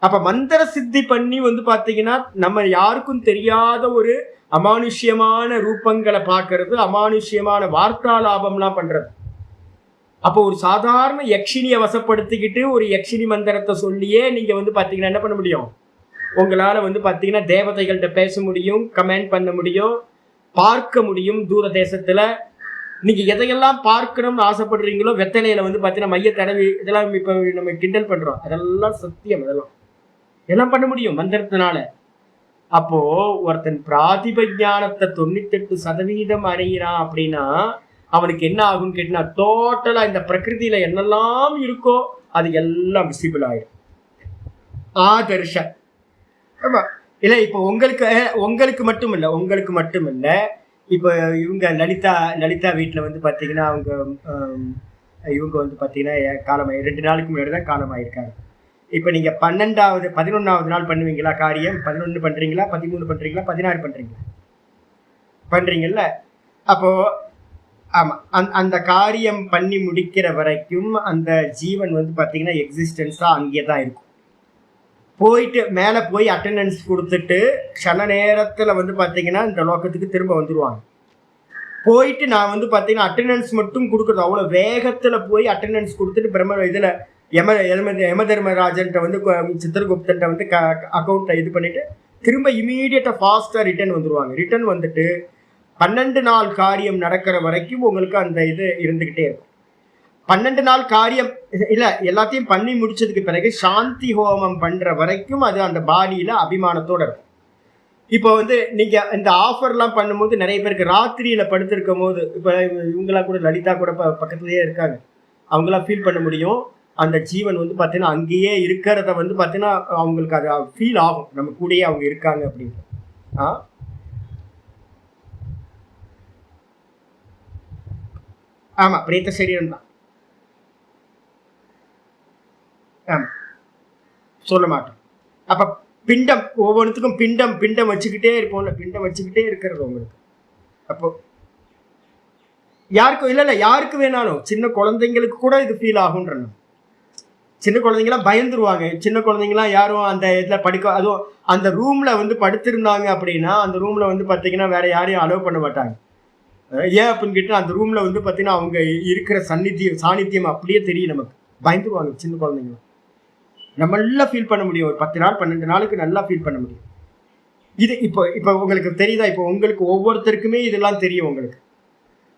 Speaker 1: அப்ப மந்திர சித்தி பண்ணி வந்து பார்த்தீங்கன்னா நம்ம யாருக்கும் தெரியாத ஒரு அமானுஷ்யமான ரூபங்களை பார்க்கறது, அமானுஷ்யமான வார்த்தாலாபம்லாம் பண்றது. அப்போ ஒரு சாதாரண யக்ஷினியை வசப்படுத்திக்கிட்டு ஒரு யக்ஷினி மந்திரத்தை சொல்லியே நீங்க வந்து பார்த்தீங்கன்னா என்ன பண்ண முடியும்? உங்களால வந்து பார்த்தீங்கன்னா தேவதைகள்கிட்ட பேச முடியும், கமெண்ட் பண்ண முடியும், பார்க்க முடியும். தூர தேசத்துல நீங்க எதையெல்லாம் பார்க்கணும்னு ஆசைப்படுறீங்களோ வெத்தலையில வந்து பார்த்தீங்கன்னா மைய தடவி, இதெல்லாம் இப்போ நம்ம கிண்டல் பண்றோம், அதெல்லாம் சத்தியம். எல்லாம் பண்ண முடியும் மந்திரத்தினால. அப்போ ஒருத்தன் பிராதிப ஞானத்தை 98% அடைகிறான் அப்படின்னா அவனுக்கு என்ன ஆகும்னு கேட்டினா, டோட்டலா இந்த பிரகிருதியில என்னெல்லாம் இருக்கோ அது எல்லாம் விசிபிள் ஆயிடும். ஆதர்ஷ இல்லை. இப்போ உங்களுக்கு மட்டும் இல்லை, இப்போ இவங்க லலிதா வீட்டில் வந்து பார்த்தீங்கன்னா இவங்க வந்து பார்த்தீங்கன்னா காலமாயி 2 நாளுக்கு முன்னாடி தான் காலமாயிருக்காங்க. இப்போ நீங்கள் 11வது நாள் பண்ணுவீங்களா காரியம்? 11 பண்ணுறீங்களா, 13 பண்ணுறீங்களா, 16 பண்ணுறீங்கல்ல? அப்போது ஆமாம், அந்த காரியம் பண்ணி முடிக்கிற வரைக்கும் அந்த ஜீவன் வந்து பார்த்தீங்கன்னா எக்ஸிஸ்டன்ஸாக அங்கே தான் இருக்கும். போயிட்டு மேலே போய் அட்டெண்டன்ஸ் கொடுத்துட்டு க்ஷண நேரத்தில் வந்து பார்த்தீங்கன்னா இந்த லோகத்துக்கு திரும்ப வந்துடுவாங்க. போயிட்டு நான் வந்து பார்த்தீங்கன்னா அட்டெண்டன்ஸ் மட்டும் கொடுக்குறது, அவ்வளோ வேகத்தில் போய் அட்டெண்டன்ஸ் கொடுத்துட்டு இதில் யமதர்மராஜன்ட்ட வந்து சித்திரகுப்தன்ட்ட வந்து அக்கௌண்ட்டை இது பண்ணிவிட்டு திரும்ப இமீடியட்டாக ஃபாஸ்ட்டாக ரிட்டர்ன் வந்துடுவாங்க. ரிட்டர்ன் வந்துட்டு 12 நாள் காரியம் நடக்கிற வரைக்கும் உங்களுக்கு அந்த இது இருந்துக்கிட்டே இருக்கும். 12 நாள் காரியம் இல்லை, எல்லாத்தையும் பண்ணி முடிச்சதுக்கு பிறகு சாந்தி ஹோமம் பண்ணுற வரைக்கும் அது அந்த பாடியில் அபிமானத்தோடு இருக்கும். இப்போ வந்து நீங்கள் இந்த ஆஃபர்லாம் பண்ணும்போது நிறைய பேருக்கு ராத்திரியில் படுத்திருக்கும் போது, இப்போ இவங்களாம் கூட லலிதா கூட பக்கத்துலேயே இருக்காங்க, அவங்களாம் ஃபீல் பண்ண முடியும். அந்த ஜீவன் வந்து பார்த்தீங்கன்னா அங்கேயே இருக்கிறத வந்து பார்த்தீங்கன்னா அவங்களுக்கு அது ஃபீல் ஆகும், நம்ம கூடயே அவங்க இருக்காங்க அப்படின்ட்டு. ஆமாம், பிரேத்த சரீரம் தான். ஆமாம், சொல்ல மாட்டோம். அப்போ பிண்டம், ஒவ்வொன்றுத்துக்கும் பிண்டம் வச்சுக்கிட்டே இருப்போம்ல, பிண்டம் வச்சுக்கிட்டே இருக்கிறது உங்களுக்கு. அப்போ யாருக்கும் இல்லை யாருக்கு வேணாலும், சின்ன குழந்தைங்களுக்கு கூட இது ஃபீல் ஆகுன்றணும். சின்ன குழந்தைங்களாம் பயந்துருவாங்க. சின்ன குழந்தைங்களாம் யாரும் அந்த இதில் அதுவும் அந்த ரூமில் வந்து படுத்திருந்தாங்க அப்படின்னா அந்த ரூமில் வந்து பார்த்தீங்கன்னா வேற யாரையும் அலோவ் பண்ண மாட்டாங்க. ஏன் அப்படின்னு கேட்டால் அந்த ரூமில் வந்து பார்த்தீங்கன்னா அவங்க இருக்கிற சாநித்தியம் அப்படியே தெரியும், நமக்கு பயந்துருவாங்க சின்ன குழந்தைங்க. நம்ம நல்லா ஃபீல் பண்ண முடியும், ஒரு 10 நாள் 12 நாளுக்கு நல்லா ஃபீல் பண்ண முடியும். இது இப்போ உங்களுக்கு தெரியுதா? இப்போ உங்களுக்கு ஒவ்வொருத்தருக்குமே இதெல்லாம் தெரியும் உங்களுக்கு.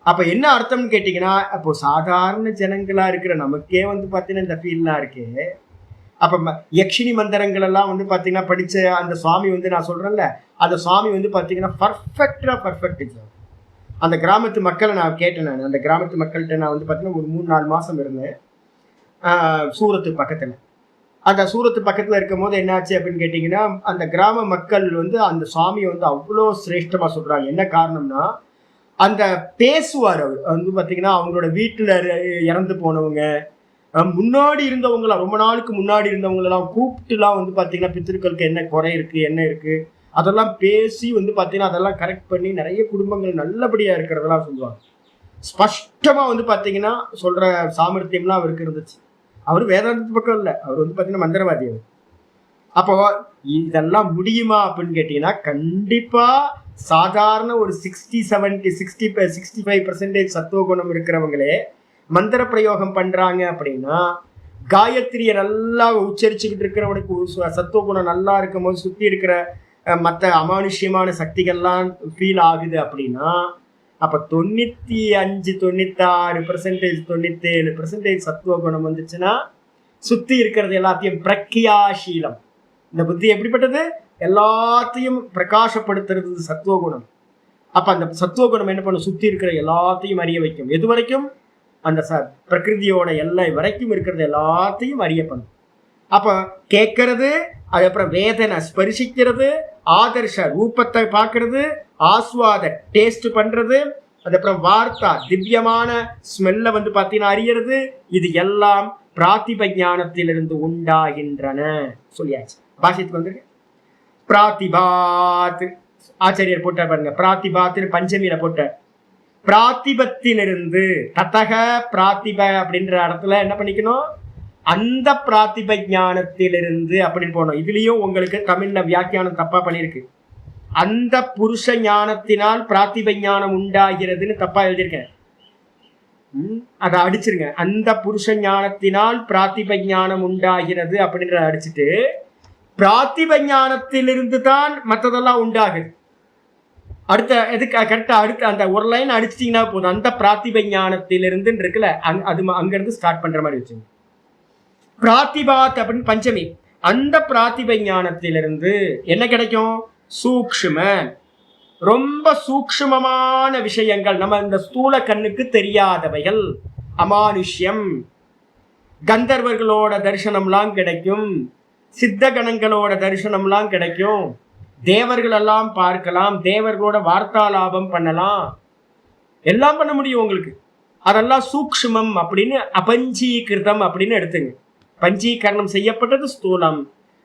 Speaker 1: அப்போ என்ன அர்த்தம்னு கேட்டிங்கன்னா, அப்போ சாதாரண ஜனங்களாக இருக்கிற நமக்கே வந்து பார்த்தீங்கன்னா இந்த ஃபீல்லாம் இருக்கு. அப்போ யக்ஷினி மந்திரங்கள் எல்லாம் வந்து பார்த்தீங்கன்னா படித்த அந்த சுவாமி வந்து நான் சொல்கிறேன்ல, அந்த சுவாமி வந்து பார்த்தீங்கன்னா பர்ஃபெக்ட். அந்த கிராமத்து மக்களை நான் கேட்டேன். அந்த கிராமத்து மக்கள்கிட்ட நான் வந்து பார்த்தீங்கன்னா ஒரு 3-4 மாதம் இருந்தேன் சூரத்து பக்கத்தில். அந்த சூரத்து பக்கத்தில் இருக்கும் போது என்னாச்சு அப்படின்னு கேட்டிங்கன்னா, அந்த கிராம மக்கள் வந்து அந்த சுவாமியை வந்து அவ்வளோ சிரேஷ்டமாக சொல்கிறாங்க. என்ன காரணம்னா, அந்த பேசுவார் அவர் வந்து பார்த்தீங்கன்னா அவங்களோட வீட்டில் இறந்து போனவங்க, முன்னாடி இருந்தவங்களாம், ரொம்ப நாளுக்கு முன்னாடி இருந்தவங்களெல்லாம் கூப்பிட்டுலாம் வந்து பார்த்தீங்கன்னா பித்திருக்களுக்கு என்ன குறை இருக்குது, என்ன இருக்குது, அதெல்லாம் பேசி வந்து பார்த்தீங்கன்னா அதெல்லாம் கரெக்ட் பண்ணி நிறைய குடும்பங்கள் நல்லபடியாக இருக்கிறதெல்லாம் சொல்லுவாங்க. ஸ்பஷ்டமாக வந்து பார்த்தீங்கன்னா சொல்கிற சாமர்த்தியம்லாம் அவருக்கு இருந்துச்சு. அவர் வேதாந்தத்து பக்கம் இல்லை, அவர் வந்து பார்த்தீங்கன்னா மந்திரவாதி. அவர் அப்போ இதெல்லாம் முடியுமா அப்படின்னு கேட்டிங்கன்னா, கண்டிப்பாக சாதாரண ஒரு 65% சத்துவ குணம் இருக்கிறவங்களே மந்திர பிரயோகம் பண்றாங்க அப்படின்னா, காயத்ரியை நல்லா உச்சரிச்சுக்கிட்டு இருக்கிறவனுக்கு சத்துவ குணம் நல்லா இருக்கும் போது சுத்தி இருக்கிற மற்ற அமானுஷ்யமான சக்திகள்லாம் ஃபீல் ஆகுது அப்படின்னா, அப்ப 95, 96%, 97% சத்துவ குணம் வந்துச்சுன்னா சுத்தி இருக்கிறது எல்லாத்தையும் பிரக்யாசீலம். இந்த புத்தி எப்படிப்பட்டது? எல்லாத்தையும் பிரகாசப்படுத்துறது சத்துவ குணம். அப்ப அந்த சத்துவ குணம் என்ன பண்ணும்? சுத்தி இருக்கிற எல்லாத்தையும் அறிய வைக்கும். எது வரைக்கும்? அந்த பிரகிருதியோட எல்லை வரைக்கும் இருக்கிறது எல்லாத்தையும் அறிய பண்ணும். அப்ப கேட்கறது, அதுக்கப்புறம் வேதனை ஸ்பரிசிக்கிறது, ஆதர்ஷ ரூபத்தை பார்க்கறது, ஆஸ்வாத டேஸ்ட் பண்றது, அதுக்கப்புறம் வார்த்தா திவ்யமான ஸ்மெல்ல வந்து பார்த்தீங்கன்னா அறியறது, இது எல்லாம் பிராத்திப ஞானத்திலிருந்து உண்டாகின்றன சொல்லியாச்சு. பாஷத்துக்கு வந்துருக்கு. பிராத்திபாத் ஆச்சாரியர் போட்ட பாருங்க, பிராத்திபாத் பஞ்சமியில போட்ட பிராத்திபத்திலிருந்து தத்தக பிராத்திப அப்படின்ற இடத்துல என்ன பண்ணிக்கணும்? அந்த பிராத்திப ஞானத்திலிருந்து அப்படின்னு போனோம். இதுலயும் உங்களுக்கு தமிழ்ல வியாக்கியானம் தப்பா பண்ணிருக்கு. அந்த புருஷ ஞானத்தினால் பிராத்திப ஞானம் உண்டாகிறதுன்னு தப்பா எழுதியிருக்கேன். அதை அடிச்சிருங்க. அந்த புருஷ ஞானத்தினால் பிராத்திப ஞானம் உண்டாகிறது அப்படின்றத அடிச்சுட்டு, பிராத்திப ஞானத்திலிருந்து தான் மற்றதெல்லாம் உண்டாகுது. அடுத்த எதுக்கு கரெக்டா அடுத்த அந்த ஒரு லைன் அடிச்சிட்டீங்கன்னா போதும். அந்த பிராத்திப ஞானத்திலிருந்து இருக்குல்ல, அது அங்கிருந்து ஸ்டார்ட் பண்ற மாதிரி வச்சுங்க. பிராத்திபாத் அப்படின்னு பஞ்சமி. அந்த பிராத்திப ஞானத்திலிருந்து என்ன கிடைக்கும்? சூக்ஷ்ம, ரொம்ப சூக்ஷ்மமான விஷயங்கள், நம்ம இந்த ஸ்தூல கண்ணுக்கு தெரியாதவைகள், அமானுஷ்யம், கந்தர்வர்களோட தரிசனம்லாம் கிடைக்கும், சித்த கணங்களோட தரிசனம்லாம் கிடைக்கும், தேவர்கள் எல்லாம் பார்க்கலாம், தேவர்களோட வார்த்தாலாபம் பண்ணலாம், எல்லாம் பண்ண முடியும் உங்களுக்கு. அதெல்லாம் சூக்ஷ்மம் அப்படின்னு அபஞ்சீகிருதம் அப்படின்னு எடுத்துங்க. பஞ்சீகரணம் செய்யப்பட்டது ஸ்தூலம்.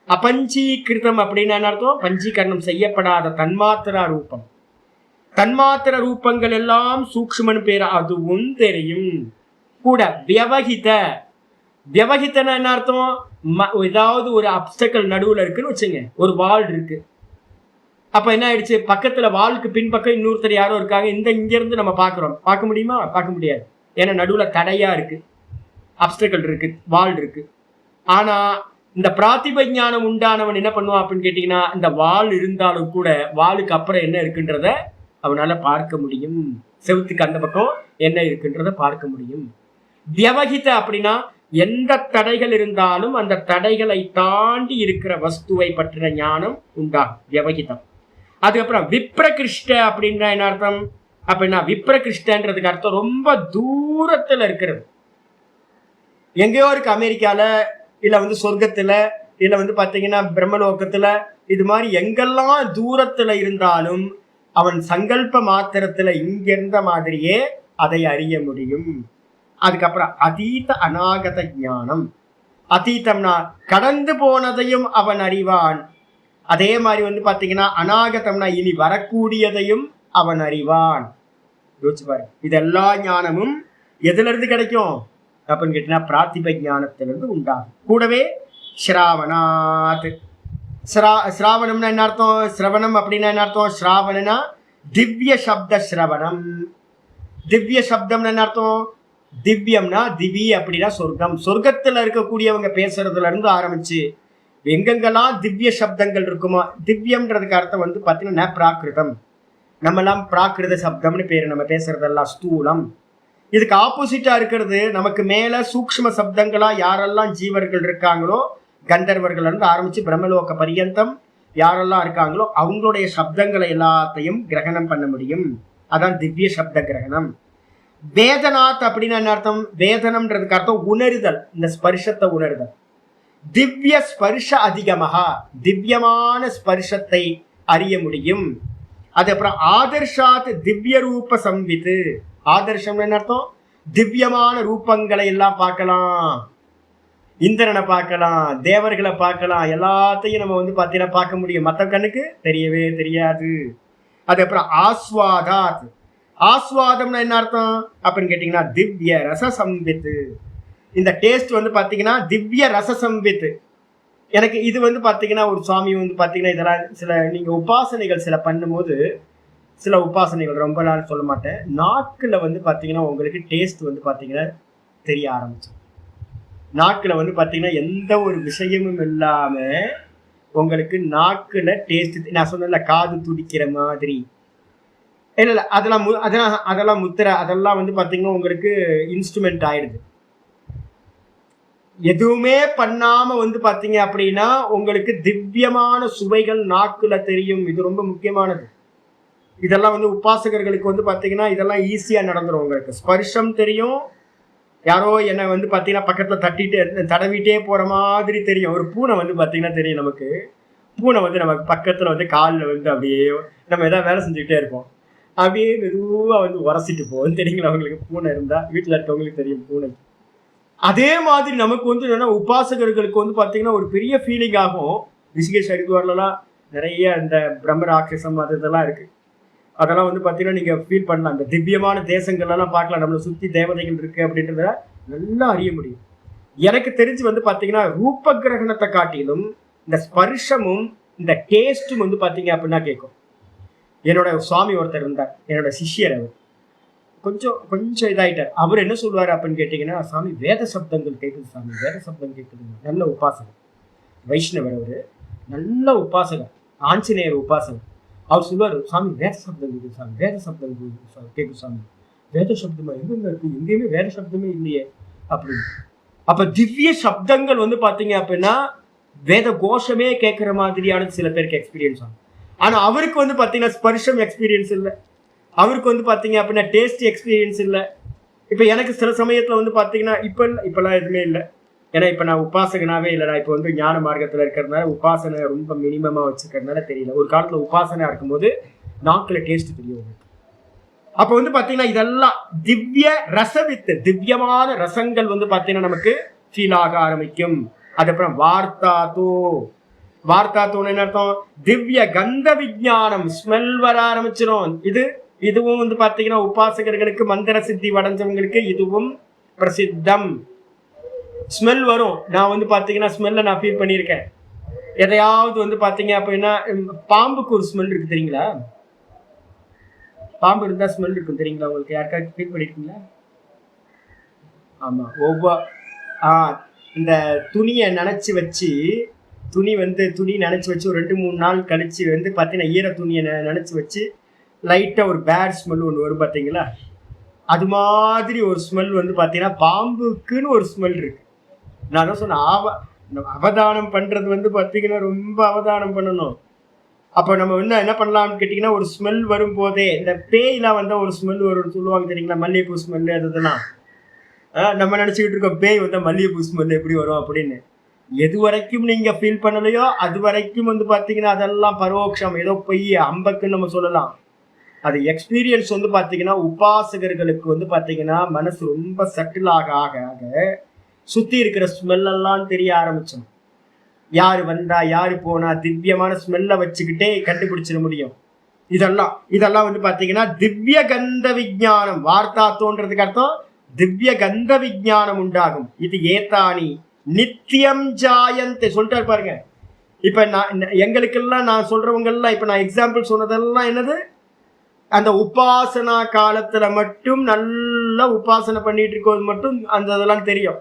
Speaker 1: அபஞ்சீகிருதம் அப்படின்னு என்ன அர்த்தம்? பஞ்சீகரணம் செய்யப்படாத தன்மாத்திரா ரூபம். தன்மாத்திர ரூபங்கள் எல்லாம் சூக்ஷ்மன்னு பேர், அதுவும் தெரியும் கூட. வியவகித, வியவகித்தன என்ன அர்த்தம்? ஏதாவது ஒரு அப்டக்கல் நடுவுல இருக்குன்னு வச்சுங்க, ஒரு வால் இருக்கு. அப்ப என்ன ஆயிடுச்சு? பக்கத்துல வாளுக்கு பின்பக்கம் இன்னொருத்தர் யாரோ இருக்காங்க. இங்க இருந்து நம்ம பாக்குறோம், பார்க்க முடியுமா? பார்க்க முடியாது. ஏன்னா நடுவுல தடையா இருக்கு, அப்டக்கல் இருக்கு, வால் இருக்கு. ஆனா இந்த பிராத்திப ஞானம் உண்டானவன் என்ன பண்ணுவான் அப்படின்னு கேட்டீங்கன்னா, இந்த வால் இருந்தாலும் கூட வாளுக்கு அப்புறம் என்ன இருக்குன்றத அவனால பார்க்க முடியும். செவுத்துக்கு அந்த பக்கம் என்ன இருக்குன்றத பார்க்க முடியும். வியவகித அப்படின்னா எந்த தடைகள் இருந்தாலும் அந்த தடைகளை தாண்டி இருக்கிற வஸ்துவை பற்றின ஞானம் உண்டாகும், வியவகிதம். அதுக்கப்புறம் விப்ரகிருஷ்ட அப்படின்னா என்ன அர்த்தம்? அப்படின்னா விப்ரகிருஷ்டன்றதுக்கு அர்த்தம் ரொம்ப தூரத்துல இருக்கிறது. எங்கேயோ இருக்கு, அமெரிக்கால, இல்ல வந்து சொர்க்கத்துல, இல்ல வந்து பாத்தீங்கன்னா பிரம்மலோகத்துல, இது மாதிரி எங்கெல்லாம் தூரத்துல இருந்தாலும் அவன் சங்கல்ப மாத்திரத்துல இங்க இருந்த மாதிரியே அதை அறிய முடியும். அதுக்கப்புறம் அதீத அநாகத ஞானம். அதீதம்னா கடந்து போனதையும் அவன் அறிவான். அதே மாதிரி வந்து பாத்தீங்கன்னா அநாகதம்னா இனி வரக்கூடியதையும் அவன் அறிவான். யோசிச்சு பாரு, இதெல்லா ஞானமும் எதுல இருந்து கிடைக்கும் அப்படின்னு கேட்டீங்கன்னா பிராத்திப ஞானத்திலிருந்து உண்டாகும். கூடவே ஸ்ராவணாத். ஸ்ராவணம்னா என்ன அர்த்தம்? சிரவணம் அப்படின்னா என்ன அர்த்தம்? ஸ்ராவணனா திவ்ய சப்த ஸ்ரவணம். திவ்ய சப்தம்னு என்ன அர்த்தம்? திவ்யம்னா திவி அப்படின்னா சொர்க்கம். சொர்க்கத்துல இருக்கக்கூடியவங்க பேசுறதுல இருந்து ஆரம்பிச்சு எங்கெங்கெல்லாம் திவ்ய சப்தங்கள் இருக்குமோ, திவ்யம்ன்றதுக்கு அர்த்தம் வந்து பார்த்தீங்கன்னா பிராகிருதம். நம்மெல்லாம் பிராகிருத சப்தம்னு பேரு, நம்ம பேசுறதெல்லாம் ஸ்தூலம். இதுக்கு ஆப்போசிட்டா இருக்கிறது நமக்கு மேல சூக்ஷ்ம சப்தங்களா யாரெல்லாம் ஜீவர்கள் இருக்காங்களோ, கந்தர்வர்கள் இருந்து ஆரம்பிச்சு பிரம்மலோக பரியந்தம் யாரெல்லாம் இருக்காங்களோ அவங்களுடைய சப்தங்களை எல்லாத்தையும் கிரகணம் பண்ண முடியும். அதான் திவ்ய சப்த கிரகணம். வேதனாத் அப்படின்னு என்ன அர்த்தம்? வேதனம்ன்றதுக்கு அர்த்தம் உணர்தல், இந்த ஸ்பர்ஷத்தை உணர்தல். திவ்ய ஸ்பர்ஷ அதிகமகா, திவ்யமான ஸ்பர்ஷத்தை அறிய முடியும். அதுக்கப்புறம் ஆதர்ஷாத் திவ்ய ரூப சம்வித்து. ஆதர்ஷம் என்ன அர்த்தம்? திவ்யமான ரூபங்களை எல்லாம் பார்க்கலாம். இந்திரனை பார்க்கலாம், தேவர்களை பார்க்கலாம், எல்லாத்தையும் நம்ம வந்து பார்த்தீங்கன்னா பார்க்க முடியும். மற்ற கண்ணுக்கு தெரியவே தெரியாது. அதுக்கப்புறம் ஆஸ்வாதாத். ஆஸ்வாதம்னா என்ன அர்த்தம் அப்படின்னு கேட்டீங்கன்னா திவ்ய ரச சம்வித்து. இந்த டேஸ்ட் வந்து பார்த்தீங்கன்னா திவ்ய ரச சம்வித்து. எனக்கு இது வந்து பார்த்தீங்கன்னா ஒரு சுவாமி வந்து பார்த்தீங்கன்னா இதெல்லாம் சில நீங்கள் உபாசனைகள் சில பண்ணும்போது சில உபாசனைகள் ரொம்ப நாள் சொல்ல மாட்டேன். நாக்குல வந்து பாத்தீங்கன்னா உங்களுக்கு டேஸ்ட் வந்து பாத்தீங்கன்னா தெரிய ஆரம்பிச்சு. நாக்குல வந்து பாத்தீங்கன்னா எந்த ஒரு விஷயமும் இல்லாம உங்களுக்கு நாக்குல டேஸ்ட், நான் சொன்னேன்ல காது துடிக்கிற மாதிரி, இல்ல அதெல்லாம் முத்திரை, அதெல்லாம் வந்து பாத்தீங்கன்னா உங்களுக்கு இன்ஸ்ட்ருமெண்ட் ஆயிடுது. எதுவுமே பண்ணாம வந்து பாத்தீங்க அப்படின்னா உங்களுக்கு திவ்யமான சுவைகள் நாக்குல தெரியும். இது ரொம்ப முக்கியமானது. இதெல்லாம் வந்து உபாசகர்களுக்கு வந்து பாத்தீங்கன்னா இதெல்லாம் ஈஸியா நடந்துரும். உங்களுக்கு ஸ்பர்ஷம் தெரியும். யாரோ என்னை வந்து பாத்தீங்கன்னா பக்கத்துல தட்டிட்டு தடவிட்டே போற மாதிரி தெரியும். ஒரு பூனை வந்து பாத்தீங்கன்னா தெரியும் நமக்கு. பூனை வந்து நமக்கு பக்கத்துல வந்து காலில் வந்து அப்படியே நம்ம ஏதாவது வேலை செஞ்சுக்கிட்டே இருப்போம். அப்படியே மெதுவா வந்து உரசிட்டு போவோம். தெரியுங்களா அவங்களுக்கு? பூனை இருந்தா வீட்டுல இருக்கவங்களுக்கு தெரியும் பூனை. அதே மாதிரி நமக்கு வந்து என்னன்னா உபாசகர்களுக்கு வந்து பாத்தீங்கன்னா ஒரு பெரிய ஃபீலிங் ஆகும். ரிஷிகேஷ் ஹரித்வார்லாம் நிறைய இந்த பிரம்ம ராட்சசம் அது இதெல்லாம் இருக்கு. அதெல்லாம் வந்து பாத்தீங்கன்னா நீங்க ஃபீல் பண்ணலாம். இந்த திவ்யமான தேசங்கள்லாம் பார்க்கலாம். நம்மளை சுத்தி தேவதைகள் இருக்கு அப்படின்றத நல்லா அறிய முடியும். எனக்கு தெரிஞ்சு வந்து பாத்தீங்கன்னா ரூப கிரகணத்தை காட்டிலும் இந்த ஸ்பர்ஷமும் இந்த டேஸ்டும் வந்து பாத்தீங்க அப்படின்னா கேட்கும். என்னோட சுவாமி ஒருத்தர் இருந்தார், என்னோட சிஷ்யர். அவர் கொஞ்சம் இதாயிட்டார். அவர் என்ன சொல்லுவாரு அப்படின்னு கேட்டீங்கன்னா, சாமி வேத சப்தங்கள் கேட்குது, சாமி வேத சப்தம் கேட்குதுங்க. நல்ல உபாசகர், வைஷ்ணவர். அவரு நல்ல உபாசகர், ஆஞ்சநேயர் உபாசகர். அவர் சொல்லுவாரு, சாமி வேத சப்தம் கேட்குது சாமி, வேத சப்தம் கேட்குது சாமி. வேத சப்தமா எங்க இருக்கு? எங்கேயுமே வேத சப்தமே இல்லையே அப்படின்னு. அப்ப திவ்ய சப்தங்கள் வந்து பாத்தீங்க அப்படின்னா வேத கோஷமே கேட்கிற மாதிரியான சில பேருக்கு எக்ஸ்பீரியன்ஸ் ஆகும். ஆனா அவருக்கு வந்து பாத்தீங்கன்னா ஸ்பர்ஷம் எக்ஸ்பீரியன்ஸ் இல்லை. அவருக்கு வந்து பாத்தீங்க அப்படின்னா டேஸ்ட் எக்ஸ்பீரியன்ஸ் இல்லை. இப்ப எனக்கு சில சமயத்துல வந்து பாத்தீங்கன்னா இப்பெல்லாம் எதுவுமே இல்லை. ஏன்னா இப்ப நான் உபாசகனாவே இல்லை. நான் இப்ப வந்து ஞான மார்க்கத்துல இருக்கிறதுனால உபாசனை ரொம்ப மினிமமா வச்சுக்கிறதுனால தெரியல. ஒரு காலத்துல உபாசனை இருக்கும்போது நாக்குல டேஸ்ட் தெரியும். அப்ப வந்து பாத்தீங்கன்னா இதெல்லாம் திவ்ய ரசவித்து, திவ்யமான ரசங்கள் வந்து பாத்தீங்கன்னா நமக்கு ஃபீல் ஆக ஆரம்பிக்கும். அதுக்கப்புறம் வார்த்தாத்தோன்னு என்ன அர்த்தம்? திவ்ய கந்த விஞ்ஞானம், ஸ்மெல் வர ஆரம்பிச்சிடும். இதுவும் வந்து பாத்தீங்கன்னா உபாசகர்களுக்கு மந்திர சித்தி அடைஞ்சவங்களுக்கு இதுவும் பிரசித்தம். ஸ்மெல் வரும். நான் வந்து பாத்தீங்கன்னா ஸ்மெல்ல நான் ஃபீல் பண்ணியிருக்கேன். எதையாவது வந்து பாத்தீங்க அப்படின்னா பாம்புக்கு ஒரு ஸ்மெல் இருக்கு தெரியுங்களா? பாம்பு இருந்தா ஸ்மெல் இருக்கும் தெரியுங்களா உங்களுக்கு? யாருக்காவது ஃபீல் பண்ணிருக்கீங்களா? ஆமா, இந்த துணியை நினைச்சு வச்சு துணி நினைச்சு வச்சு ஒரு 2-3 நாள் கழிச்சு வந்து பாத்தீங்கன்னா ஈர துணியை நினைச்சு வச்சு லைட்டா ஒரு பேட் ஸ்மெல் ஒன்று வரும் பார்த்தீங்களா? அது மாதிரி ஒரு ஸ்மெல் வந்து பாத்தீங்கன்னா பாம்புக்குன்னு ஒரு ஸ்மெல் இருக்கு. நான் தான் சொன்னேன், அவதானம் பண்றது வந்து பாத்தீங்கன்னா ரொம்ப அவதானம் பண்ணணும். அப்போ நம்ம என்ன பண்ணலாம்னு கேட்டிங்கன்னா, ஒரு ஸ்மெல் வரும் போதே, இந்த பேயெல்லாம் வந்தால் ஒரு ஸ்மெல் வரும்னு சொல்லுவாங்க தெரியுங்களா? மல்லிகைப்பூ ஸ்மெல்லு அதெல்லாம் நம்ம நினச்சிக்கிட்டு இருக்கோம், பேய் வந்தால் மல்லிகைப்பூ ஸ்மெல் எப்படி வரும் அப்படின்னு. எது வரைக்கும் நீங்கள் ஃபீல் பண்ணலையோ அது வரைக்கும் வந்து பார்த்தீங்கன்னா அதெல்லாம் பரோட்சம், ஏதோ பொய் அம்பக்குன்னு நம்ம சொல்லலாம். அது எக்ஸ்பீரியன்ஸ் வந்து பார்த்தீங்கன்னா உபாசகர்களுக்கு வந்து பார்த்தீங்கன்னா மனசு ரொம்ப சட்டில் ஆக ஆக ஆக சுற்றி இருக்கிற ஸ்மெல்லெல்லாம் தெரிய ஆரம்பிச்சோம். யாரு வந்தா யாரு போனா திவ்யமான ஸ்மெல்ல வச்சுக்கிட்டே கண்டுபிடிச்சிட முடியும். இதெல்லாம் வந்து பாத்தீங்கன்னா திவ்ய கந்த விஞ்ஞானம். வார்த்தா தோன்றதுக்கு அர்த்தம் திவ்ய கந்த விஞ்ஞானம் உண்டாகும். இது ஏதானி நித்தியம் ஜாயந்தே சொல்லிட்டாரு பாருங்க. இப்ப எங்களுக்கெல்லாம் நான் சொல்றவங்க எல்லாம் இப்ப நான் எக்ஸாம்பிள் சொன்னதெல்லாம் என்னது, அந்த உபாசனா காலத்துல மட்டும் நல்லா உபாசனை பண்ணிட்டு இருக்கோது மட்டும் அந்த இதெல்லாம் தெரியும்.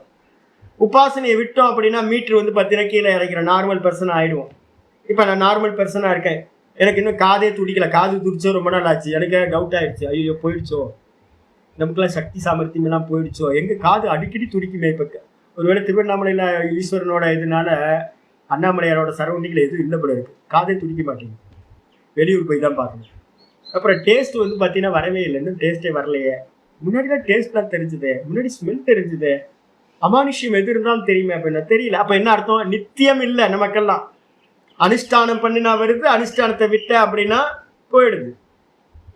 Speaker 1: உபாசனையை விட்டோம் அப்படின்னா மீட்டர் வந்து பார்த்தீங்கன்னா கீழே இறக்கிற நார்மல் பர்சன் ஆயிடுவோம். இப்போ நான் நார்மல் பர்சனாக இருக்கேன், எனக்கு இன்னும் காதே துடிக்கல. காது துடிச்சோ ரொம்ப நாள் ஆச்சு. எனக்கு டவுட் ஆயிடுச்சு, ஐயோ போயிடுச்சோ, நமக்குலாம் சக்தி சாமர்த்தியம் எல்லாம் போயிடுச்சோ. எங்க காது அடிக்கடி துடிக்குமே. இப்போ ஒருவேளை திருவண்ணாமலையில் ஈஸ்வரனோட இதனால அண்ணாமலையாரோட சரௌண்டிங்கில் எதுவும் இல்லை போல இருக்கு, காதே துடிக்க மாட்டேங்குது. வெளியூர் போய் தான் பார்க்கணும். அப்புறம் டேஸ்ட் வந்து பார்த்தீங்கன்னா வரவே இல்லை, இன்னும் டேஸ்ட்டே வரலையே. முன்னாடிலாம் டேஸ்ட்லாம் தெரிஞ்சுது, முன்னாடி ஸ்மெல் தெரிஞ்சுது, அமானுஷ்யம் எது இருந்தாலும் தெரியுமே அப்படின்னா தெரியல. அப்ப என்ன அர்த்தம்? நித்தியம் இல்லை நமக்கெல்லாம். அனுஷ்டானம் பண்ணினா வருது, அனுஷ்டானத்தை விட்ட அப்படின்னா போயிடுது.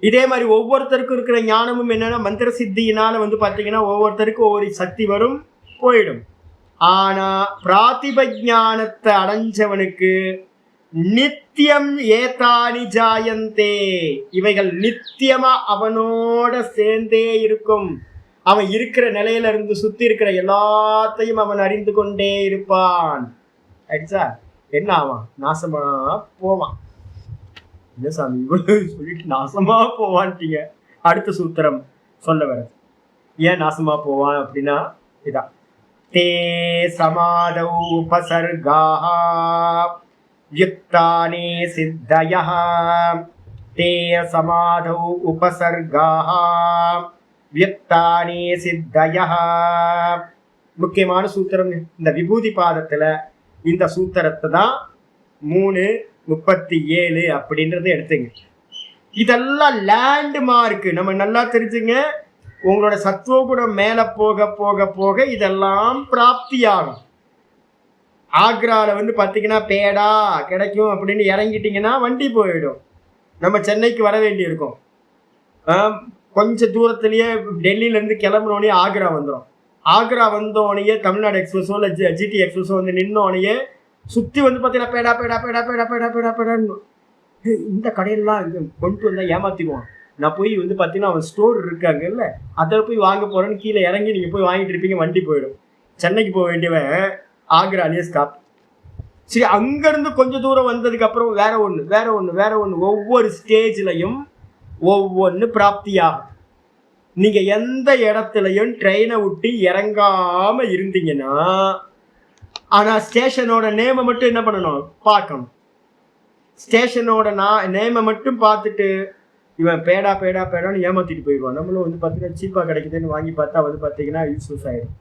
Speaker 1: இதே மாதிரி ஒவ்வொருத்தருக்கும் இருக்கிற ஞானமும் என்னன்னா மந்திர சித்தியினால வந்து பாத்தீங்கன்னா ஒவ்வொருத்தருக்கும் ஒவ்வொரு சக்தி வரும், போயிடும். ஆனா பிராத்திபஞானத்தை அடைஞ்சவனுக்கு நித்தியம் ஏதானி ஜாயந்தே, இவைகள் நித்தியமா அவனோட சேர்ந்தே இருக்கும். அவன் இருக்கிற நிலையில இருந்து சுத்தி இருக்கிற எல்லாத்தையும் அவன் அறிந்து கொண்டே இருப்பான். ஆயிடுச்சா? என்ன ஆவான்? நாசமா போவான். இல்ல சாமி இவ்வளவு சொல்லிட்டு நாசமா போவான்ட்டீங்க. அடுத்த சூத்திரம் சொல்ல வர்றது. ஏன் நாசமா போவான் அப்படின்னா இதான். தே சமாதௌ உபசர்காஹ யுக்தானே சித்தயஹ. தே சமாதௌ உபசர்காஹ யுக்தானே சித்தயஹ. முக்கியமான சூத்திரம் இந்த விபூதி பாதத்துல இந்த சூத்திரத்தை தான் 3:37 அப்படின்றத எடுத்துங்க. இதெல்லாம் லேண்ட் மார்க். நம்ம நல்லா தெரிஞ்சுங்க, உங்களோட சத்துவகுணம் மேல போக போக போக இதெல்லாம் பிராப்தி ஆகும். ஆக்ரால வந்து பாத்தீங்கன்னா பேடா கிடைக்கும் அப்படின்னு இறங்கிட்டீங்கன்னா வண்டி போயிடும். நம்ம சென்னைக்கு வர வேண்டி இருக்கும். கொஞ்ச தூரத்திலேயே டெல்லியில இருந்து கிளம்புனோடனே ஆக்ரா வந்துடும். ஆக்ரா வந்தோடனே தமிழ்நாடு எக்ஸ்பிரஸோ இல்லை ஜிடி எக்ஸ்பிரஸோ வந்து நின்னோடனே சுற்றி வந்து பார்த்தீங்கன்னா பேடா பேடா பேடா பேடா பேடா பேடா பேடான்னு இந்த கடையெல்லாம் கொண்டு வந்தால் ஏமாற்றிக்குவான். நான் போய் வந்து பார்த்தீங்கன்னா அவன் ஸ்டோர் இருக்காங்கல்ல, அதில் போய் வாங்க போகிறேன்னு கீழே இறங்கி நீங்கள் போய் வாங்கிட்டு இருப்பீங்க, வண்டி போயிடும். சென்னைக்கு போக வேண்டியவன் ஆக்ராலேயே ஸ்டாப். சரி, அங்கேருந்து கொஞ்சம் தூரம் வந்ததுக்கப்புறம் வேற ஒன்று ஒவ்வொரு ஸ்டேஜ்லையும் ஒவ்வொன்று பிராப்தியாகும். நீங்கள் எந்த இடத்துலையும் ட்ரெயினை விட்டு இறங்காமல் இருந்தீங்கன்னா, ஆனால் ஸ்டேஷனோட நேமை மட்டும் என்ன பண்ணணும், பார்க்கணும். ஸ்டேஷனோட நேமை மட்டும் பார்த்துட்டு இவன் பேடா பேடா பேடான்னு ஏமாற்றிட்டு போயிடுவான். நம்மளும் வந்து பார்த்தீங்கன்னா சீப்பாக கிடைக்குதுன்னு வாங்கி பார்த்தா வந்து பார்த்தீங்கன்னா யூஸ்லெஸ் ஆகிடும்.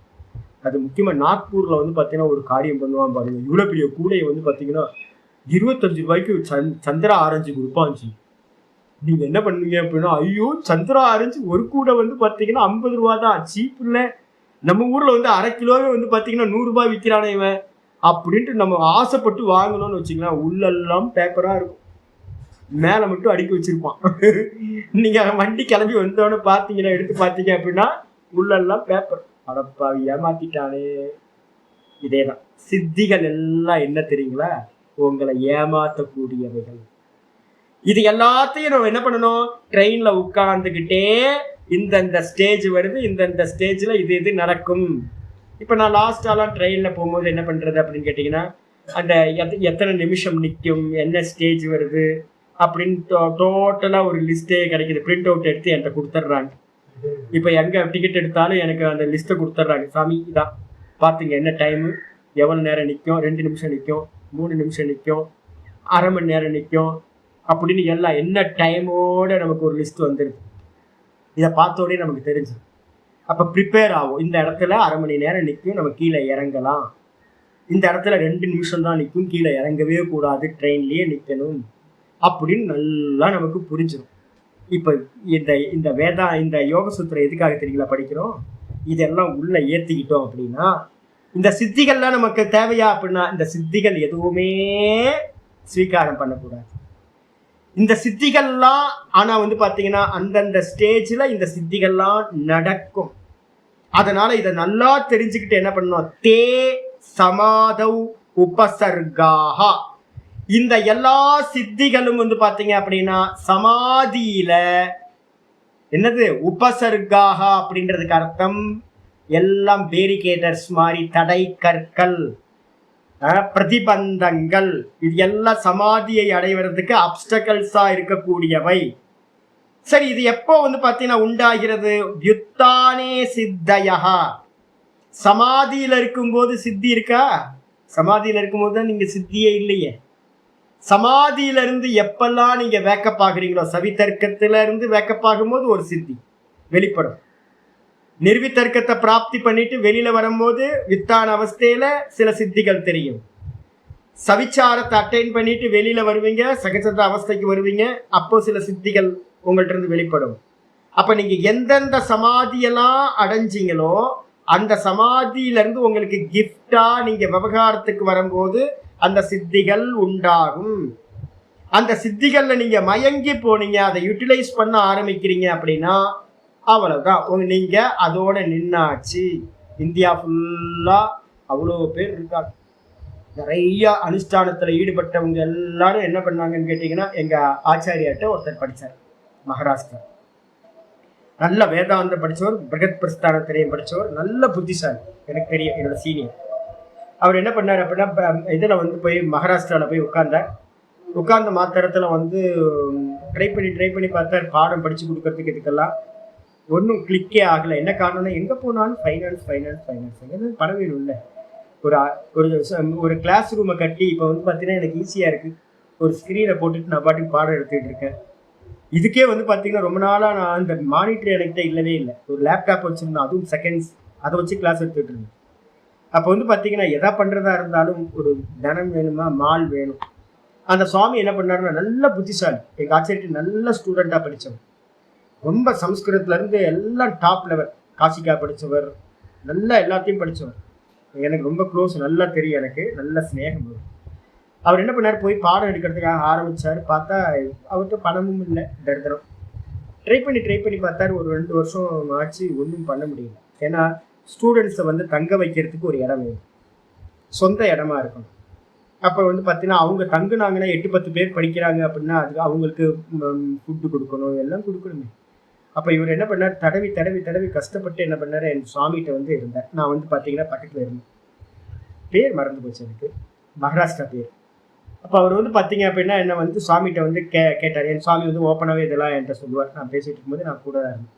Speaker 1: அது முக்கியமாக நாக்பூரில் வந்து பார்த்தீங்கன்னா ஒரு காரியம் பண்ணுவான் பாருங்க. இவ்வளோ பெரிய கூடையை வந்து பார்த்தீங்கன்னா 25 ரூபாய்க்கு சந்திரா ஆரஞ்சு கொடுப்பாச்சு. நீங்கள் என்ன பண்ணுவீங்க அப்படின்னா, ஐயோ சந்திரா ஆரஞ்சு ஒரு கூடை வந்து பார்த்தீங்கன்னா 50 ரூபா தான், சீப் இல்லை. நம்ம ஊரில் வந்து 1/2 கிலோவே வந்து பார்த்தீங்கன்னா 100 ரூபாய் விற்கிறானே இவன் அப்படின்ட்டு நம்ம ஆசைப்பட்டு வாங்கணும்னு வச்சுக்கலாம். உள்ளெல்லாம் பேப்பராக இருக்கும், மேலே மட்டும் அடுக்கி வச்சிருப்பான். நீங்கள் வண்டி கிளம்பி வந்தோன்னு பார்த்தீங்கன்னா எடுத்து பார்த்தீங்க அப்படின்னா உள்ளெல்லாம் பேப்பர். அடப்பா ஏமாத்திட்டானே. இதே தான் சித்திகள் எல்லாம் என்ன தெரியுங்களா, உங்களை ஏமாற்றக்கூடியவைகள். இது எல்லாத்தையும் நம்ம என்ன பண்ணணும், ட்ரெயின்ல உட்கார்ந்துக்கிட்டே இந்த ஸ்டேஜ் வருது, இந்த ஸ்டேஜில் இது நடக்கும். இப்போ நான் லாஸ்டாலாம் ட்ரெயினில் போகும்போது என்ன பண்ணுறது அப்படின்னு கேட்டிங்கன்னா, அந்த எத்தனை நிமிஷம் நிற்கும், என்ன ஸ்டேஜ் வருது அப்படின்னு டோட்டலாக ஒரு லிஸ்ட்டே கிடைக்கிது. பிரிண்ட் அவுட் எடுத்து என்கிட்ட கொடுத்துட்றாங்க. இப்போ எங்கே டிக்கெட் எடுத்தாலும் எனக்கு அந்த லிஸ்ட்டை கொடுத்துட்றாங்க. சாமி இதான் பார்த்துங்க, என்ன டைமு, எவ்வளோ நேரம் நிற்கும், 2 நிமிஷம் நிற்கும், 3 நிமிஷம் நிற்கும், அரை மணி நேரம் நிற்கும் அப்படின்னு எல்லாம் என்ன டைமோடு நமக்கு ஒரு லிஸ்ட் வந்துடுது. இதை பார்த்தோடனே நமக்கு தெரிஞ்சு அப்போ ப்ரிப்பேர் ஆகும். இந்த இடத்துல அரை மணி நேரம் நிற்கும், நம்ம கீழே இறங்கலாம். இந்த இடத்துல 2 நிமிஷம் தான் நிற்கும், கீழே இறங்கவே கூடாது, ட்ரெயின்லேயே நிற்கணும் அப்படின்னு நல்லா நமக்கு புரிஞ்சிடும். இப்போ இந்த யோக சூத்திரம் எதுக்காக தெரியுங்களா படிக்கிறோம், இதெல்லாம் உள்ள ஏற்றிக்கிட்டோம் அப்படின்னா இந்த சித்திகள்லாம் நமக்கு தேவையா அப்படின்னா, இந்த சித்திகள் எதுவுமே ஸ்வீகாரம் பண்ணக்கூடாது. இந்த சித்திகள்லாம் ஆனா வந்து பாத்தீங்கன்னா அந்தந்த ஸ்டேஜ்ல இந்த சித்திகள்லாம் நடக்கும். அதனால இதை நல்லா தெரிஞ்சுக்கிட்டு என்ன பண்ணணும், தே சமாதௌ உபசர்காஹா. இந்த எல்லா சித்திகளும் வந்து பாத்தீங்க அப்படின்னா சமாதியில என்னது உபசர்காஹா அப்படின்றதுக்கு அர்த்தம் எல்லாம் பேரிகேட்டர்ஸ் மாதிரி, தடை கற்கள், பிரதிபந்தங்கள், இது எல்லாம் சமாதியை அடைவதற்கு அப்டக்கல்ஸா இருக்கக்கூடியவை. சரி, இது எப்போ வந்து பாத்தீங்கன்னா உண்டாகிறது, வியுத்தானே சித்தயா. சமாதியில இருக்கும்போது சித்தி இருக்கா, சமாதியில இருக்கும்போது தான் நீங்க சித்தியே இல்லையே. சமாதியில இருந்து எப்பெல்லாம் நீங்க வேக்கப் ஆகுறீங்களோ, சவிதர்க்கத்துல இருந்து வேக்கப் ஆகும்போது ஒரு சித்தி வெளிப்படும். நிர்வித்தர்க்கத்தை பிராப்தி பண்ணிட்டு வெளியில வரும்போது வித்தான அவஸ்தையில சில சித்திகள் தெரியும். சவிச்சாரத்தை அட்டைன் பண்ணிட்டு வெளியில வருவீங்க, சகஜத அவஸ்தைக்கு வருவீங்க, அப்போ சில சித்திகள் உங்கள்ட்ட இருந்து வெளிப்படும். அப்ப நீங்க எந்தெந்த சமாதியெல்லாம் அடைஞ்சிங்களோ அந்த சமாதியில இருந்து உங்களுக்கு கிஃப்டா நீங்க விவகாரத்துக்கு வரும்போது அந்த சித்திகள் உண்டாகும். அந்த சித்திகள்ல நீங்க மயங்கி போனீங்க, அதை யூட்டிலைஸ் பண்ண ஆரம்பிக்கிறீங்க அப்படின்னா அவ்வளவுதான், நீங்க அதோட நின்னாச்சு. இந்தியா ஃபுல்லா அவ்வளோ பேர் இருக்காங்க. நிறைய அனுஷ்டானத்துல ஈடுபட்டவங்க எல்லாரும் என்ன பண்ணாங்கன்னு கேட்டீங்கன்னா, எங்க ஆச்சாரியாட்ட ஒருத்தர் படிச்சார், மகாராஷ்டிரா. நல்ல வேதாந்தம் படிச்சவர், பிரகத் பிரஸ்தானத்திலையும் படிச்சவர், நல்ல புத்திசாலி, எனக்கு தெரியும், என்னோட சீனியர். அவர் என்ன பண்ணார் அப்படின்னா, இதுல வந்து போய் மகாராஷ்டிராவில் போய் உட்கார்ந்தார். உட்கார்ந்த மாத்திரத்துல வந்து ட்ரை பண்ணி பார்த்தாரு. பாடம் படிச்சு கொடுக்கறதுக்கு இதுக்கெல்லாம் ஒன்றும் கிளிக்கே ஆகலை. என்ன காரணம்னா எங்கே போனாலும் ஃபைனான்ஸ் ஃபைனான்ஸ் ஃபைனான்ஸ் எங்கே பணம் வேணும்ல. ஒரு ஒரு ஒரு கிளாஸ் ரூமை கட்டி இப்போ வந்து பார்த்தீங்கன்னா எனக்கு ஈஸியாக இருக்குது. ஒரு ஸ்க்ரீனை போட்டுட்டு நான் பாட்டுக்கு பாடம் எடுத்துகிட்டு இருக்கேன். இதுக்கே வந்து பார்த்தீங்கன்னா ரொம்ப நாளாக நான் அந்த மானிட்டர் என்கிட்ட இல்லவே இல்லை. ஒரு லேப்டாப் வச்சுருந்தேன், அதுவும் செகண்ட்ஸ், அதை வச்சு கிளாஸ் எடுத்துகிட்டு இருந்தேன். அப்போ வந்து பார்த்தீங்கன்னா எதா பண்ணுறதா இருந்தாலும் ஒரு தனம் வேணுமா, மால் வேணும். அந்த சுவாமி என்ன பண்ணாருன்னா நல்ல புத்திசாலி, எங்கள் ஆச்சரியத்துக்கு நல்ல ஸ்டூடெண்ட்டாக படித்தவர், ரொம்ப சம்ஸ்கிருதத்துலேருந்து எல்லாம் டாப் லெவல், காசிக்கா படித்தவர், நல்லா எல்லாத்தையும் படித்தவர். எனக்கு ரொம்ப க்ளோஸ், நல்லா தெரியும், எனக்கு நல்ல ஸ்நேகம் வரும். அவர் என்ன பண்ணார், போய் பாடம் எடுக்கிறதுக்காக ஆரம்பித்தார். பார்த்தா அவர்கிட்ட பணமும் இல்லை, தரித்திரம். ட்ரை பண்ணி பார்த்தாரு. ஒரு 2 வருஷம் ஆச்சு, ஒன்றும் பண்ண முடியல. ஏன்னா ஸ்டூடெண்ட்ஸை வந்து தங்க வைக்கிறதுக்கு ஒரு இடம் வேணும், சொந்த இடமா இருக்கணும். அப்போ வந்து பார்த்தீங்கன்னா அவங்க தங்குனாங்கன்னா 8-10 பேர் படிக்கிறாங்க அப்படின்னா அதுக்கு அவங்களுக்கு ஃபுட்டு கொடுக்கணும், எல்லாம் கொடுக்கணுமே. அப்போ இவர் என்ன பண்ணார், தடவி கஷ்டப்பட்டு என்ன பண்ணார், என் சுவாமிகிட்ட வந்து இருந்தேன். நான் வந்து பார்த்தீங்கன்னா பக்கத்தில் இருந்தேன். பேர் மறந்து போச்சு எனக்கு, மகாராஷ்டிரா பேர். அப்போ அவர் வந்து பார்த்தீங்க அப்படின்னா என்னை வந்து சுவாமிகிட்ட வந்து கேட்டார். என் சுவாமி வந்து ஓப்பனாகவே இதெல்லாம் என்கிட்ட சொல்லுவார். நான் பேசிகிட்டு இருக்கும்போது நான் கூட இருந்தேன்.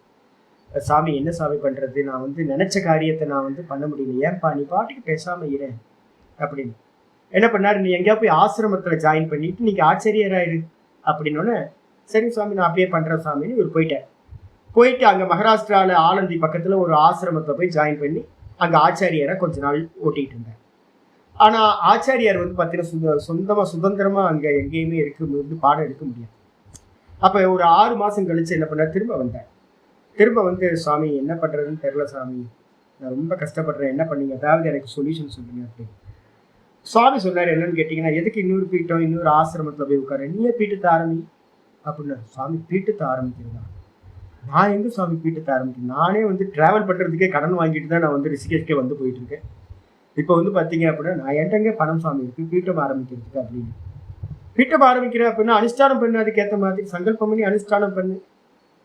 Speaker 1: சாமி என்ன சாமி பண்ணுறது, நான் வந்து நினச்ச காரியத்தை நான் வந்து பண்ண முடியல, ஏன்பா நீ பாட்டுக்கு பேசாமல் இருறேன் அப்படின்னு. என்ன பண்ணார், நீ எங்கேயா போய் ஆசிரமத்தில் ஜாயின் பண்ணிட்டு நீங்கள் ஆச்சரியராயிரு அப்படின்னோடனே, சரி சுவாமி நான் அப்படியே பண்ணுறேன் சாமின்னு இவர் போயிட்டு அங்கே மகாராஷ்டிராவில் ஆலந்தி பக்கத்தில் ஒரு ஆசிரமத்தில் போய் ஜாயின் பண்ணி அங்கே ஆச்சாரியரை கொஞ்ச நாள் ஓட்டிகிட்டு இருந்தேன். ஆனால் ஆச்சாரியார் வந்து பார்த்தீங்கன்னா சுதந்திரமாக அங்கே எங்கேயுமே வந்து பாடம் எடுக்க முடியாது. அப்போ ஒரு 6 மாதம் கழிச்சு என்ன பண்ணார், திரும்ப வந்து சுவாமி என்ன பண்ணுறதுன்னு தெரில சாமி, நான் ரொம்ப கஷ்டப்படுறேன், என்ன பண்ணீங்க, அதாவது எனக்கு சொல்யூஷன் சொல்லுங்க அப்படின்னு. சுவாமி சொன்னார், என்னன்னு கேட்டிங்கன்னா, எதுக்கு இன்னொரு பீட்டம், இன்னொரு ஆசிரமத்தில் போய் உட்கார, நீயே பீட்டத்தை ஆரம்பி அப்படின்னா. சுவாமி பீட்டத்தை ஆரம்பிக்கிறதா, நான் எங்கே சுவாமி பீட்டத்தை ஆரம்பிக்கிறேன், நானே வந்து ட்ராவல் பண்ணுறதுக்கே கடன் வாங்கிட்டு தான் நான் வந்து ரிஷிகேஷ்கே வந்து போயிட்டு இருக்கேன். இப்போ வந்து பார்த்தீங்க அப்படின்னா நான் என்கிட்ட பணம் சுவாமி இருக்குது பீட்டம் ஆரம்பிக்கிறதுக்கு அப்படின்னு. பீட்டம் ஆரம்பிக்கிறேன் அப்படின்னா அனுஷ்டானம் பண்ணு, அதுக்கேற்ற மாதிரி சங்கல்பம் பண்ணி அனுஷ்டானம் பண்ணு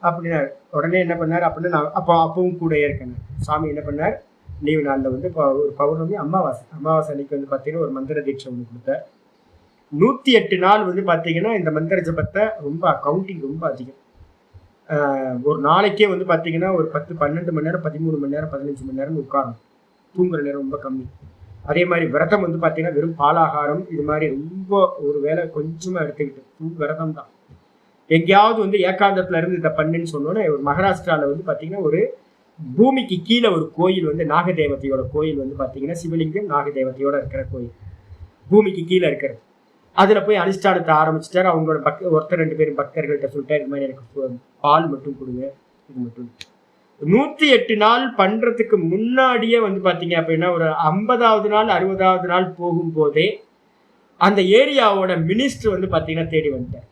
Speaker 1: அப்படின்னாரு. உடனே என்ன பண்ணார் அப்படின்னு நான் அப்பவும் கூட இருக்கேன். சாமி என்ன பண்ணார், லீவு நாளில் வந்து ஒரு பௌர்ணமி அமாவாசை அன்னைக்கு வந்து பார்த்தீங்கன்னா ஒரு மந்திர தீட்சை ஒன்று கொடுத்தார். 108 நாள் வந்து பார்த்தீங்கன்னா இந்த மந்திர ஜபத்தை ரொம்ப கவுண்டிங் ரொம்ப அதிகம். ஒரு நாளைக்கே வந்து பார்த்தீங்கன்னா ஒரு 10-12 மணி நேரம், 13 மணி நேரம், 15 மணி நேரம் உட்காரணும். தூங்குற நேரம் ரொம்ப கம்மி. அதே மாதிரி விரதம் வந்து பார்த்தீங்கன்னா வெறும் பாலாகாரம் இது மாதிரி ரொம்ப ஒரு வேலை கொஞ்சமாக எடுத்துக்கிட்டு விரதம் தான். எங்கேயாவது வந்து ஏகாந்தத்துல இருந்து இதை பண்ணுன்னு சொன்னோன்னே, ஒரு மகாராஷ்டிராவில் வந்து பார்த்தீங்கன்னா ஒரு பூமிக்கு கீழே ஒரு கோயில் வந்து நாகதேவதையோட கோயில் வந்து பார்த்தீங்கன்னா சிவலிங்கம் நாகதேவதையோட இருக்கிற கோயில் பூமிக்கு கீழே இருக்கிறது. அதில் போய் அனுஷ்டானத்தை ஆரம்பிச்சிட்டார். அவங்களோட ஒருத்தர் 2 பேரும் பக்தர்கள்ட்ட சொல்லிட்டார், இது மாதிரி எனக்கு பால் மட்டும் கொடுங்க, இது மட்டும். 108 நாள் பண்றதுக்கு முன்னாடியே வந்து பார்த்தீங்க அப்படின்னா ஒரு 50வது நாள் 60வது நாள் போகும்போதே அந்த ஏரியாவோட மினிஸ்டர் வந்து பார்த்தீங்கன்னா தேடி வந்துட்டார்.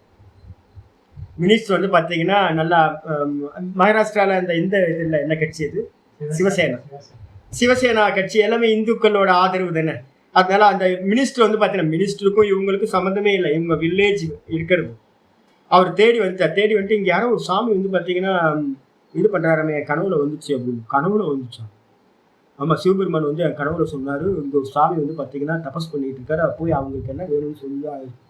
Speaker 1: மினிஸ்டர் வந்து பார்த்தீங்கன்னா நல்லா மகாராஷ்டிராவில் அந்த இந்த இதில் என்ன கட்சி அது, சிவசேனா கட்சி, எல்லாமே இந்துக்களோட ஆதரவு தானே. அதனால அந்த மினிஸ்டர் வந்து பார்த்தீங்கன்னா மினிஸ்டருக்கும் இவங்களுக்கும் சம்மந்தமே இல்லை, இவங்க வில்லேஜ் இருக்கிறது. அவர் தேடி வந்துட்டு இங்கே யாரோ ஒரு சாமி வந்து பார்த்தீங்கன்னா இது பண்ணுறாருமே, கனவுல வந்துச்சு அப்படின்னு. கனவுல வந்துச்சா? ஆமாம், சிவபெருமான் வந்து என் கனவுல சொன்னார், இந்த ஒரு சாமி வந்து பார்த்தீங்கன்னா தபஸ் பண்ணிட்டு இருக்காரு, போய் அவங்களுக்கு என்ன வேணும்னு சொல்லி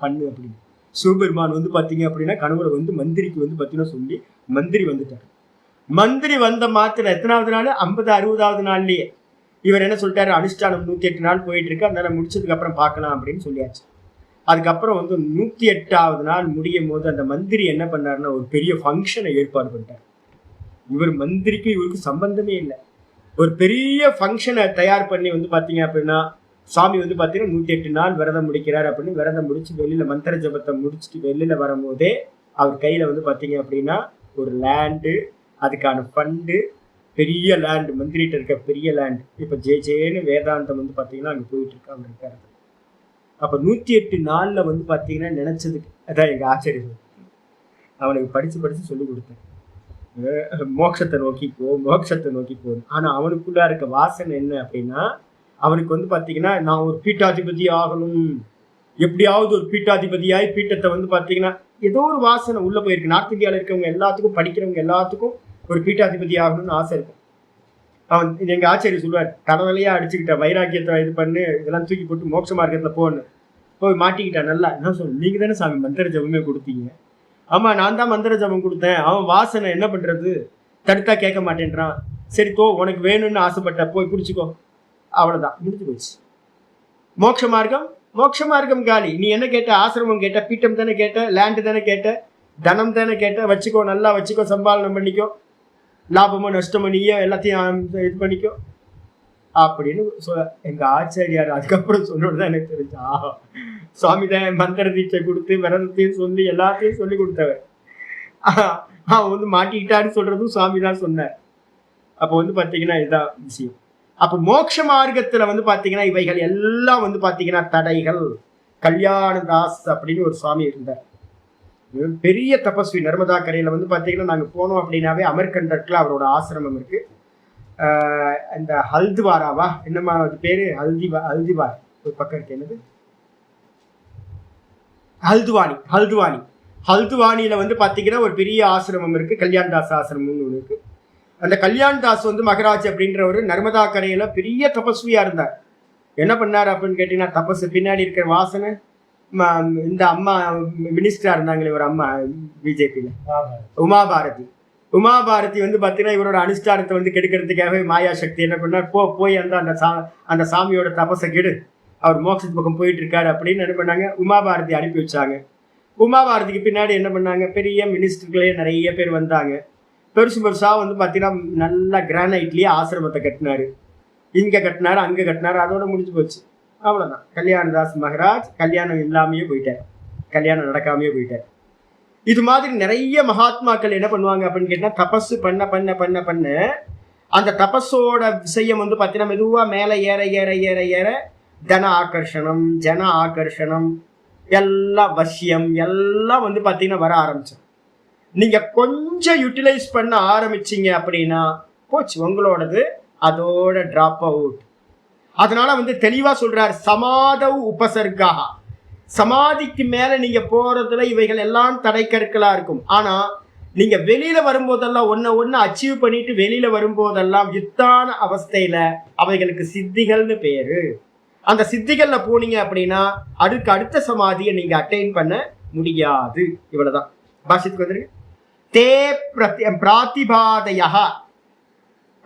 Speaker 1: பண்ணு அப்படின்னு. சிவபெருமான் வந்து பார்த்தீங்க அப்படின்னா கனவுல வந்து மந்திரிக்கு வந்து பார்த்தீங்கன்னா சொல்லி மந்திரி வந்துட்டார். மந்திரி வந்த மாத்திர எத்தனாவது நாள், 50-60வது நாள்லயே இவர் என்ன சொல்லிட்டாரு, அனுஷ்டானம் 108 நாள் போயிட்டு இருக்கு, அதனால முடிச்சதுக்கு அப்புறம் பார்க்கலாம் அப்படின்னு சொல்லியாச்சு. அதுக்கப்புறம் வந்து 108வது நாள் முடியும் போது அந்த மந்திரி என்ன பண்ணாருன்னா ஒரு பெரிய ஃபங்க்ஷனை ஏற்பாடு பண்ணிட்டார். இவர் மந்திரிக்கு இவருக்கு சம்பந்தமே இல்லை, ஒரு பெரிய ஃபங்க்ஷனை தயார் பண்ணி வந்து பார்த்தீங்க அப்படின்னா சாமி வந்து பார்த்தீங்கன்னா 108 நாள் விரதம் முடிக்கிறார் அப்படின்னு. விரதம் முடிச்சு வெளியில் மந்திர ஜபத்தை முடிச்சுட்டு வெளியில் வரும்போதே அவர் கையில் வந்து பார்த்தீங்க அப்படின்னா ஒரு லேண்டு, அதுக்கான ஃபண்டு, பெரிய லேண்டு, மந்திரிட்ட இருக்க பெரிய லேண்டு. இப்போ ஜேன்னு வேதாந்தம் வந்து பார்த்தீங்கன்னா அங்கே போயிட்டு இருக்கு, அவர் இருக்காரு. அப்போ 108 நாளில் வந்து பார்த்தீங்கன்னா நினச்சதுக்கு அதான் எங்கள் ஆச்சரியம். அவனுக்கு படித்து சொல்லி கொடுத்தேன், மோட்சத்தை நோக்கி போ. ஆனால் அவனுக்குள்ளே இருக்க வாசனை என்ன அப்படின்னா, அவனுக்கு வந்து பார்த்தீங்கன்னா நான் ஒரு பீட்டாதிபதி ஆகணும், எப்படியாவது ஒரு பீட்டாதிபதியாய் பீட்டத்தை வந்து பார்த்தீங்கன்னா ஏதோ ஒரு வாசனை உள்ளே போயிருக்கு. நார்த் இந்தியாவில் இருக்கவங்க எல்லாத்துக்கும், படிக்கிறவங்க எல்லாத்துக்கும் ஒரு பீட்டாதிபதி ஆகணும்னு ஆசை இருக்கும். அவன் எங்கள் ஆச்சரியம் சொல்லுவார், தலைவலையாக அடிச்சுக்கிட்ட வைராக்கியத்தை இது பண்ணு, இதெல்லாம் தூக்கி போட்டு மோட்ச மார்க்கத்தில் போகணும். போய் மாட்டிக்கிட்டான். நல்லா என்ன சொல்லு, நீங்க தானே சாமி மந்திர ஜபமே கொடுத்தீங்க. ஆமா, நான் தான் மந்திர ஜபம் கொடுத்தேன். அவன் வாசனை என்ன பண்றது, தடுத்தா கேட்க மாட்டேன்றான். சரி தோ, உனக்கு வேணும்னு ஆசைப்பட்ட போய் குடிச்சுக்கோ, அவ்வளவுதான், முடிஞ்சு போச்சு. மோட்ச மார்க்கம், மோட்ச மார்க்கம் காலி. நீ என்ன கேட்ட, ஆசிரமம் கேட்ட, பீட்டம் தானே கேட்ட, லேண்டு தானே கேட்ட, தனம் தானே கேட்ட, வச்சுக்கோ, நல்லா வச்சுக்கோ, சம்பாலனம் பண்ணிக்கோ, லாபமோ நஷ்டமோ நீயோ எல்லாத்தையும் இது பண்ணிக்கோ அப்படின்னு எங்க ஆச்சாரியார் அதுக்கப்புறம் சொன்னோடுதான் எனக்கு தெரிஞ்சா, சுவாமி தான் மந்திர தீட்சை கொடுத்து விரதத்தையும் சொல்லி எல்லாத்தையும் சொல்லி கொடுத்தவர். அவன் வந்து மாட்டிக்கிட்டான்னு சொல்றதும் சுவாமி தான் சொன்னார். அப்போ வந்து பாத்தீங்கன்னா இதுதான் விஷயம். அப்போ மோட்ச மார்க்கத்துல வந்து பாத்தீங்கன்னா இவைகள் எல்லாம் வந்து பாத்தீங்கன்னா தடைகள். கல்யாணதாஸ் அப்படின்னு ஒரு சுவாமி இருந்தார், பெரிய தபஸ்வி. நர்மதா கரையில வந்து பாத்தீங்கன்னா நாங்க போனோம் அப்படின்னாவே அமர்கண்டர்ல அவரோட ஆசிரமம் இருக்கு. இந்த ஹல்துவாராவா என்னமா அது பேரு, ஹல்திவார் ஒரு பக்கம் இருக்கு, என்னது ஹல்துவானி. ஹல்துவானியில வந்து பாத்தீங்கன்னா ஒரு பெரிய ஆசிரமம் இருக்கு, கல்யாண்தாஸ் ஆசிரமம்னு ஒன்று இருக்கு. அந்த கல்யாண்தாஸ் வந்து மகராஜ் அப்படின்றவர் நர்மதா கரையில பெரிய தபஸ்வியா இருந்தார். என்ன பண்ணாரு அப்படின்னு கேட்டீங்கன்னா, தபஸ் பின்னாடி இருக்கிற வாசனை, இந்த அம்மா மினிஸ்டரா இருந்தாங்களே ஒரு அம்மா பிஜேபியில, உமாபாரதி வந்து பாத்தீங்கன்னா இவரோட அனுஷ்டானத்தை வந்து கெடுக்கிறதுக்காகவே மாயா சக்தி என்ன பண்ணார், போய் அந்த சாமியோட தபஸை கெடு, அவர் மோட்சத்து பக்கம் போயிட்டு இருக்காரு அப்படின்னு என்ன பண்ணாங்க, உமாபாரதி அனுப்பி வச்சாங்க. உமாபாரதிக்கு பின்னாடி என்ன பண்ணாங்க, பெரிய மினிஸ்டர்களே நிறைய பேர் வந்தாங்க. பெருசா வந்து பாத்தீங்கன்னா நல்லா கிரானைட்லயே ஆசிரமத்தை கட்டினாரு. இங்க கட்டினாரு, அங்க கட்டினாரு, அதோட முடிஞ்சு போச்சு. அவ்வளவுதான். கல்யாணதாஸ் மகராஜ் கல்யாணம் இல்லாமையே போயிட்டார், கல்யாணம் நடக்காமையே போயிட்டார். இது மாதிரி நிறைய மகாத்மாக்கள் என்ன பண்ணுவாங்க அப்படின்னு கேட்டா, தபஸ் பண்ண பண்ண பண்ண பண்ண அந்த தபஸோட விஷயம் வந்து பாத்தீங்கன்னா மெதுவா மேல ஏற ஏற ஏற ஏற தன ஆகர்ஷணம், ஜன ஆகர்ஷணம், எல்லாம் வசியம் எல்லாம் வந்து பாத்தீங்கன்னா வர ஆரம்பிச்சோம். நீங்க கொஞ்சம் யூட்டிலைஸ் பண்ண ஆரம்பிச்சீங்க அப்படின்னா போச்சு உங்களோடது, அதோட டிராப் அவுட். அதனால வந்து தெளிவா சொல்றாரு, சமாதவ் உபசர்கா, சமாதிக்கு மேல நீங்க போறதுல இவைகள் எல்லாம் தடைக்கற்களா இருக்கும். ஆனா நீங்க வெளியில வரும்போதெல்லாம் ஒன்னு அச்சீவ் பண்ணிட்டு வெளியில வரும்போதெல்லாம் யுத்தான அவஸ்தையில அவைகளுக்கு சித்திகள்னு பேரு. அந்த சித்திகள்ல போனீங்க அப்படின்னா அதுக்கு அடுத்த சமாதியை நீங்க அட்டைன் பண்ண முடியாது. இவ்வளவுதான். பாஷத்துக்கு வந்துருக்கு. தே பிராத்திபாதயா,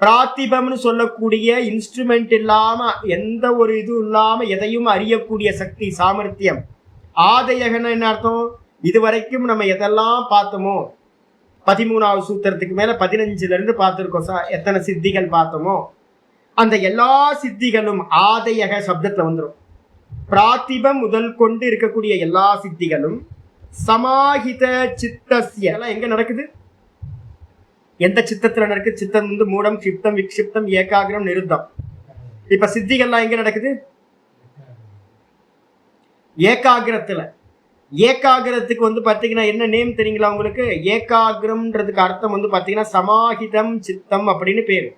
Speaker 1: பிராத்திபம்னு சொல்லக்கூடிய இன்ஸ்ட்ருமெண்ட் இல்லாம, எந்த ஒரு இது இல்லாம எதையும் அறியக்கூடிய சக்தி, சாமர்த்தியம். ஆதயகன என்ன அர்த்தம், இதுவரைக்கும் நம்ம எதெல்லாம் பார்த்தோமோ, 13வது சூத்திரத்துக்கு மேல 15ல இருந்து பார்த்திருக்கோம், எத்தனை சித்திகள் பார்த்தோமோ அந்த எல்லா சித்திகளும் ஆதயக சப்தத்துல வந்துடும். பிராத்திபம் முதல் கொண்டு இருக்கக்கூடிய எல்லா சித்திகளும் சமாஹித சித்தஸ்ய எங்க நடக்குது, எந்த சித்தத்துல நடக்குது? சித்தம் வந்து மூடம், க்ஷிப்தம், விக்ஷிப்தம், ஏகாகிரம், நிருத்தம். இப்ப சித்திகள்லாம் எங்க நடக்குது? ஏகாகிரத்துல. ஏகாகிரத்துக்கு வந்து பாத்தீங்கன்னா என்ன நேம் தெரியுங்களா உங்களுக்கு? ஏகாகிரம்ன்றதுக்கு அர்த்தம் வந்து பாத்தீங்கன்னா சமாஹிதம் சித்தம் அப்படின்னு பேரு.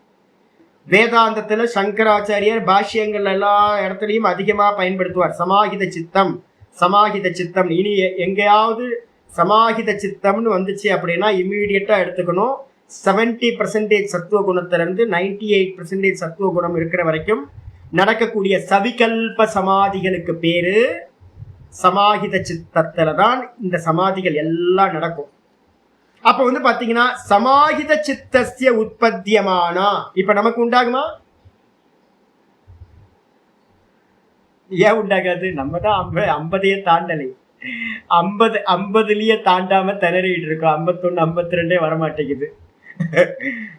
Speaker 1: வேதாந்தத்துல சங்கராச்சாரியர் பாஷ்யங்கள் எல்லா இடத்துலையும் அதிகமா பயன்படுத்துவார் சமாஹித சித்தம், சமாஹித சித்தம். இனி எங்கேயாவது சமாஹித சித்தம்னு வந்துச்சு அப்படின்னா இம்மீடியட்டா எடுத்துக்கணும். 70% சத்துவ குணத்திலிருந்து 98% சத்துவ குணம் இருக்கிற வரைக்கும் நடக்கக்கூடிய சவிகல்ப சமாதிகளுக்கு பேரு சமாஹித சித்தத்துல தான் இந்த சமாதிகள் எல்லாம் நடக்கும். அப்ப வந்து பாத்தீங்கன்னா சமாஹித சித்தஸ்ய உற்பத்தியமானா, இப்ப நமக்கு உண்டாகுமா? ஏன் உண்டாகாது? நம்ம தான் 50 தாண்டலை, 50லயே தாண்டாம திணறிட்டு இருக்கோம். 51, 52 வரமாட்டேங்குது.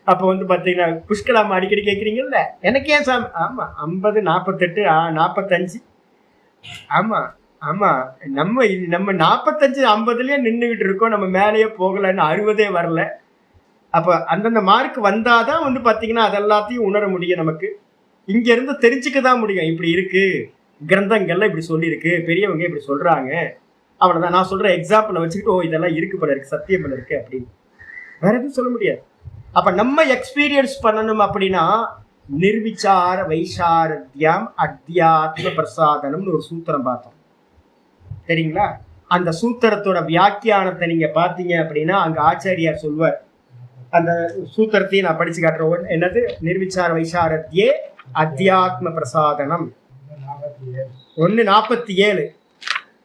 Speaker 1: அப்ப வந்து பாத்தீங்கன்னா புஷ்கலாம் அடிக்கடி கேட்குறீங்கல்ல, எனக்கு ஏன் சாமி? ஆமா 50, 48, 45. ஆமா ஆமா, நம்ம 45, 50லயே நின்றுகிட்டு இருக்கோம், நம்ம மேலேயே போகலன்னு 60 வரல. அப்ப அந்தந்த மார்க் வந்தாதான் வந்து பாத்தீங்கன்னா அதெல்லாத்தையும் உணர முடியும். நமக்கு இங்க இருந்து தெரிஞ்சுக்கதான் முடியும். இப்படி இருக்கு, கிரந்தங்கள்ல இப்படி சொல்லியிருக்கு, பெரியவங்க இப்படி சொல்றாங்க, அவ்வளவுதான். நான் சொல்ற எக்ஸாம்பிளை வச்சுக்கிட்டு ஓ இதெல்லாம் இருக்கு போல இருக்கு, சத்தியம் போல இருக்கு அப்படின்னு வேற எதுவும் சொல்ல முடியாது. அப்ப நம்ம எக்ஸ்பீரியன்ஸ் பண்ணணும் அப்படின்னா நிர்விச்சார வைசாரத்யம் அத்தியாத்ம பிரசாதனம்னு ஒரு சூத்திரம் பார்த்தோம் சரிங்களா? அந்த சூத்திரத்தோட வியாக்கியானத்தை நீங்க பாத்தீங்க அப்படின்னா அங்க ஆச்சாரியார் சொல்வார். அந்த சூத்திரத்தையும் நான் படிச்சு காட்டுறேன். என்னது? நிர்விச்சார வைசாரத்யே அத்தியாத்ம பிரசாதனம் 1:47.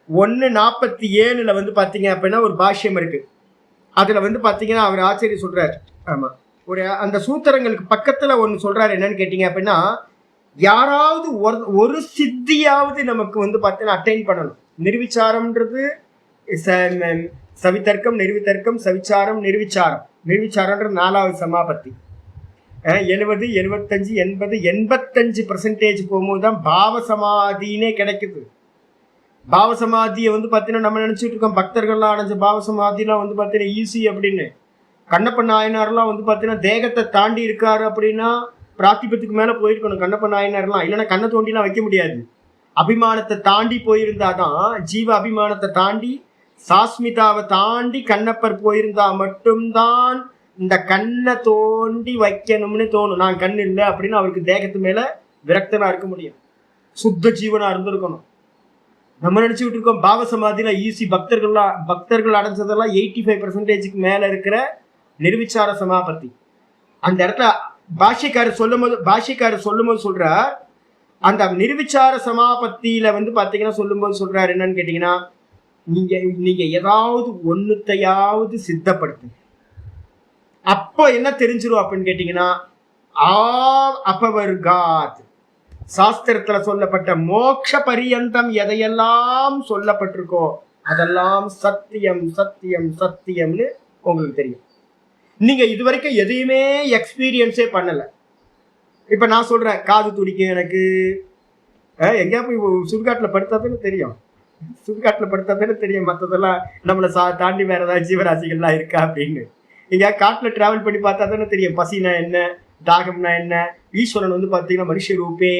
Speaker 1: 1:47 வந்து பார்த்தீங்க அப்படின்னா ஒரு பாஷ்யம் இருக்கு. அதில் வந்து பார்த்தீங்கன்னா அவர் ஆச்சரியம் சொல்றாரு. ஆமாம், ஒரு அந்த சூத்திரங்களுக்கு பக்கத்தில் ஒன்று சொல்றாரு. என்னன்னு கேட்டீங்க அப்படின்னா, யாராவது ஒரு சித்தியாவது நமக்கு வந்து பார்த்தீங்கன்னா அட்டைன் பண்ணணும். நிர்விச்சாரம்ன்றது சவிதர்க்கம், நிர்விதர்க்கம், சவிச்சாரம், நிர்விச்சாரம். நிர்விச்சாரம்ன்றது 4வது சமாபத்தி. 70, 75, 80, 85% போகும்போது தான் பாவ சமாதினே கிடைக்குது. பாவ சமாதியை வந்து பார்த்தீங்கன்னா நம்ம நினச்சிட்டு இருக்கோம் பக்தர்கள்லாம் அடைஞ்ச பாவ சமாதிலாம் வந்து பார்த்தீங்கன்னா ஈஸி அப்படின்னு. கண்ணப்ப நாயனார்லாம் வந்து பார்த்தீங்கன்னா தேகத்தை தாண்டி இருக்காரு அப்படின்னா பிராத்திபத்துக்கு மேலே போயிருக்கணும் கண்ணப்ப நாயனார்லாம். இல்லைன்னா கண்ணை தோண்டிலாம் வைக்க முடியாது. அபிமானத்தை தாண்டி போயிருந்தாதான், ஜீவ அபிமானத்தை தாண்டி சாஸ்மிதாவை தாண்டி கண்ணப்பர் போயிருந்தா மட்டும்தான் இந்த கண்ணை தோண்டி வைக்கணும்னு தோணும். நான் கண் இல்லை அப்படின்னு அவருக்கு தேகத்து மேல விரக்தனா இருக்க முடியும். சுத்த ஜீவனா இருந்திருக்கணும். நம்ம நினைச்சுக்கிட்டு இருக்கோம் பாவ சமாதியில ஈஸி. பக்தர்கள் அடைஞ்சதெல்லாம் 85% மேல இருக்கிற நிர்விச்சார சமாபத்தி. அந்த இடத்துல பாஷ்யக்காரர் சொல்லும் போது சொல்றார், அந்த நிர்விச்சார சமாபத்தியில வந்து பாத்தீங்கன்னா சொல்லும்போது சொல்றாரு என்னன்னு கேட்டீங்கன்னா, நீங்க ஏதாவது ஒன்னுத்தையாவது சித்தப்படுத்துங்க. அப்போ என்ன தெரிஞ்சிரும் அப்படின்னு கேட்டீங்கன்னா, அப்பவர்காத் சாஸ்திரத்துல சொல்லப்பட்ட மோட்ச பரியந்தம் எதையெல்லாம் சொல்லப்பட்டிருக்கோ அதெல்லாம் சத்தியம் சத்தியம் சத்தியம்னு உங்களுக்கு தெரியும். நீங்க இதுவரைக்கும் எதையுமே எக்ஸ்பீரியன்ஸே பண்ணல. இப்ப நான் சொல்றேன் காது துடிக்கும் எனக்கு, எங்கேயா போய் சுடுகாட்டுல படுத்தாதானே தெரியும். சுடுகாட்டுல படுத்தாதானே தெரியும் மற்றதெல்லாம் நம்மளை தாண்டி வேற ஏதாவது ஜீவராசிகள்லாம் இருக்கா அப்படின்னு. எங்கேயா காட்டுல டிராவல் பண்ணி பார்த்தா தானே தெரியும் பசினா என்ன, தாகம்னா என்ன. ஈஸ்வரன் வந்து பார்த்தீங்கன்னா மனுஷ ரூபே.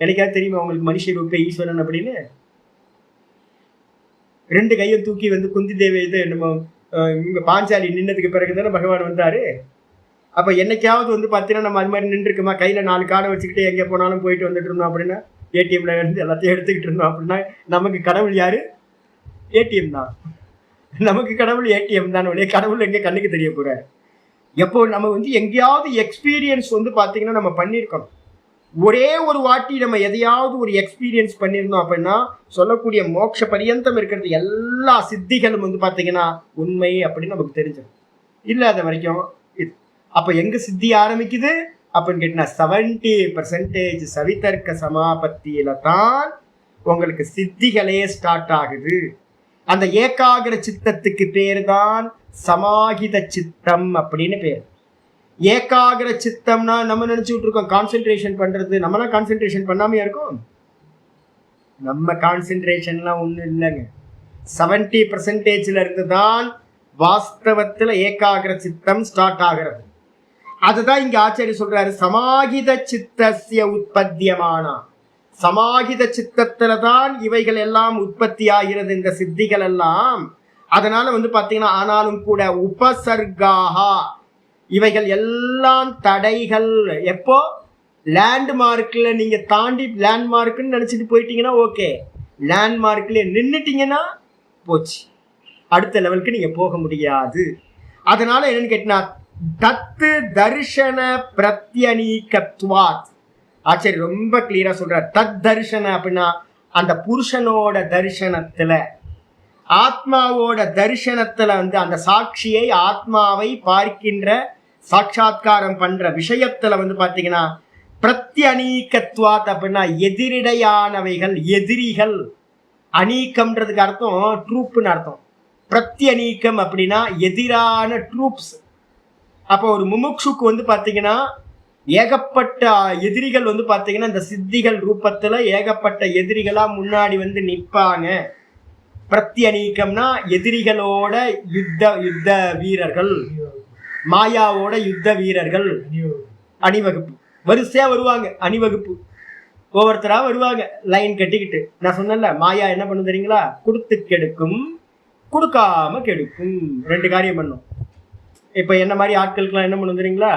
Speaker 1: எனக்காவது தெரியுமா உங்களுக்கு மனுஷ ரூபே ஈஸ்வரன் அப்படின்னு? 2 கையும் தூக்கி வந்து குந்தி தேவி இது நம்ம இவங்க பாஞ்சாலி நின்னதுக்கு பிறகு தானே பகவான் வந்தாரு. அப்போ என்னைக்காவது வந்து பார்த்தீங்கன்னா நம்ம அது மாதிரி நின்றுருக்குமா? கையில் 4 காடை வச்சுக்கிட்டு எங்கே போனாலும் போயிட்டு வந்துட்டு இருந்தோம் அப்படின்னா, ஏடிஎம்ல இருந்து எல்லாத்தையும் எடுத்துக்கிட்டு இருந்தோம் அப்படின்னா நமக்கு கடவுள் யாரு? ஏடிஎம் தான். நமக்கு கடவுள் ஏடிஎம் தான். ஒரே கடவுள் எங்கே கண்ணுக்கு தெரிய போறாரு. எப்போ நம்ம வந்து எங்கேயாவது எக்ஸ்பீரியன்ஸ் வந்து பார்த்தீங்கன்னா நம்ம பண்ணியிருக்கணும். ஒரே ஒரு வாட்டி நம்ம எதையாவது ஒரு எக்ஸ்பீரியன்ஸ் பண்ணியிருந்தோம் அப்படின்னா சொல்லக்கூடிய மோட்ச பரியந்தம் இருக்கிறது எல்லா சித்திகளும் வந்து பார்த்தீங்கன்னா உண்மை அப்படின்னு நமக்கு தெரிஞ்சிடும். இல்லாத வரைக்கும் இது. அப்போ எங்க சித்தி ஆரம்பிக்குது அப்படின்னு கேட்டீங்கன்னா 70% சவிதர்க்க சமாபத்தியில தான் உங்களுக்கு சித்திகளே ஸ்டார்ட் ஆகுது. அந்த ஏகாகிர சித்தத்துக்கு பேர் தான் சமாஹித சித்தம் அப்படின்னு பேர். ஏகாகிர சித்தம்னா நம்ம நினைச்சுட்டு இருக்கோம் கான்சென்ட்ரேஷன் பண்றது. நம்மளாம் கான்சென்ட்ரேஷன் பண்ணாமையா இருக்கும். நம்ம கான்சென்ட்ரேஷன்லாம் ஒன்றும் இல்லைங்க. 70% இருந்து தான் வாஸ்தவத்தில் ஏகாகிர சித்தம் ஸ்டார்ட் ஆகிறது. அதுதான் இங்க ஆச்சாரிய சொல்றாரு, சமாஹித சித்தஸ்ய உற்பத்தியமானா. சமாஹித சித்தத்துல தான் இவைகள் எல்லாம் உற்பத்தி ஆகிறது, இந்த சித்திகள் எல்லாம். அதனால வந்து பாத்தீங்கன்னா ஆனாலும் கூட உபசர்காஹா இவைகள் எல்லாம் தடைகள். எப்போ லேண்ட்மார்க்ல நீங்க தாண்டி லேண்ட்மார்க்னு நினைச்சிட்டு போயிட்டீங்கன்னா ஓகே, லேண்ட்மார்க்ல நின்றுட்டீங்கன்னா போச்சு, அடுத்த லெவலுக்கு நீங்க போக முடியாது. அதனால என்னன்னு கேட்டீங்கன்னா தத்து தர்ஷன பிரத்யநீகத்வாத். ஆச்சரிய ரொம்ப கிளியரா சொல்றார். தத் தர்ஷன அப்படின்னா அந்த புருஷனோட தரிசனத்துல, ஆத்மாவோட தரிசனத்துல வந்து அந்த சாட்சியை ஆத்மாவை பார்க்கின்ற சாட்சாத்காரம் பண்ற விஷயத்துல வந்து பாத்தீங்கன்னா பிரத்யநீகத்வாத் அப்படின்னா எதிரிடையானவைகள், எதிரிகள். அநீக்கம்ன்றதுக்கு அர்த்தம் ட்ரூப்னு அர்த்தம். பிரத்யநீக்கம் அப்படின்னா எதிரான ட்ரூப்ஸ். அப்போ ஒரு முமுட்சுக்கு வந்து பாத்தீங்கன்னா ஏகப்பட்ட எதிரிகள் வந்து பாத்தீங்கன்னா இந்த சித்திகள் ரூபத்துல ஏகப்பட்ட எதிரிகளா முன்னாடி வந்து நிற்பாங்க. பிரத்யநீக்கம்னா எதிரிகளோட யுத்த வீரர்கள், மாயாவோட யுத்த வீரர்கள். அணிவகுப்பு வரிசையா வருவாங்க. அணிவகுப்பு ஒவ்வொருத்தரா வருவாங்க லைன் கட்டிக்கிட்டு. நான் சொன்னேன்ல மாயா என்ன பண்ணு தெரியுங்களா? கொடுத்து கெடுக்கும், கொடுக்காம கெடுக்கும். 2 காரியம் பண்ணும். இப்போ என்ன மாதிரி ஆட்களுக்கெல்லாம் என்ன பண்ணு தெரியுங்களா?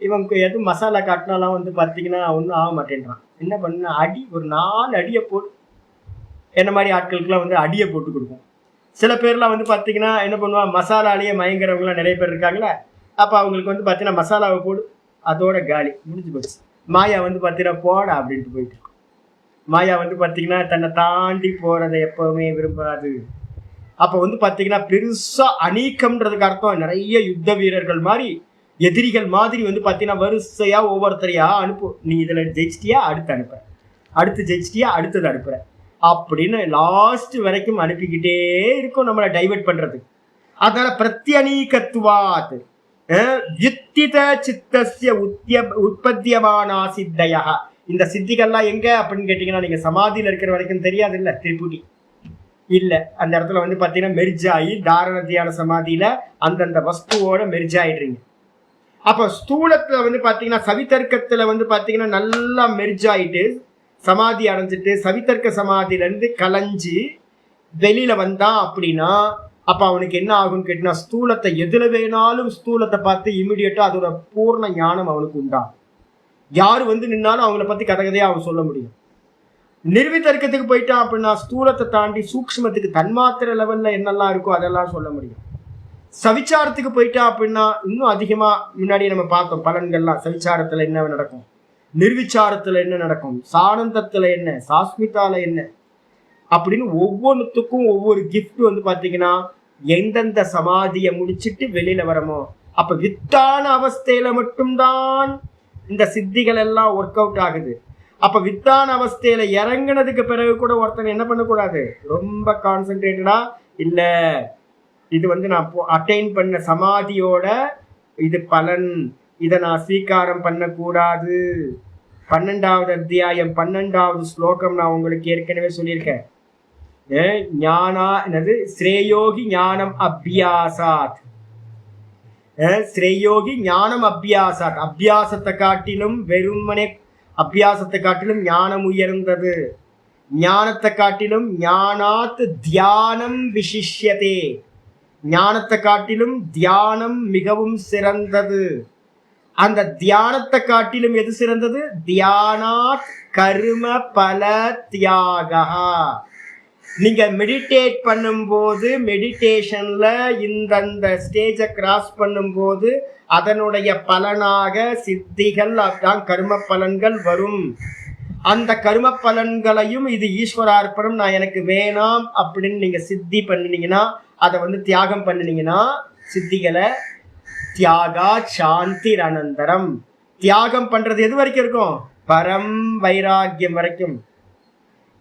Speaker 1: இவங்க எதுவும் மசாலா காட்டினாலாம் வந்து பார்த்தீங்கன்னா ஒன்றும் ஆக மாட்டேன்றான். என்ன பண்ண அடி, ஒரு 4 அடியை போட்டு, என்ன மாதிரி ஆட்களுக்கெல்லாம் வந்து அடியை போட்டு கொடுக்கும். சில பேர்லாம் வந்து பார்த்தீங்கன்னா என்ன பண்ணுவான், மசாலாலேயே மயங்கிறவங்களாம் நிறைய பேர் இருக்காங்களே. அப்போ அவங்களுக்கு வந்து பார்த்தீங்கன்னா மசாலாவை போடு, அதோட காலி முடிஞ்சு போச்சு. மாயா வந்து பார்த்தீங்கன்னா போடா அப்படின்ட்டு போயிட்டு இருக்கும். மாயா வந்து பார்த்தீங்கன்னா தன்னை தாண்டி போறதை எப்பவுமே விரும்பாது. அப்ப வந்து பார்த்தீங்கன்னா பெருசா அநீக்கம்ன்றதுக்கு அர்த்தம் நிறைய யுத்த வீரர்கள் மாதிரி எதிரிகள் மாதிரி வந்து பார்த்தீங்கன்னா வரிசையா ஒவ்வொருத்தரையா அனுப்பு. நீ இதுல ஜெயிச்சிட்டியா அடுத்து அனுப்புற, அடுத்து ஜெயிச்சிட்டியா அடுத்தது அனுப்புற அப்படின்னு லாஸ்ட் வரைக்கும் அனுப்பிக்கிட்டே இருக்கும் நம்மளை டைவெர்ட் பண்றது. அதனால பிரத்யநீகத்துவாத் யுத்தித சித்தஸ்ய உற்பத்தியமானா சித்தயா. இந்த சித்திகள்லாம் எங்க அப்படின்னு கேட்டீங்கன்னா நீங்க சமாதியில இருக்கிற வரைக்கும் தெரியாது இல்ல, திரிபுடி இல்ல அந்த இடத்துல வந்து பாத்தீங்கன்னா மெர்ஜாயி தாரண தியான சமாதியில அந்தந்த வஸ்துவோட மெர்ஜாயிடுறீங்க. அப்ப ஸ்தூலத்துல வந்து பாத்தீங்கன்னா சவிதர்க்கத்துல வந்து பாத்தீங்கன்னா நல்லா மெர்ஜாயிட்டு சமாதி அடைஞ்சிட்டு சவிதர்க்க சமாதியில இருந்து கலைஞ்சு வெளியில வந்தான் அப்படின்னா அப்ப அவனுக்கு என்ன ஆகும்னு கேட்டீங்கன்னா ஸ்தூலத்தை எதுல வேணாலும் ஸ்தூலத்தை பார்த்து இமிடியட்டா அதோட பூர்ண ஞானம் அவனுக்கு உண்டாகும். யாரு வந்து நின்னாலும் அவங்கள பத்தி கதையா அவன் சொல்ல முடியும். நிர்விதர்க்கத்துக்கு போயிட்டான் அப்படின்னா ஸ்தூலத்தை தாண்டி சூக்ஷ்மத்துக்கு தன்மாத்திர லெவல்ல என்னெல்லாம் இருக்கோ அதெல்லாம் சொல்ல முடியும். சவிச்சாரத்துக்கு போயிட்டான் அப்படின்னா இன்னும் அதிகமா முன்னாடி நம்ம பார்த்தோம் பலன்கள்லாம். சவிச்சாரத்துல என்ன நடக்கும், நிர்விச்சாரத்துல என்ன நடக்கும், சானந்தத்துல என்ன, சாஸ்மிதால என்ன அப்படின்னு ஒவ்வொன்றுத்துக்கும் ஒவ்வொரு கிஃப்ட் வந்து பாத்தீங்கன்னா எந்தெந்த சமாதியை முடிச்சுட்டு வெளியில வரமோ அப்ப வித்தான அவஸ்தையில மட்டும்தான் இந்த சித்திகள் எல்லாம் ஒர்க் அவுட் ஆகுது. அப்ப வித்தான அவஸ்தையில இறங்கினதுக்கு பிறகு கூட ஒருத்தன் என்ன பண்ணக்கூடாது, ரொம்ப கான்சென்ட்ரேட்டடா இல்ல இது வந்து நான் அட்டைன் பண்ண சமாதியோட இது பலன், இதை நான் ஸ்வீகாரம் பண்ணக்கூடாது. 12வது அத்தியாயம் 12வது ஸ்லோகம் நான் உங்களுக்கு ஏற்கனவே சொல்லியிருக்கேன். ஞானா என்னது ஸ்ரேயோகி ஞானம் அபியாசாத், ஸ்ரேயோகி ஞானம் அபியாசாத். அபியாசத்தை காட்டிலும் வெறுமனே அபியாசத்தை காட்டிலும் ஞானம் உயர்ந்தது, ஞானத்தை காட்டிலும் ஞானாத் தியானம் விசிஷ்யதே, ஞானத்தை காட்டிலும் தியானம் மிகவும் சிறந்தது. அந்த தியானத்தை காட்டிலும் எது சிறந்தது, தியானாத் கர்ம பல தியாகா. நீங்க மெடிடேட் பண்ணும்போது மெடிடேஷன்ல இந்த ஸ்டேஜை கிராஸ் பண்ணும்போது அதனுடைய பலனாக சித்திகள் அதான் கர்ம பலன்கள் வரும். அந்த கர்ம பலன்களையும் இது ஈஸ்வரார்ப்பணம் நான் எனக்கு வேணாம் அப்படின்னு நீங்க சித்தி பண்ணினீங்கன்னா அதை வந்து தியாகம் பண்ணினீங்கன்னா சித்திகளை தியாகா சாந்தி அனந்தரம். தியாகம் பண்றது எது வரைக்கும் இருக்கும், பரம் வைராக்கியம் வரைக்கும்.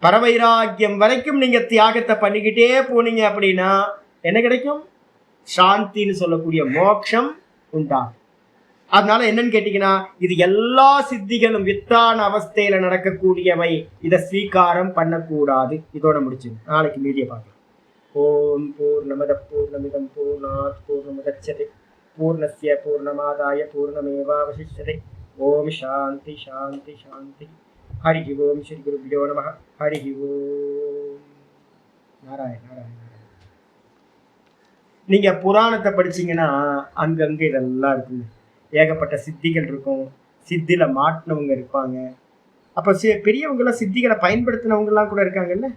Speaker 1: பரவைராக்கியம் வரைக்கும் நீங்க தியாகத்தை பண்ணிக்கிட்டே போனீங்க அப்படின்னா என்ன கிடைக்கும், சாந்தின்னு சொல்லக்கூடிய மோட்சம் உண்டாகும். அதனால என்னன்னு கேட்டீங்கன்னா இது எல்லா சித்திகளும் வித்தான அவஸ்தையில நடக்கக்கூடியவை, இதை ஸ்வீகாரம் பண்ணக்கூடாது. இதோட முடிச்சு நாளைக்கு மீதிய பார்க்கலாம். ஓம் பூர்ணமத பூர்ணமிதம் பூர்ணாத் பூர்ணமுதச்யதே பூர்ணஸ்ய பூர்ணமாதாய பூர்ணமேவாவசிஷ்யதே. ஓம் சாந்தி சாந்தி சாந்தி. ஹரி ஓம் ஸ்ரீ குருபியோ நமஹ. ஹரி ஓம். நாராயண நாராயண. நீங்க புராணத்தை படிச்சீங்கன்னா அங்கங்க இதெல்லாம் இருக்குங்க. ஏகப்பட்ட சித்திகள் இருக்கும், சித்தில மாட்டினவங்க இருப்பாங்க. அப்ப பெரியவங்கெல்லாம் சித்திகளை பயன்படுத்தினவங்கலாம் கூட இருக்காங்கல்ல,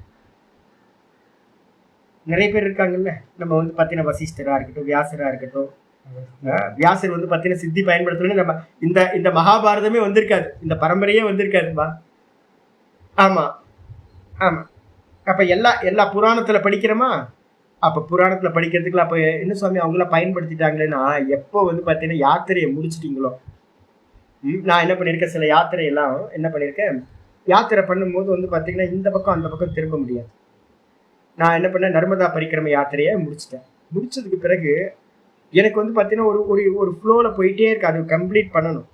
Speaker 1: நிறைய பேர் இருக்காங்கல்ல. நம்ம வந்து பார்த்தீங்கன்னா வசிஷ்டரா இருக்கட்டும், வியாசரா இருக்கட்டும். வியாசர் வந்து பார்த்தீங்கன்னா சித்தி பயன்படுத்தணும்னு நம்ம இந்த மகாபாரதமே வந்திருக்காது, இந்த பரம்பரையே வந்திருக்காதுப்பா. ஆமா ஆமா. அப்ப எல்லா புராணத்துல படிக்கிறோமா, அப்ப புராணத்துல படிக்கிறதுக்குள்ள அப்ப என்ன சுவாமி அவங்களாம் பயன்படுத்திட்டாங்களேன்னா எப்போ வந்து பார்த்தீங்கன்னா யாத்திரையை முடிச்சிட்டீங்களோ. நான் என்ன பண்ணியிருக்கேன், சில யாத்திரையெல்லாம் என்ன பண்ணியிருக்கேன், யாத்திரை பண்ணும்போது வந்து பார்த்தீங்கன்னா இந்த பக்கம் அந்த பக்கம் திரும்ப முடியாது. நான் என்ன பண்ணேன், நர்மதா பரிக்கிரம யாத்திரையை முடிச்சிட்டேன். முடிச்சதுக்கு பிறகு எனக்கு வந்து பார்த்தீங்கன்னா ஒரு ஃப்ளோவில் போயிட்டே இருக்கு, அது கம்ப்ளீட் பண்ணணும்.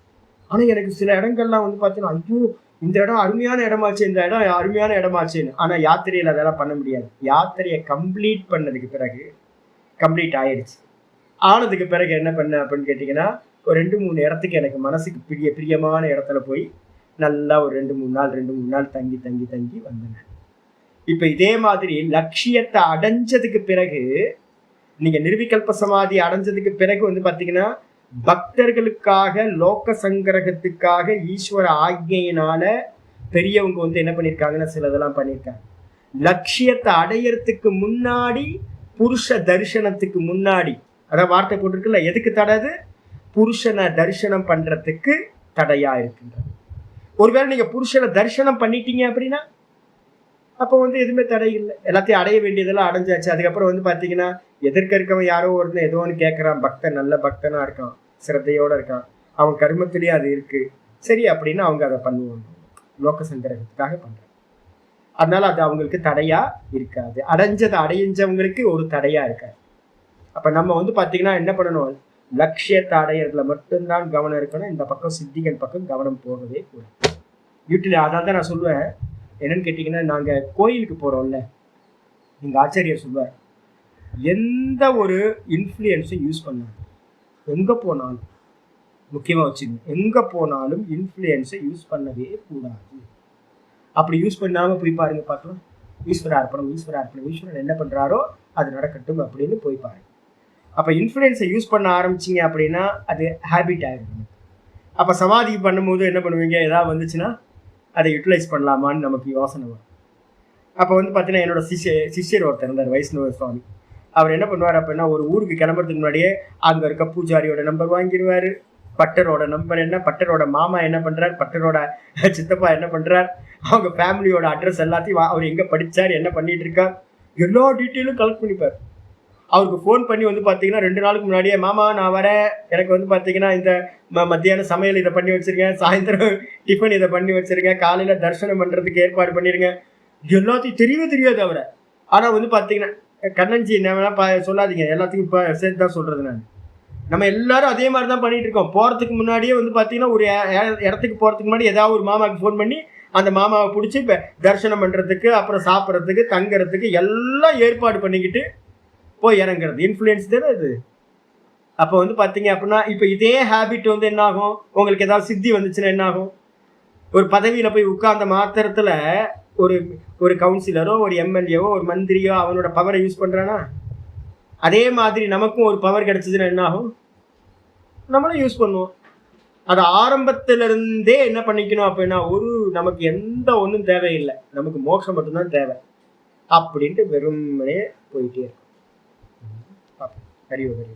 Speaker 1: ஆனால் எனக்கு சில இடங்கள்லாம் வந்து பார்த்தீங்கன்னா ஐயோ இந்த இடம் அருமையான இடமாச்சு, இந்த இடம் அருமையான இடமாச்சுன்னு. ஆனால் யாத்திரையில் அதெல்லாம் பண்ண முடியாது. யாத்திரையை கம்ப்ளீட் பண்ணதுக்கு பிறகு கம்ப்ளீட் ஆயிடுச்சு. ஆனதுக்கு பிறகு என்ன பண்ணேன் அப்படின்னு கேட்டிங்கன்னா ஒரு 2-3 இடத்துக்கு எனக்கு மனசுக்கு பிரியமான இடத்துல போய் நல்லா ஒரு 2-3 நாள் தங்கி தங்கி தங்கி வந்தேன். இப்போ இதே மாதிரி லட்சியத்தை அடைஞ்சதுக்கு பிறகு நீங்க நிர்விகல்ப சமாதி அடைஞ்சதுக்கு பிறகு வந்து பாத்தீங்கன்னா பக்தர்களுக்காக லோக சங்கிரகத்துக்காக ஈஸ்வர ஆக்ஞையினால பெரியவங்க வந்து என்ன பண்ணியிருக்காங்கன்னா சிலதெல்லாம் பண்ணியிருக்காங்க. லட்சியத்தை அடையறதுக்கு முன்னாடி புருஷ தரிசனத்துக்கு முன்னாடி அதான் வார்த்தை போட்டிருக்குல்ல, எதுக்கு தடது, புருஷனை தரிசனம் பண்றதுக்கு தடையா இருக்கின்றது. ஒருவேளை நீங்க புருஷனை தரிசனம் பண்ணிட்டீங்க அப்படின்னா அப்போ வந்து எதுவுமே தடை இல்லை, எல்லாத்தையும் அடைய வேண்டியதெல்லாம் அடைஞ்சாச்சு. அதுக்கப்புறம் வந்து பார்த்தீங்கன்னா எதிர்க்க இருக்கவன் யாரோ ஒருத்தன் ஏதோ ஒன்று கேட்குறான், பக்தன் நல்ல பக்தனா இருக்கான், சிரத்தையோட இருக்கான், அவன் கர்மத்திலேயே அது இருக்கு, சரி அப்படின்னு அவங்க அதை பண்ணுவாங்க, லோக சங்கரகத்துக்காக பண்றாங்க. அதனால அது அவங்களுக்கு தடையா இருக்காது, அடைஞ்சதை அடைஞ்சவங்களுக்கு ஒரு தடையா இருக்காது. அப்ப நம்ம வந்து பாத்தீங்கன்னா என்ன பண்ணணும், லட்சியத்தை அடையிறதுல மட்டும்தான் கவனம் இருக்கணும். இந்த பக்கம் சித்திகள் பக்கம் கவனம் போகவே கூடாது. வீட்டுல அதான் தான் நான் சொல்லுவேன். என்னன்னு கேட்டீங்கன்னா, நாங்க கோயிலுக்கு போறோம்ல, எங்க ஆச்சாரியர் சொல்லுவார், எந்த ஒரு இன்ஃப்ளூயன்ஸும் யூஸ் பண்ணாங்க, எங்க போனாலும் முக்கியமா வச்சுங்க, எங்க போனாலும் இன்ஃப்ளூயன்ஸை யூஸ் பண்ணவே கூடாது. அப்படி யூஸ் பண்ணாம போய் பாருங்க பார்க்கலாம். ஈஸ்வர அர்ப்பணம், ஈஸ்வர அர்ப்பணம், ஈஸ்வரன் என்ன பண்றாரோ அது நடக்கட்டும் அப்படின்னு போய் பாருங்க. அப்ப இன்ஃப்ளூயன்ஸை யூஸ் பண்ண ஆரம்பிச்சிங்க அப்படின்னா அது ஹேபிட் ஆகிடும். அப்ப சமாதிக்கு பண்ணும்போது என்ன பண்ணுவீங்க, ஏதாவது வந்துச்சுன்னா அதை யூட்டிலைஸ் பண்ணலாமான்னு நமக்கு யோசனை வரும். அப்போ வந்து பார்த்தீங்கன்னா என்னோட சிஷ்யர் ஒருத்தர் இருந்தார், வைஷ்ணவ சுவாமி. அவர் என்ன பண்ணுவார் அப்படின்னா, ஒரு ஊருக்கு கிளம்புறதுக்கு முன்னாடியே அங்கே இருக்க பூஜாரியோட நம்பர் வாங்கிடுவார், பட்டரோட நம்பர் என்ன, பட்டரோட மாமா என்ன பண்ணுறார், பட்டரோட சித்தப்பா என்ன பண்ணுறார், அவங்க ஃபேமிலியோட அட்ரஸ் எல்லாத்தையும், அவர் எங்கே படித்தார், என்ன பண்ணிட்டு இருக்கார், எல்லா டீட்டெயிலும் கலெக்ட் பண்ணிப்பார். அவருக்கு ஃபோன் பண்ணி வந்து பார்த்தீங்கன்னா 2 நாளுக்கு முன்னாடியே, மாமா நான் வரேன், எனக்கு வந்து பார்த்தீங்கன்னா இந்த மத்தியானம் சமையல் இதை பண்ணி வச்சுருக்கேன், சாயந்தரம் டிஃபன் இதை பண்ணி வச்சுருக்கேன், காலையில் தரிசனம் பண்ணுறதுக்கு ஏற்பாடு பண்ணிடுங்க. எல்லாத்தையும் தெரியவே தெரியாது அவரை. ஆனால் வந்து பார்த்தீங்கன்னா கண்ணன்ஜி என்ன வேணால் சொல்லாதீங்க, எல்லாத்துக்கும் இப்போ சேர்த்து தான் சொல்கிறது நான். நம்ம எல்லாரும் அதே மாதிரி தான் பண்ணிகிட்டு இருக்கோம். போகிறதுக்கு முன்னாடியே வந்து பார்த்தீங்கன்னா ஒரு இடத்துக்கு போகிறதுக்கு முன்னாடி ஏதாவது ஒரு மாமாவுக்கு ஃபோன் பண்ணி அந்த மாமாவை பிடிச்சி இப்போ தரிசனம் பண்ணுறதுக்கு, அப்புறம் சாப்பிட்றதுக்கு, தங்குறதுக்கு எல்லாம் ஏற்பாடு பண்ணிக்கிட்டு போய் இறங்குறது. இன்ஃப்ளூயன்ஸ் தானே இது. அப்போ வந்து பார்த்தீங்க அப்படின்னா இப்போ இதே ஹேபிட் வந்து என்ன ஆகும், உங்களுக்கு ஏதாவது சித்தி வந்துச்சுன்னா என்ன ஆகும், ஒரு பதவியில் போய் உட்கார்ந்த மாத்திரத்தில் ஒரு ஒரு கவுன்சிலரோ ஒரு எம்எல்ஏவோ ஒரு மந்திரியோ அவனோட பவரை யூஸ் பண்ணுறானா, அதே மாதிரி நமக்கும் ஒரு பவர் கிடைச்சதுன்னா என்ன ஆகும், நம்மளும் யூஸ் பண்ணுவோம். அது ஆரம்பத்திலிருந்தே என்ன பண்ணிக்கணும் அப்படின்னா, நமக்கு எந்த ஒன்றும் தேவையில்லை, நமக்கு மோட்சம் மட்டும்தான் தேவை அப்படின்ட்டு வெறுமனே போயிட்டே இருக்கும். ஹரி ஓம்.